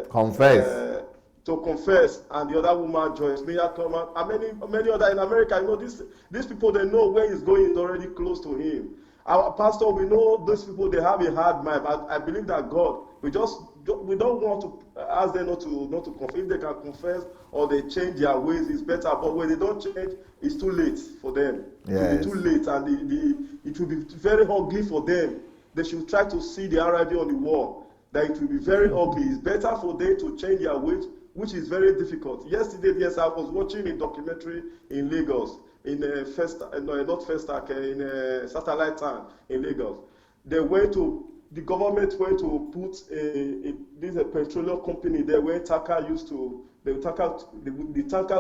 confess. To confess, and the other woman Joyce Meyer come out, and many other in America. These people, they know where he's going is already close to him. Our pastor, we know these people, they have a hard mind, but I believe that God, we don't want to ask them not to confess. If they can confess or they change their ways, it's better. But when they don't change, it's too late for them. Yes. It will be too late, and it will be very ugly for them. They should try to see the RID on the wall, that it will be very ugly. It's better for them to change their ways, which is very difficult. Yesterday, yes, I was watching a documentary in Lagos, in Satellite Town in Lagos. The government went to put this petroleum company there where the tankers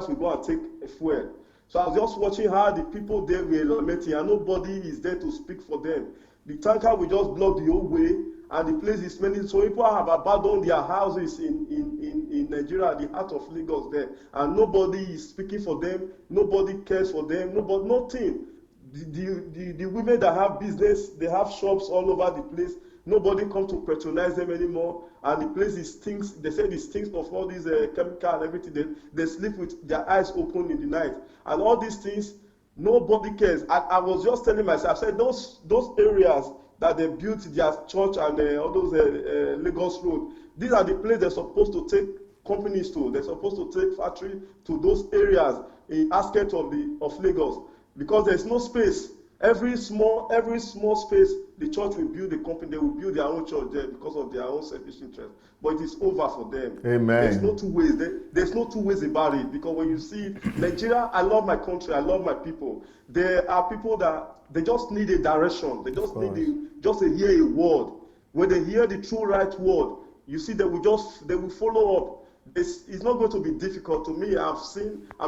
will go and take fuel. So I was just watching how the people there were lamenting, and nobody is there to speak for them. The tanker will just block the whole way, and the place is smelling. So people have abandoned their houses in Nigeria, the heart of Lagos there, and nobody is speaking for them. Nobody cares for them. Nothing. The women that have business, they have shops all over the place. Nobody come to patronize them anymore. And the place stinks. They said it stinks of all these chemical and everything. They sleep with their eyes open in the night. And all these things, nobody cares. I was just telling myself, I said those areas that they built their church and all those Lagos Road, these are the places they're supposed to take companies to. They're supposed to take factory to those areas in outskirts of Lagos, because there's no space. Every small space, the church will build a company. They will build their own church there because of their own selfish interest. But it is over for them. Amen. There's no two ways. There's no two ways about it. Because when you see Nigeria, I love my country. I love my people. There are people that they just need a direction. They just need to hear a word. When they hear the true right word, you see they will follow up. It's not going to be difficult to me. I've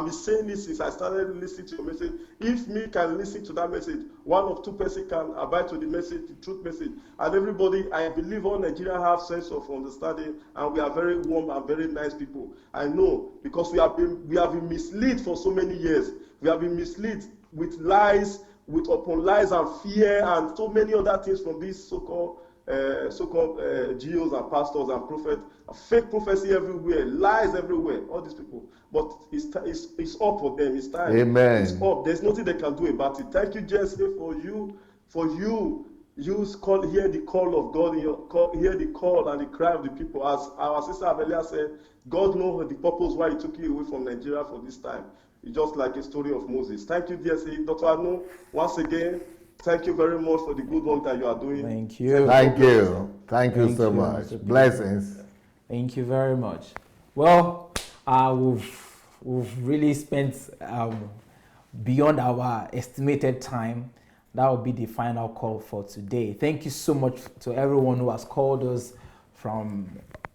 been saying this since I started listening to your message. If me can listen to that message, one or two person can abide to the message, the truth message, and everybody, I believe all Nigerians have sense of understanding, and we are very warm and very nice people. I know, because we have been misled for so many years. We have been misled with lies, upon lies and fear, and so many other things from these so-called GOs and pastors and prophets, fake prophecy everywhere, lies everywhere, all these people. But it's up for them. It's time. Amen. It's up. There's nothing they can do about it. Thank you, Jesse, for you hear the call of God, hear the call and the cry of the people. As our sister Amelia said, God knows the purpose why he took you away from Nigeria for this time. It's just like a story of Moses. Thank you, Jesse. Dr. Anu, once again, thank you very much for the good work that you are doing. Thank you. Thank you so much. Blessings. Thank you very much. Well, we've really spent beyond our estimated time. That will be the final call for today. Thank you so much to everyone who has called us from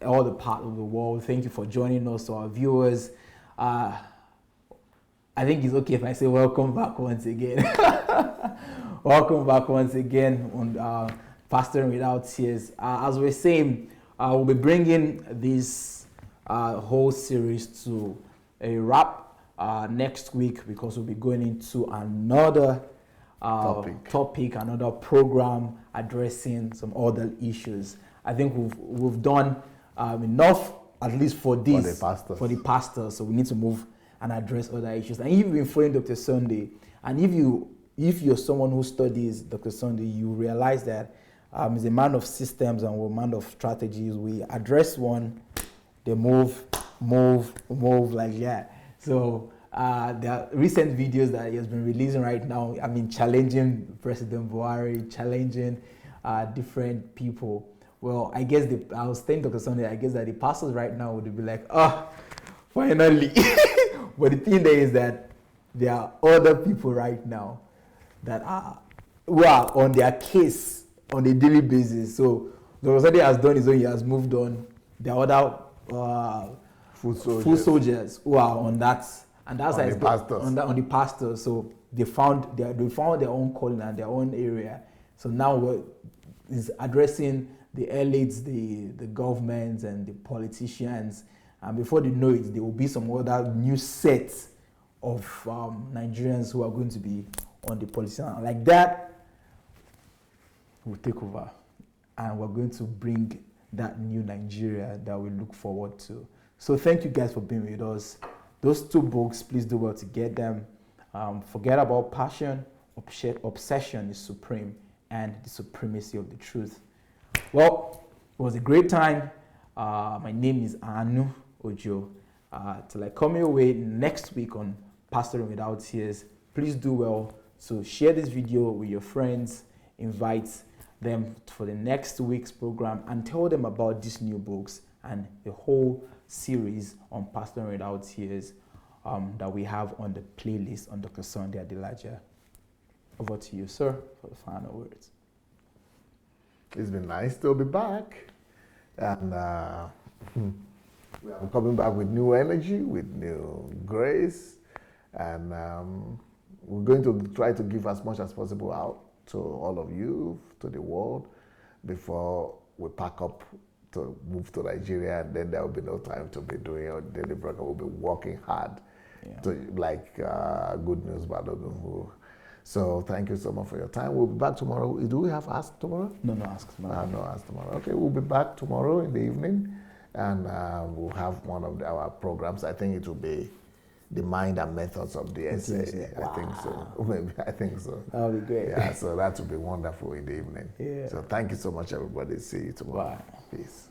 all the parts of the world. Thank you for joining us, to our viewers. I think it's okay if I say welcome back once again. Welcome back once again on Pastoring Without Tears. As we're saying, we'll be bringing this whole series to a wrap next week, because we'll be going into another topic, another program addressing some other issues. I think we've done enough, at least for this, for the pastors. So we need to move and address other issues. And if you've been following Dr. Sunday, and if you're someone who studies Dr. Sunday, you realize that he's a man of systems and we're a man of strategies. We address one, they move like that. So there are recent videos that he has been releasing right now. I mean, challenging President Buhari, challenging different people. Well, I guess I was saying Dr. Sunday, I guess that the pastors right now would be like, finally. But the thing there is that there are other people right now that who are on their case on a daily basis. So Dr. Sunday has done his own, he has moved on. There are other foot soldiers who are on that, and that's on the pastors. So they found their own calling and their own area. So now is addressing the elites, the governments, and the politicians. And before they know it, there will be some other new set of Nigerians who are going to be on the politician. Like that, we'll take over. And we're going to bring that new Nigeria that we look forward to. So thank you guys for being with us. Those two books, please do well to get them. Forget about passion. Obsession is supreme, and the supremacy of the truth. Well, it was a great time. My name is Anu Ojo. Till I come your way next week on Pastoring Without Tears, please do well to share this video with your friends, invite them for the next week's program, and tell them about these new books and the whole series on Pastoring Without Tears that we have on the playlist on Dr. Sunday Adelaja. Over to you, sir, for the final words. It's been nice to be back. And I'm coming back with new energy, with new grace. And we're going to try to give as much as possible out to all of you, to the world, before we pack up to move to Nigeria. And then there will be no time to be doing our daily program. We'll be working hard to good news, but I don't know who. So thank you so much for your time. We'll be back tomorrow. Do we have Ask tomorrow? No Ask tomorrow. No Ask tomorrow. Okay, we'll be back tomorrow in the evening, and we'll have one of our programs. I think it will be the mind and methods of the essay. Wow. I think so. Maybe I think so. That'll be great. Yeah, so that will be wonderful in the evening. Yeah. So thank you so much, everybody. See you tomorrow. Bye. Peace.